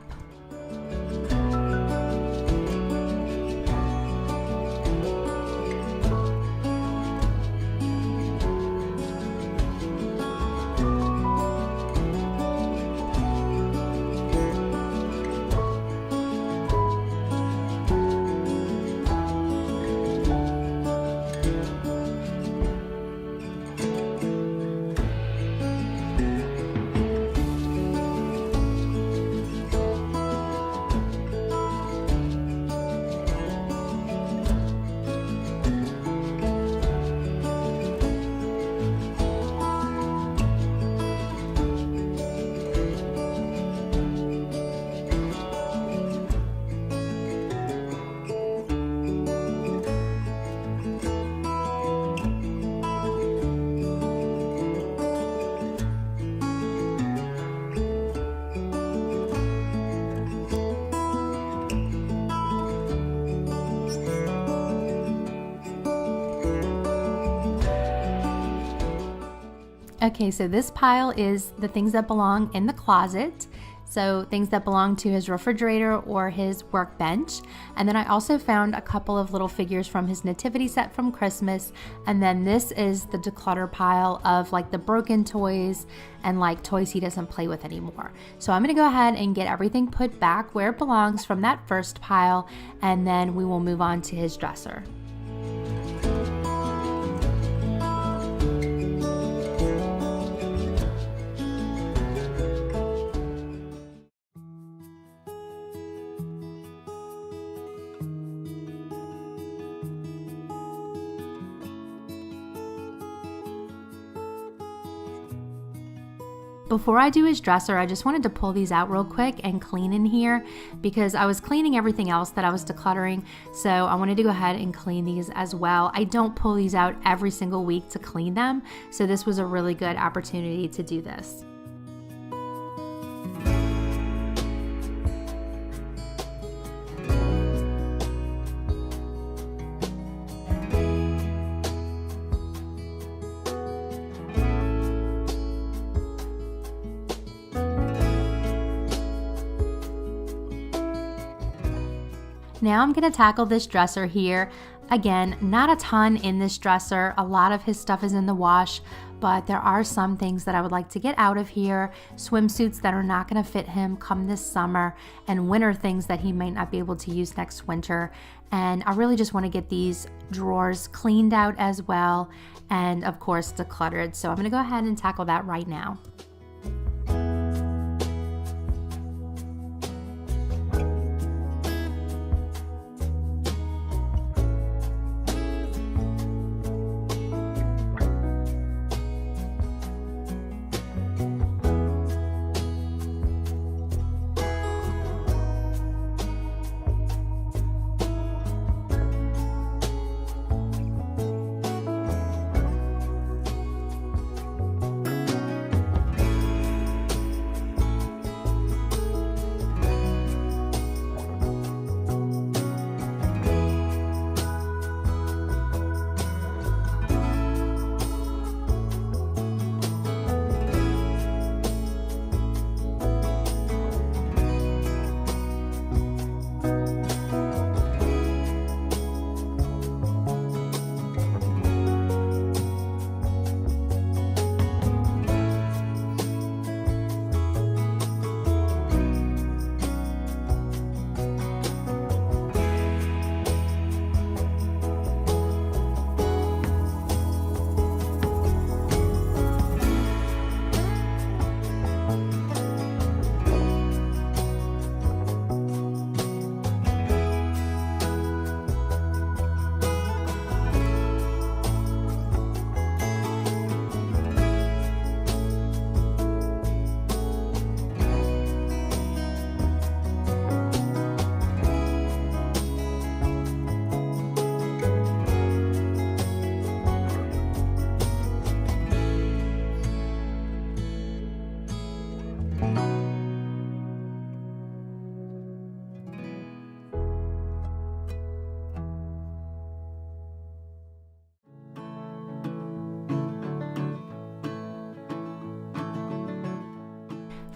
Speaker 1: Okay, so this pile is the things that belong in the closet. so things that belong to his refrigerator or his workbench. And then I also found a couple of little figures from his nativity set from Christmas. And then this is the declutter pile of like the broken toys and like toys he doesn't play with anymore. So I'm gonna go ahead and get everything put back where it belongs from that first pile, and then we will move on to his dresser. Before I do his dresser, I just wanted to pull these out real quick and clean in here because I was cleaning everything else that I was decluttering. So I wanted to go ahead and clean these as well. I don't pull these out every single week to clean them, so this was a really good opportunity to do this. Now I'm going to tackle this dresser here. Again, not a ton in this dresser. A lot of his stuff is in the wash, but there are some things that I would like to get out of here. Swimsuits that are not going to fit him come this summer, and winter things that he might not be able to use next winter. And I really just want to get these drawers cleaned out as well, and of course decluttered. So I'm going to go ahead and tackle that right now.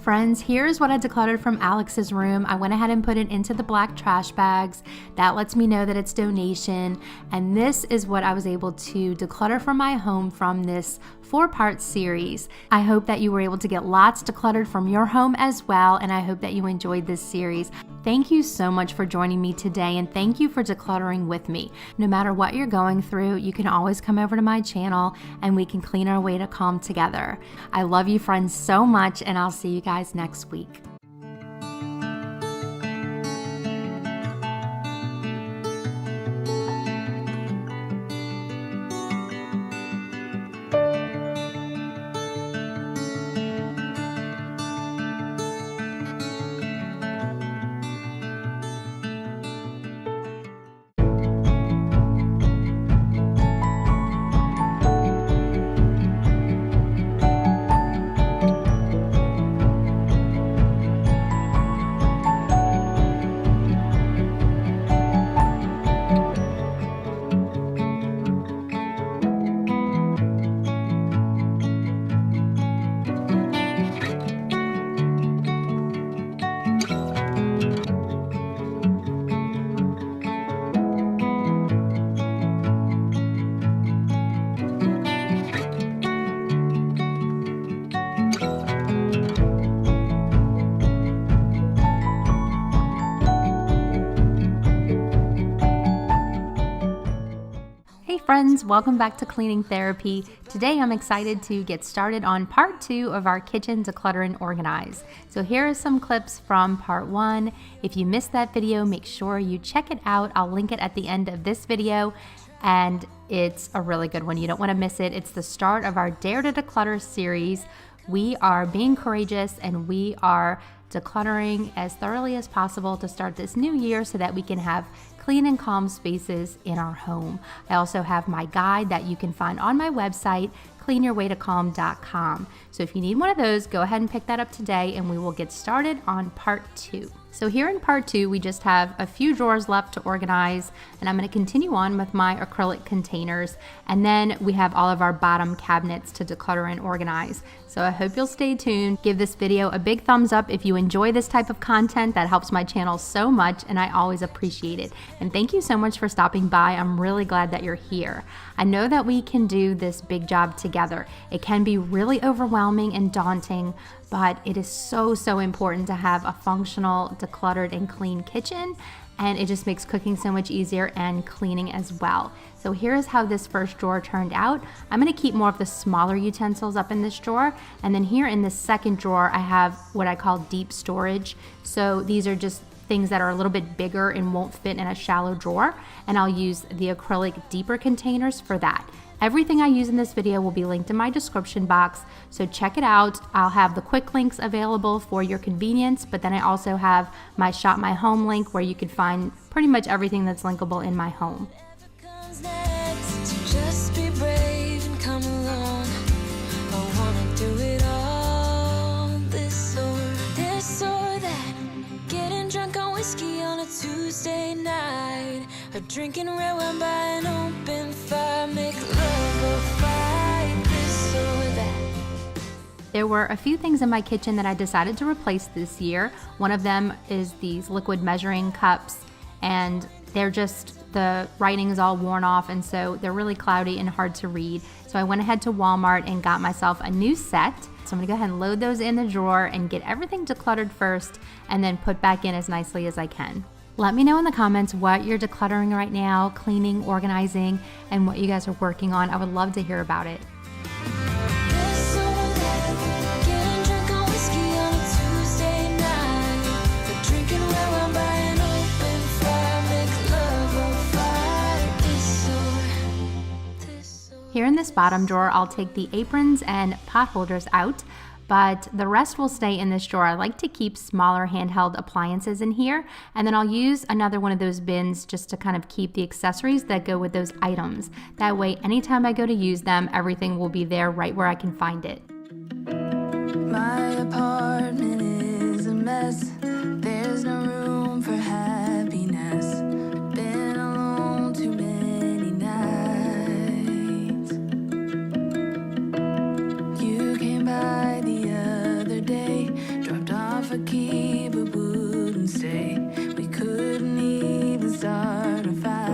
Speaker 1: Friends, here's what I decluttered from Alex's room. I went ahead and put it into the black trash bags. That lets me know that it's donation. And this is what I was able to declutter from my home from this 4-part series. I hope that you were able to get lots decluttered from your home as well, and I hope that you enjoyed this series. Thank you so much for joining me today, and thank you for decluttering with me. No matter what you're going through, you can always come over to my channel and we can clean our way to calm together. I love you friends so much, and I'll see you guys next week. Hey friends, welcome back to Cleaning Therapy. Today I'm excited to get started on part 2 of our kitchen declutter and organize. So here are some clips from part 1. If you missed that video, make sure you check it out. I'll link it at the end of this video, and it's a really good one. You don't want to miss it. It's the start of our Dare to Declutter series. We are being courageous and we are decluttering as thoroughly as possible to start this new year so that we can have clean and calm spaces in our home. I also have my guide that you can find on my website, cleanyourwaytocalm.com. So if you need one of those, go ahead and pick that up today and we will get started on part 2. So here in part 2, we just have a few drawers left to organize, and I'm going to continue on with my acrylic containers, and then we have all of our bottom cabinets to declutter and organize. So I hope you'll stay tuned. Give this video a big thumbs up if you enjoy this type of content. That helps my channel so much, and I always appreciate it. And thank you so much for stopping by. I'm really glad that you're here. I know that we can do this big job together. It can be really overwhelming and daunting, but it is so important to have a functional, decluttered, and clean kitchen, and it just makes cooking so much easier and cleaning as well. So here's how this first drawer turned out. I'm going to keep more of the smaller utensils up in this drawer, and then here in this second drawer I have what I call deep storage. So these are just things that are a little bit bigger and won't fit in a shallow drawer, and I'll use the acrylic deeper containers for that. Everything I use in this video will be linked in my description box, so check it out. I'll have the quick links available for your convenience, but then I also have my Shop My Home link where you can find pretty much everything that's linkable in my home.
Speaker 2: Just be brave and come along. I wanna do it all, this or that. Getting drunk on whiskey on a Tuesday night, or drinking red wine by an open fire. Make love or fight, this or that.
Speaker 1: There were a few things in my kitchen that I decided to replace this year. One of them is these liquid measuring cups, and they're just, the writing is all worn off, and so they're really cloudy and hard to read. So I went ahead to Walmart and got myself a new set. So I'm gonna go ahead and load those in the drawer and get everything decluttered first, and then put back in as nicely as I can. Let me know in the comments what you're decluttering right now, cleaning, organizing, and what you guys are working on. I would love to hear about it. Here in this bottom drawer, I'll take the aprons and pot holders out, but the rest will stay in this drawer. I like to keep smaller handheld appliances in here, and then I'll use another one of those bins just to kind of keep the accessories that go with those items. That way, anytime I go to use them, everything will be there right where I can find it.
Speaker 2: My apartment is a mess. There's no room for happiness. Been alone too many nights. You came by the other day, dropped off a key but wouldn't stay. We couldn't even start a fight.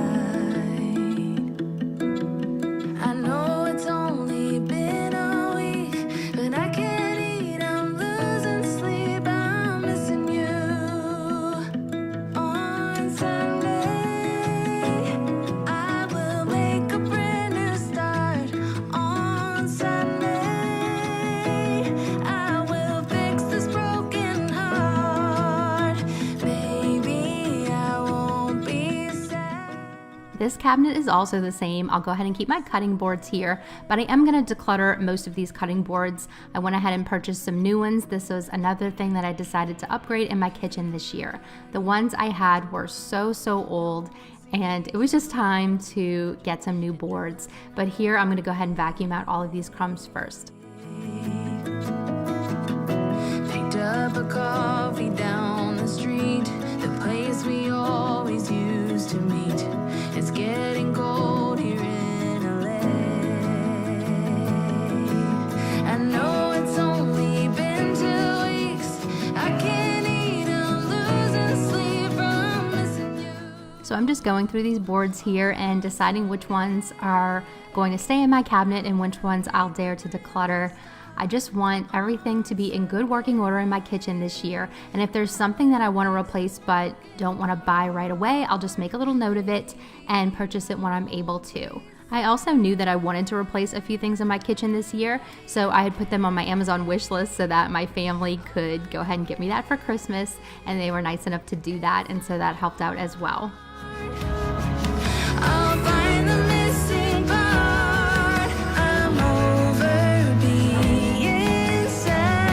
Speaker 2: I know it's only been a week, but I can't eat, I'm losing sleep, I'm missing you. On Sunday, I will make a brand new start. On Sunday, I will fix this broken heart. Maybe I won't be sad.
Speaker 1: This cabinet is also the same. I'll go ahead and keep my cutting boards here, but I am going to declutter most of these cutting boards. I went ahead and purchased some new ones. This was another thing that I decided to upgrade in my kitchen this year. The ones I had were so old, and it was just time to get some new boards. But here I'm going to go ahead and vacuum out all of these crumbs first.
Speaker 2: Picked up a coffee down the street, the place we always used to meet. It's getting cold here in LA. I know it's only been 2 weeks. I can't eat, I'm losing sleep from missing you.
Speaker 1: So I'm just going through these boards here and deciding which ones are going to stay in my cabinet and which ones I'll dare to declutter. I just want everything to be in good working order in my kitchen this year. And if there's something that I want to replace but don't want to buy right away, I'll just make a little note of it and purchase it when I'm able to. I also knew that I wanted to replace a few things in my kitchen this year, so I had put them on my Amazon wish list so that my family could go ahead and get me that for Christmas, and they were nice enough to do that, and so that helped out as well.
Speaker 2: I'll find the missing part. I'm over being sad.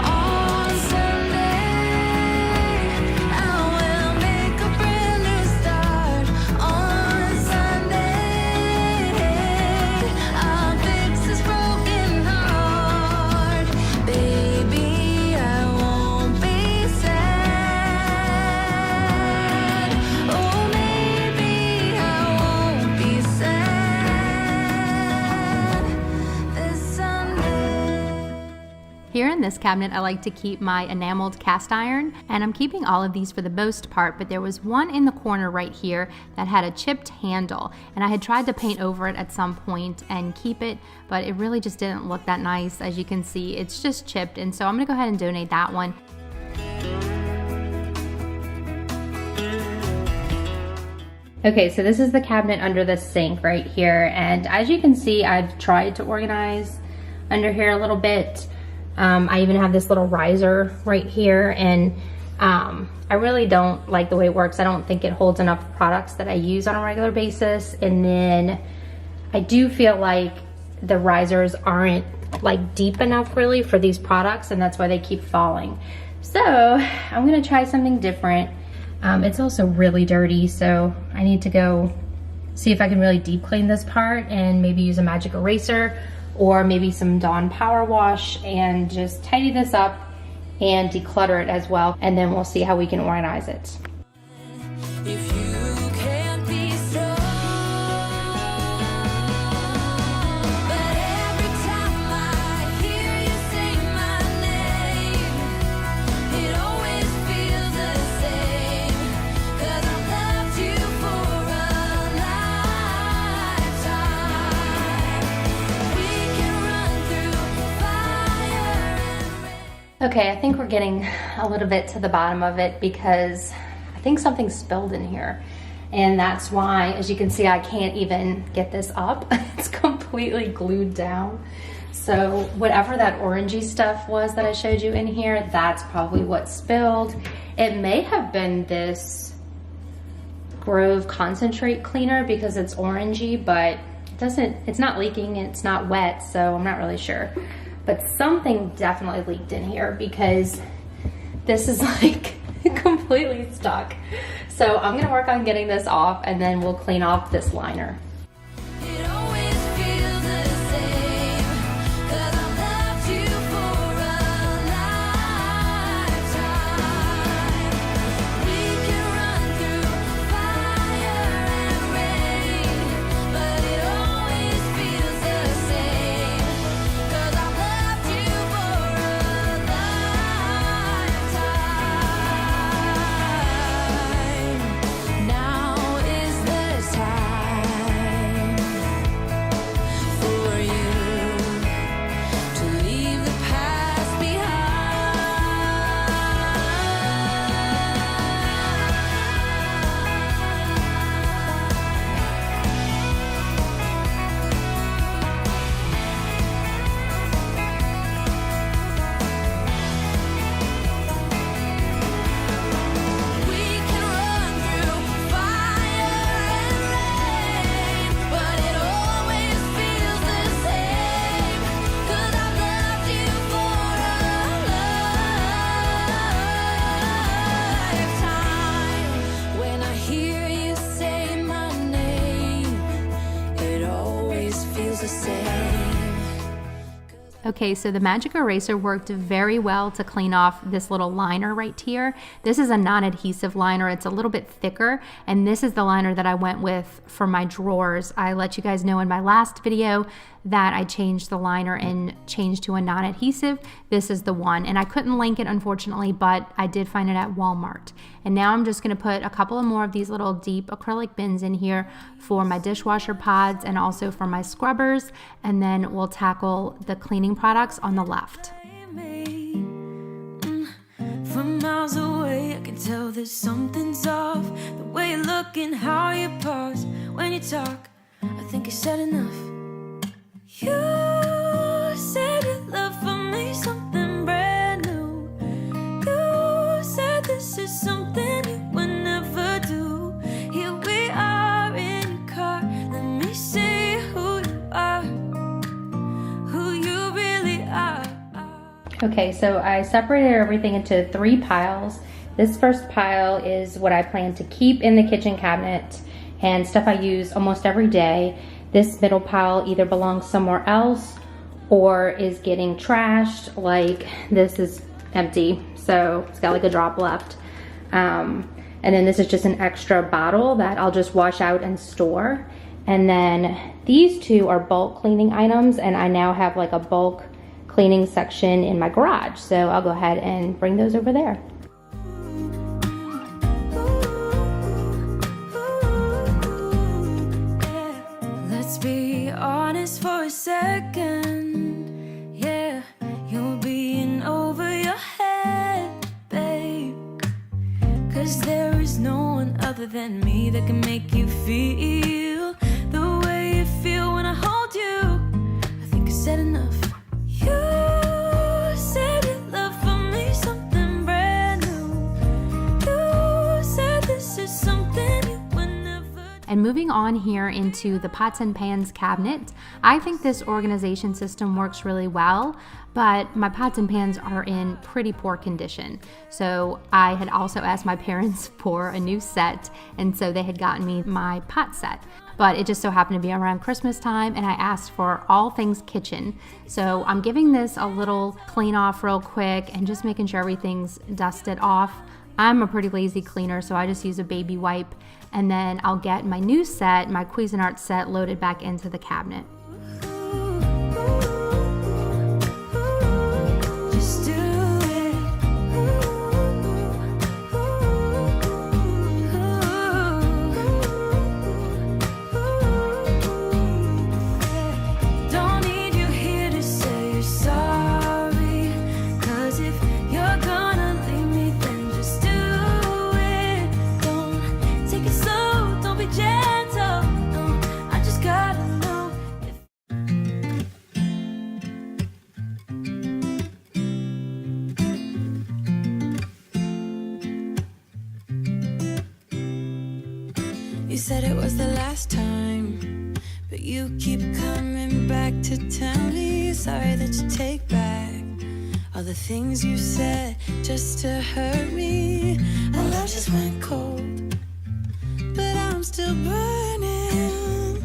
Speaker 2: On Sunday, I will make a brand new start. On Sunday, I'll fix this broken heart. Baby, I won't be sad. Oh, maybe I won't be sad this Sunday.
Speaker 1: Here in this cabinet, I like to keep my enameled cast iron, and I'm keeping all of these for the most part, but there was one in the corner right here that had a chipped handle, and I had tried to paint over it at some point and keep it, but it really just didn't look that nice. As you can see, it's just chipped, and so I'm gonna go ahead and donate that one. Okay, so this is the cabinet under the sink right here, and as you can see, I've tried to organize under here a little bit. I even have this little riser right here, and I really don't like the way it works. I don't think it holds enough products that I use on a regular basis, and then I do feel like the risers aren't like deep enough really for these products, and that's why they keep falling. So I'm gonna try something different. It's also really dirty, so I need to go see if I can really deep clean this part and maybe use a magic eraser or maybe some Dawn Power Wash and just tidy this up and declutter it as well, and then we'll see how we can organize it.
Speaker 2: If you can't be strong, but every time I hear you say my name, it always feels the same, 'cause I've loved you for a lifetime. We can run through fire and rain.
Speaker 1: Okay, I think we're getting a little bit to the bottom of it because I think something spilled in here, and that's why, as you can see, I can't even get this up. It's completely glued down. So whatever that orangey stuff was that I showed you in here, that's probably what spilled. It may have been this Grove concentrate cleaner because it's orangey, but it's not leaking, it's not wet, so I'm not really sure. But something definitely leaked in here because this is like completely stuck. So I'm gonna work on getting this off, and then we'll clean off this liner.
Speaker 2: It always feels the same, 'cause I've loved you for a lifetime. We can run through fire and rain, but it always feels the same, 'cause I've loved you for a lifetime. Now is the time for you to leave the past behind. We can run through fire and rain, but it always feels the same, 'cause I've loved you for a lifetime. When I hear you say my name, it always feels the same.
Speaker 1: Okay, so the magic eraser worked very well to clean off this little liner right here. This is a non-adhesive liner. It's a little bit thicker, and this is the liner that I went with for my drawers. I let you guys know in my last video that I changed the liner and changed to a non-adhesive. This is the one, and I couldn't link it unfortunately, but I did find it at Walmart. And now I'm just gonna put a couple of more of these little deep acrylic bins in here for my dishwasher pods and also for my scrubbers, and then we'll tackle the cleaning products on the left.
Speaker 2: From miles away, I can tell that something's off. The way you look and how you pause talk. I think I said enough. You said your love for me something brand new. You said this is something you would never do. Here we are in your car. Let me see who you are, who you really are.
Speaker 1: Okay, so I separated everything into 3 piles. This first pile is what I plan to keep in the kitchen cabinet and stuff I use almost every day. This middle pile either belongs somewhere else or is getting trashed. Like this is empty, so it's got like a drop left. And then this is just an extra bottle that I'll just wash out and store. And then these 2 are bulk cleaning items, and I now have like a bulk cleaning section in my garage. So I'll go ahead and bring those over there.
Speaker 2: Let's be honest for a second. Yeah, you're being over your head, babe. 'Cause there is no one other than me that can make you feel the way you feel when I hold you. I think I said enough. You said your love for me something brand new. You said this is something you would never.
Speaker 1: And moving on here into the pots and pans cabinet, I think this organization system works really well, but my pots and pans are in pretty poor condition. So I had also asked my parents for a new set, and so they had gotten me my pot set. But it just so happened to be around Christmas time, and I asked for all things kitchen. So I'm giving this a little clean off real quick and just making sure everything's dusted off. I'm a pretty lazy cleaner, so I just use a baby wipe, and then I'll get my new set, my Cuisinart set, loaded back into the cabinet.
Speaker 2: Just do it. Don't need you here to say you're sorry. 'Cause if you're gonna leave me, then just do it. Don't take it slow, don't be gentle. No, I just gotta know if. You said it was the last time, but you keep coming back to tell me sorry that you take back all the things you said just to hurt me. Our love just went cold, but I'm still burning.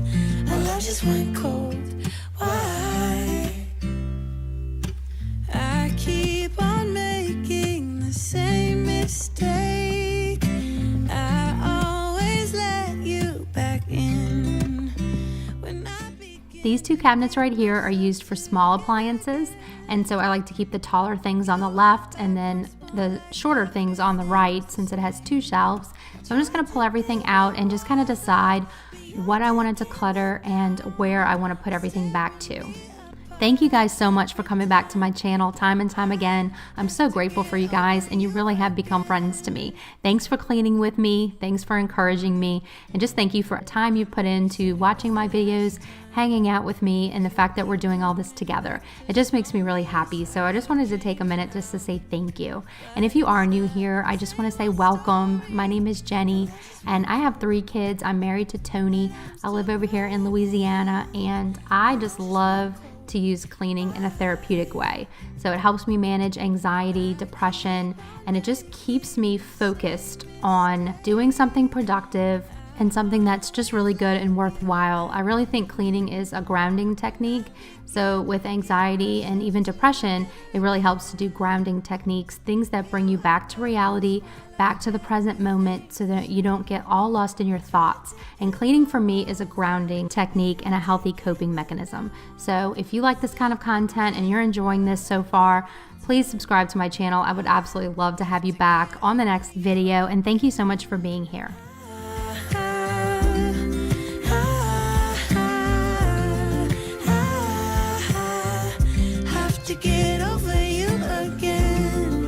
Speaker 2: Our love just went cold. Why? I keep on making the same mistake. I always let you back in when I begin.
Speaker 1: These 2 cabinets right here are used for small appliances, and so I like to keep the taller things on the left and then the shorter things on the right, since it has 2 shelves. So I'm just going to pull everything out and just kind of decide what I wanted to clutter and where I want to put everything back to. Thank you guys so much for coming back to my channel time and time again. I'm so grateful for you guys, and you really have become friends to me. Thanks for cleaning with me. Thanks for encouraging me. And just thank you for the time you put into watching my videos, hanging out with me, and the fact that we're doing all this together. It just makes me really happy. So I just wanted to take a minute just to say thank you. And if you are new here, I just want to say welcome. My name is Jenny, and I have 3 kids. I'm married to Tony. I live over here in Louisiana, and I just love to use cleaning in a therapeutic way. So it helps me manage anxiety, depression, and it just keeps me focused on doing something productive and something that's just really good and worthwhile. I really think cleaning is a grounding technique. So with anxiety and even depression, it really helps to do grounding techniques, things that bring you back to reality, back to the present moment, so that you don't get all lost in your thoughts. And cleaning for me is a grounding technique and a healthy coping mechanism. So if you like this kind of content and you're enjoying this so far, please subscribe to my channel. I would absolutely love to have you back on the next video. And thank you so much for being here.
Speaker 2: To get over you again.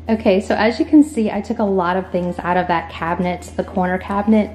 Speaker 1: Okay, so as you can see, I took a lot of things out of that cabinet, the corner cabinet,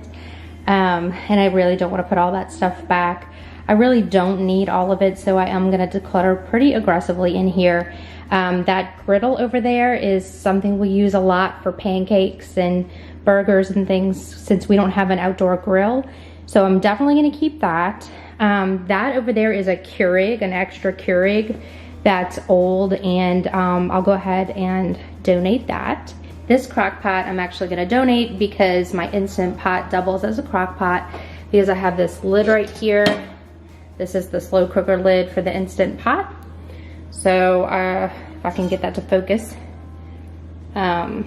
Speaker 1: and I really don't want to put all that stuff back. I really don't need all of it, so I am going to declutter pretty aggressively in here. That griddle over there is something we use a lot for pancakes and burgers and things since we don't have an outdoor grill. So I'm definitely going to keep that. That over there is a Keurig, an extra Keurig that's old, and I'll go ahead and donate that. This crock pot I'm actually going to donate because my Instant Pot doubles as a crock pot because I have this lid right here. This is the slow cooker lid for the Instant Pot. So if I can get that to focus, you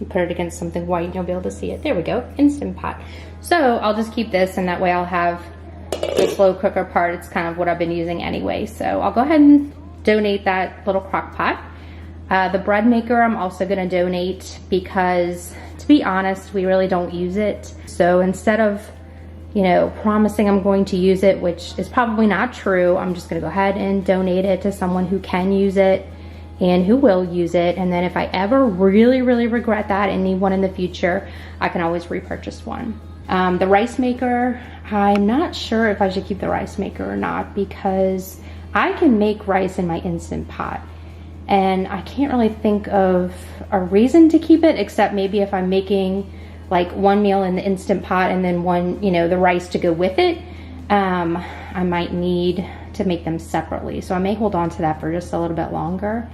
Speaker 1: put it against something white and you'll be able to see it. There we go, Instant Pot. So I'll just keep this, and that way I'll have the slow cooker part. It's kind of what I've been using anyway. So I'll go ahead and donate that little crock pot. The bread maker I'm also gonna donate because, to be honest, we really don't use it. So instead of, you know, promising I'm going to use it, which is probably not true, I'm just gonna go ahead and donate it to someone who can use it and who will use it. And then if I ever really regret that and need one in the future, I can always repurchase one. The rice maker, I'm not sure if I should keep the rice maker or not because I can make rice in my Instant Pot. And I can't really think of a reason to keep it, except maybe if I'm making like one meal in the Instant Pot and then one, you know, the rice to go with it, I might need to make them separately. So I may hold on to that for just a little bit longer.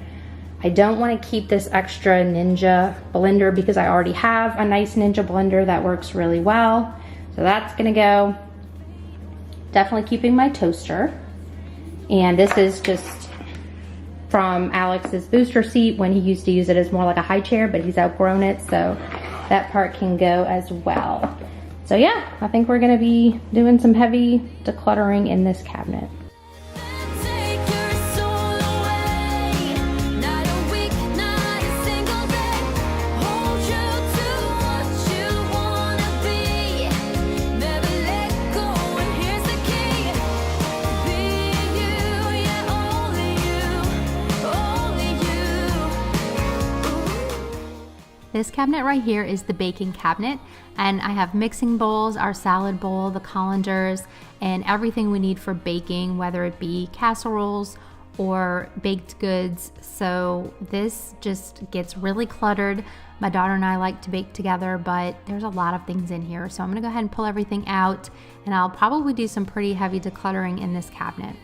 Speaker 1: I don't want to keep this extra Ninja blender because I already have a nice Ninja blender that works really well. So that's gonna go. Definitely keeping my toaster. And this is just from Alex's booster seat when he used to use it as more like a high chair, but he's outgrown it, so that part can go as well. So yeah, I think we're gonna be doing some heavy decluttering in this cabinet. This cabinet right here is the baking cabinet, and I have mixing bowls, our salad bowl, the colanders, and everything we need for baking, whether it be casseroles or baked goods. So this just gets really cluttered. My daughter and I like to bake together, but there's a lot of things in here. So I'm gonna go ahead and pull everything out, and I'll probably do some pretty heavy decluttering in this cabinet.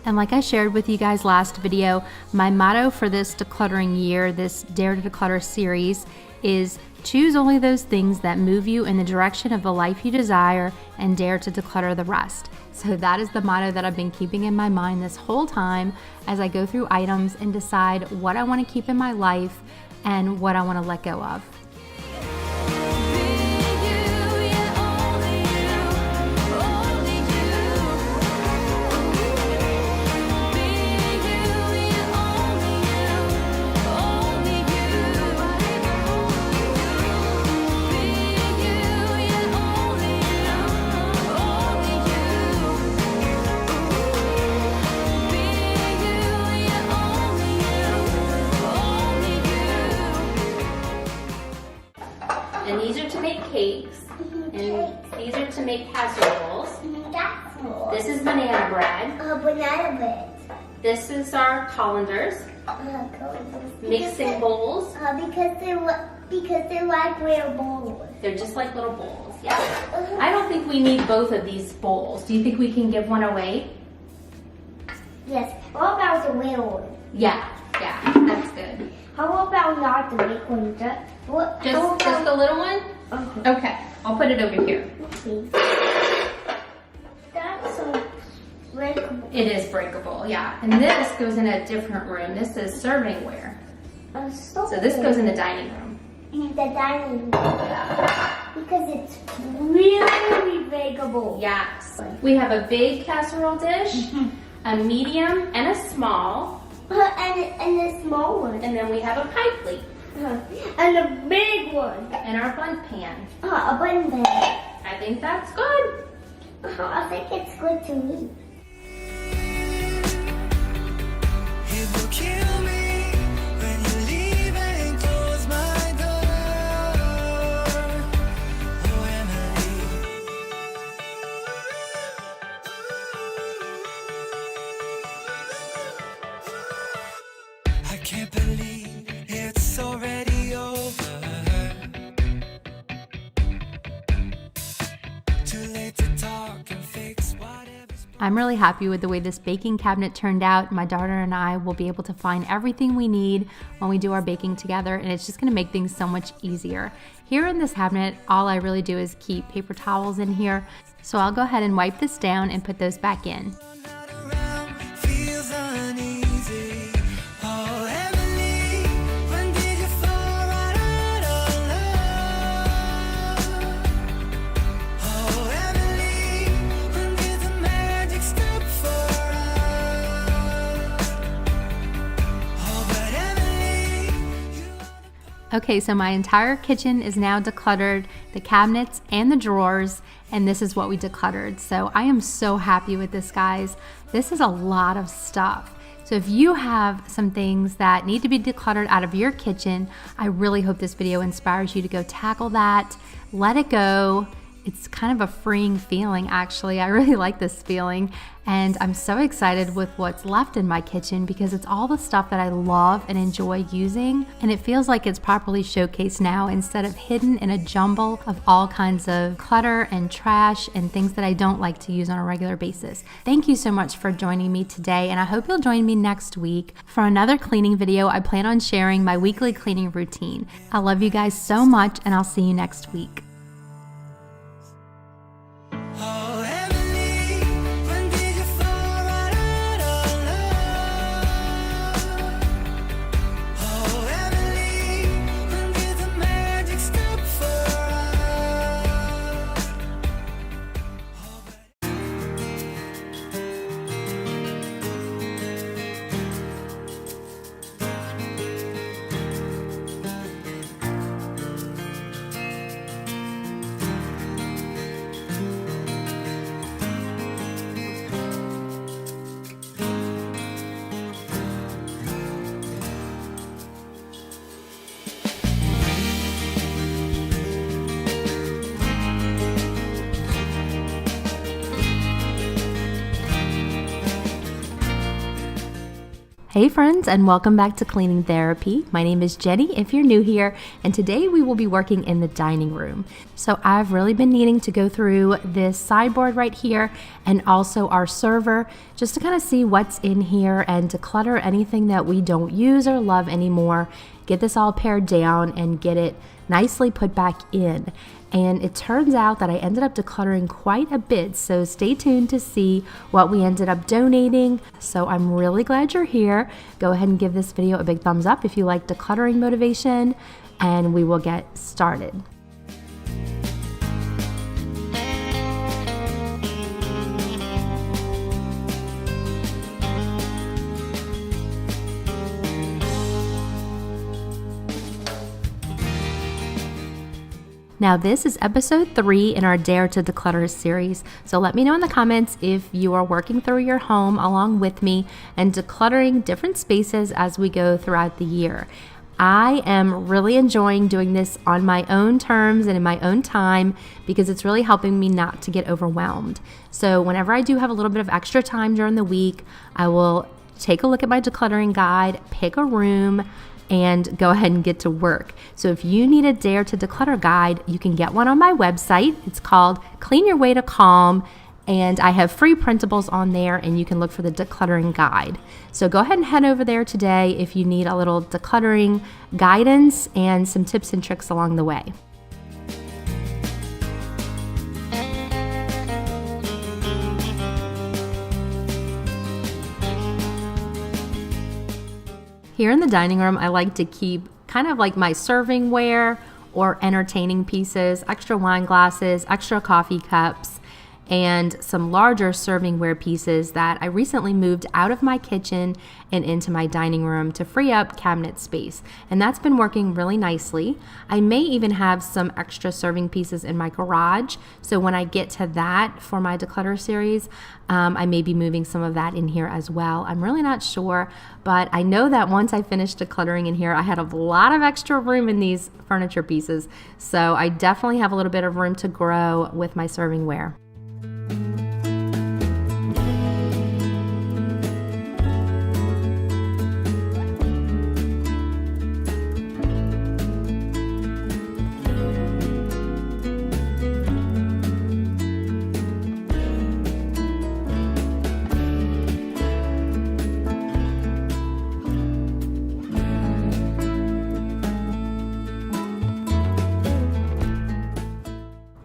Speaker 1: And like I shared with you guys last video, my motto for this decluttering year, this Dare to Declutter series, is choose only those things that move you in the direction of the life you desire and dare to declutter the rest. So that is the motto that I've been keeping in my mind this whole time as I go through items and decide what I want to keep in my life and what I want to let go of. And these are to make cakes, and these are to make casseroles. This is banana bread.
Speaker 3: Banana bread.
Speaker 1: This is our colanders. Mixing bowls.
Speaker 3: Because they're like little bowls.
Speaker 1: They're just like little bowls. Yeah. I don't think we need both of these bowls. Do you think we can give one away?
Speaker 3: Yes. What about the little one?
Speaker 1: Yeah, that's good.
Speaker 3: How about not the big one?
Speaker 1: Just the little one?
Speaker 3: Okay.
Speaker 1: Okay, I'll put it over here.
Speaker 3: Okay. That's so breakable.
Speaker 1: It is breakable, yeah. And this goes in a different room. This is servingware.
Speaker 3: So
Speaker 1: this goes in the dining room.
Speaker 3: In the dining room. Because it's really breakable.
Speaker 1: Yes. We have a big casserole dish, a medium, and a small.
Speaker 3: And a small one.
Speaker 1: And then we have a pie plate.
Speaker 3: And a big one.
Speaker 1: And our bun pan.
Speaker 3: A bun pan.
Speaker 1: I think that's good.
Speaker 3: I think it's good to me.
Speaker 2: It will kill me when you leave and close my door. Oh, Emily. I can't believe it's already over. Too late to talk and fix whatever's.
Speaker 1: I'm really happy with the way this baking cabinet turned out. My daughter and I will be able to find everything we need when we do our baking together, and it's just gonna make things so much easier. Here in this cabinet, all I really do is keep paper towels in here. So I'll go ahead and wipe this down and put those back in.
Speaker 2: Not around, feels uneasy. Oh, Emily, when did you fall out of love? Oh, Emily, when did the magic stop for us? Oh, but Emily, you are the
Speaker 1: Okay, so my entire kitchen is now decluttered, the cabinets and the drawers, and this is what we decluttered. So I am so happy with this, guys. This is a lot of stuff. So if you have some things that need to be decluttered out of your kitchen, I really hope this video inspires you to go tackle that, let it go. It's kind of a freeing feeling, actually. I really like this feeling, and I'm so excited with what's left in my kitchen because it's all the stuff that I love and enjoy using, and it feels like it's properly showcased now instead of hidden in a jumble of all kinds of clutter and trash and things that I don't like to use on a regular basis. Thank you so much for joining me today, and I hope you'll join me next week for another cleaning video. I plan on sharing my weekly cleaning routine. I love you guys so much, and I'll see you next week.
Speaker 2: Oh, Emily, when did you fall out of love? Oh, Emily, when did the magic stop for us? Oh, but
Speaker 1: Hey friends, and welcome back to Cleaning Therapy. My name is Jenny if you're new here, and today we will be working in the dining room. So I've really been needing to go through this sideboard right here and also our server just to kind of see what's in here and declutter anything that we don't use or love anymore, get this all pared down and get it nicely put back in. And it turns out that I ended up decluttering quite a bit, so stay tuned to see what we ended up donating. So I'm really glad you're here. Go ahead and give this video a big thumbs up if you like decluttering motivation, and we will get started. Now this is episode 3 in our Dare to Declutter series, so let me know in the comments if you are working through your home along with me and decluttering different spaces as we go throughout the year. I am really enjoying doing this on my own terms and in my own time because it's really helping me not to get overwhelmed. So whenever I do have a little bit of extra time during the week, I will take a look at my decluttering guide, pick a room, and go ahead and get to work. So if you need a Dare to Declutter guide, you can get one on my website. It's called Clean Your Way to Calm, and I have free printables on there, and you can look for the decluttering guide. So go ahead and head over there today if you need a little decluttering guidance and some tips and tricks along the way. Here in the dining room, I like to keep kind of like my servingware or entertaining pieces, extra wine glasses, extra coffee cups, and some larger servingware pieces that I recently moved out of my kitchen and into my dining room to free up cabinet space. And that's been working really nicely. I may even have some extra serving pieces in my garage. So when I get to that for my declutter series, I may be moving some of that in here as well. I'm really not sure, but I know that once I finished decluttering in here, I had a lot of extra room in these furniture pieces. So I definitely have a little bit of room to grow with my servingware.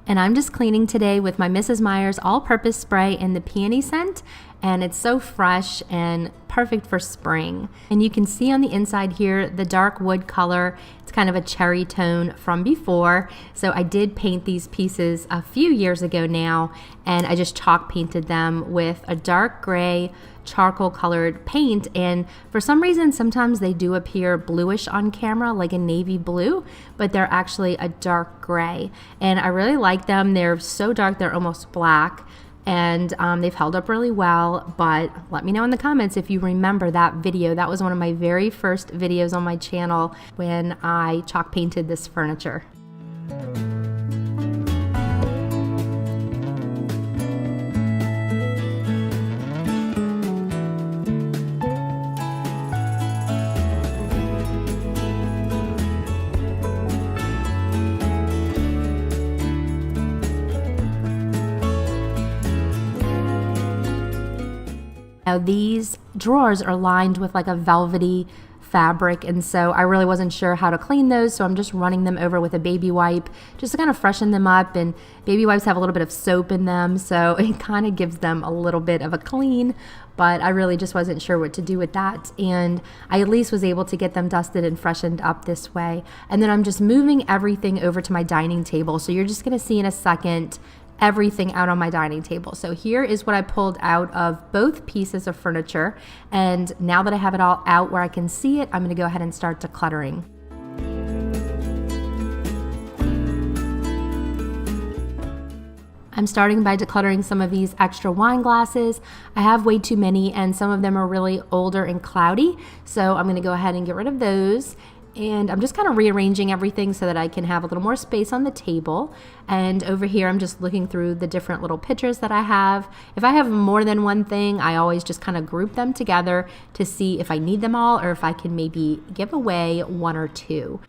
Speaker 1: And I'm just cleaning today with my Mrs. Meyer's all-purpose spray in the peony scent, and it's so fresh and perfect for spring. And you can see on the inside here the dark wood color. It's kind of a cherry tone from before. So I did paint these pieces a few years ago now, and I just chalk painted them with a dark gray charcoal colored paint, and for some reason sometimes they do appear bluish on camera, like a navy blue, but they're actually a dark gray, and I really like them. They're so dark they're almost black, and they've held up really well. But let me know in the comments if you remember that video. That was one of my very first videos on my channel when I chalk painted this furniture. Now these drawers are lined with like a velvety fabric, and so I really wasn't sure how to clean those, so I'm just running them over with a baby wipe just to kind of freshen them up. And baby wipes have a little bit of soap in them, so it kind of gives them a little bit of a clean, but I really just wasn't sure what to do with that, and I at least was able to get them dusted and freshened up this way. And then I'm just moving everything over to my dining table, so you're just going to see in a second everything out on my dining table. So here is what I pulled out of both pieces of furniture, and now that I have it all out where I can see it, I'm going to go ahead and start decluttering. I'm starting by decluttering some of these extra wine glasses. I have way too many, and some of them are really older and cloudy, so I'm going to go ahead and get rid of those. And I'm just kind of rearranging everything so that I can have a little more space on the table. And over here, I'm just looking through the different little pictures that I have. If I have more than one thing, I always just kind of group them together to see if I need them all or if I can maybe give away one or two.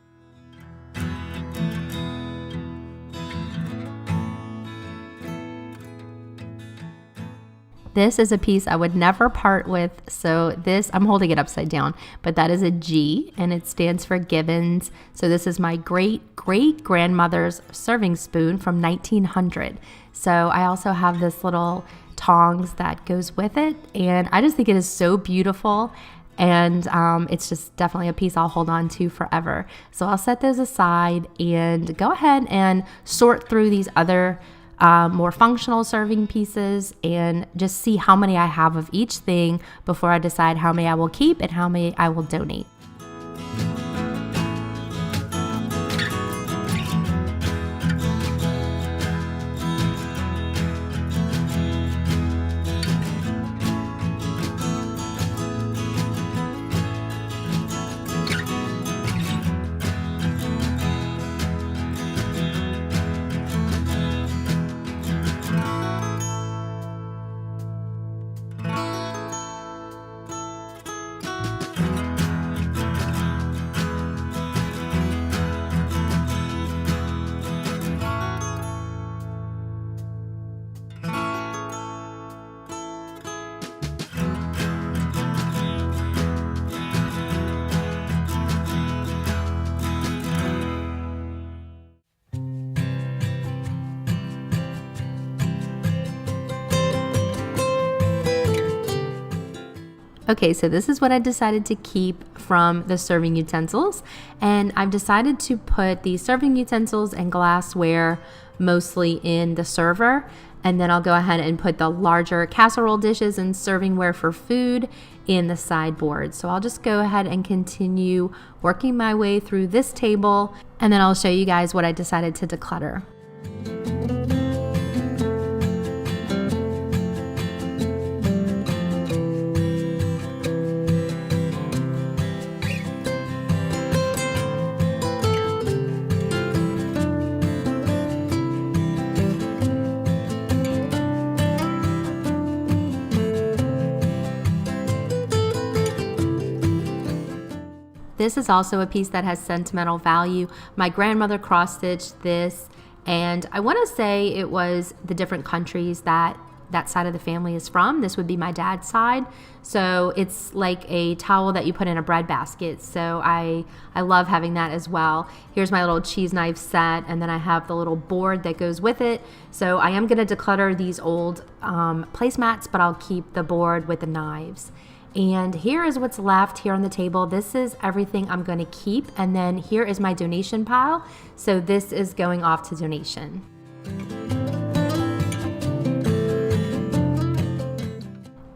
Speaker 1: This is a piece I would never part with, so this, I'm holding it upside down, but that is a G, and it stands for Gibbons. So this is my great-great-grandmother's serving spoon from 1900. So I also have this little tongs that goes with it, and I just think it is so beautiful, and it's just definitely a piece I'll hold on to forever. So I'll set those aside and go ahead and sort through these other more functional serving pieces and just see how many I have of each thing before I decide how many I will keep and how many I will donate. Okay, so this is what I decided to keep from the serving utensils, and I've decided to put the serving utensils and glassware mostly in the server, and then I'll go ahead and put the larger casserole dishes and servingware for food in the sideboard. So I'll just go ahead and continue working my way through this table, and then I'll show you guys what I decided to declutter. This is also a piece that has sentimental value. My grandmother cross-stitched this, and I want to say it was the different countries that side of the family is from. This would be my dad's side. So it's like a towel that you put in a bread basket. So I love having that as well. Here's my little cheese knife set, and then I have the little board that goes with it. So I am going to declutter these old placemats, but I'll keep the board with the knives. And here is what's left here on the table. This is everything I'm going to keep. And then here is my donation pile. So this is going off to donation.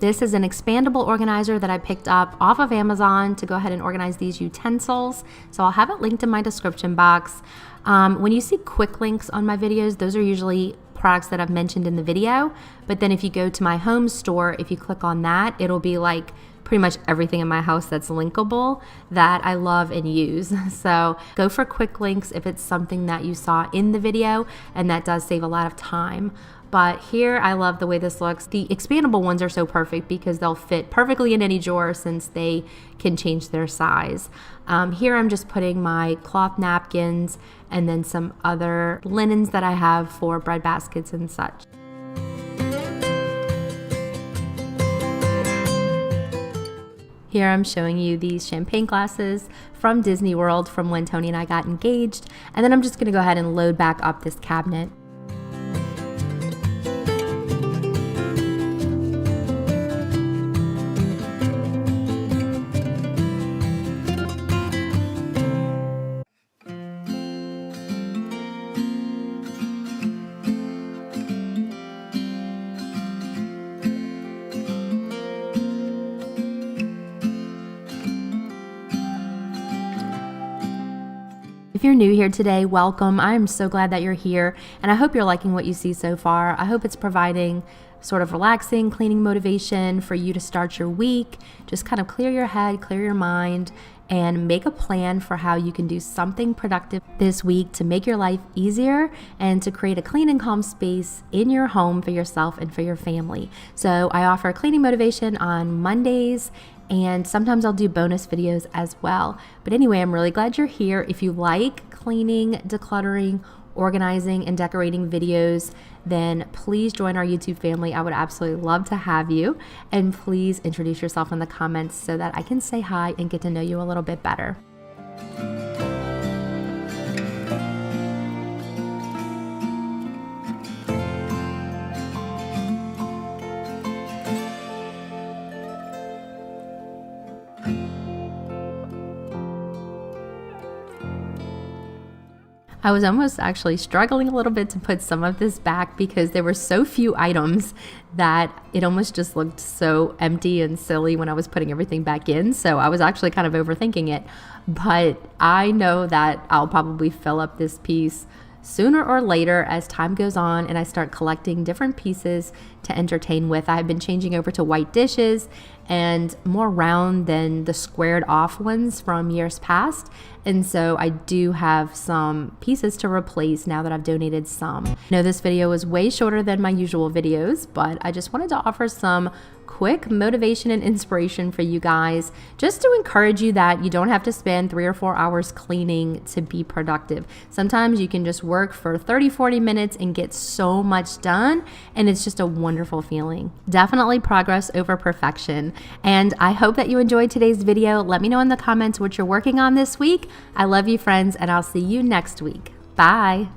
Speaker 1: This is an expandable organizer that I picked up off of Amazon to go ahead and organize these utensils. So I'll have it linked in my description box. When you see quick links on my videos, those are usually products that I've mentioned in the video. But then if you go to my home store, if you click on that, it'll be like pretty much everything in my house that's linkable that I love and use. So go for quick links if it's something that you saw in the video, and that does save a lot of time. But here, I love the way this looks. The expandable ones are so perfect because they'll fit perfectly in any drawer since they can change their size. Here I'm just putting my cloth napkins and then some other linens that I have for bread baskets and such. Here I'm showing you these champagne glasses from Disney World from when Tony and I got engaged. And then I'm just gonna go ahead and load back up this cabinet. If you're new here today, welcome. I'm so glad that you're here, and I hope you're liking what you see so far. I hope it's providing sort of relaxing, cleaning motivation for you to start your week. Just kind of clear your head, clear your mind, and make a plan for how you can do something productive this week to make your life easier and to create a clean and calm space in your home for yourself and for your family. So I offer cleaning motivation on Mondays, and sometimes I'll do bonus videos as well. But anyway, I'm really glad you're here. If you like cleaning, decluttering, organizing, and decorating videos, then please join our YouTube family. I would absolutely love to have you. And please introduce yourself in the comments so that I can say hi and get to know you a little bit better. I was almost actually struggling a little bit to put some of this back because there were so few items that it almost just looked so empty and silly when I was putting everything back in. So I was actually kind of overthinking it. But I know that I'll probably fill up this piece sooner or later as time goes on and I start collecting different pieces to entertain with. I've been changing over to white dishes and more round than the squared off ones from years past. And so I do have some pieces to replace now that I've donated some. I know this video was way shorter than my usual videos, but I just wanted to offer some quick motivation and inspiration for you guys, just to encourage you that you don't have to spend 3 or 4 hours cleaning to be productive. Sometimes you can just work for 30-40 minutes and get so much done, and it's just a wonderful feeling. Definitely progress over perfection. And I hope that you enjoyed today's video. Let me know in the comments what you're working on this week. I love you, friends, and I'll see you next week. Bye.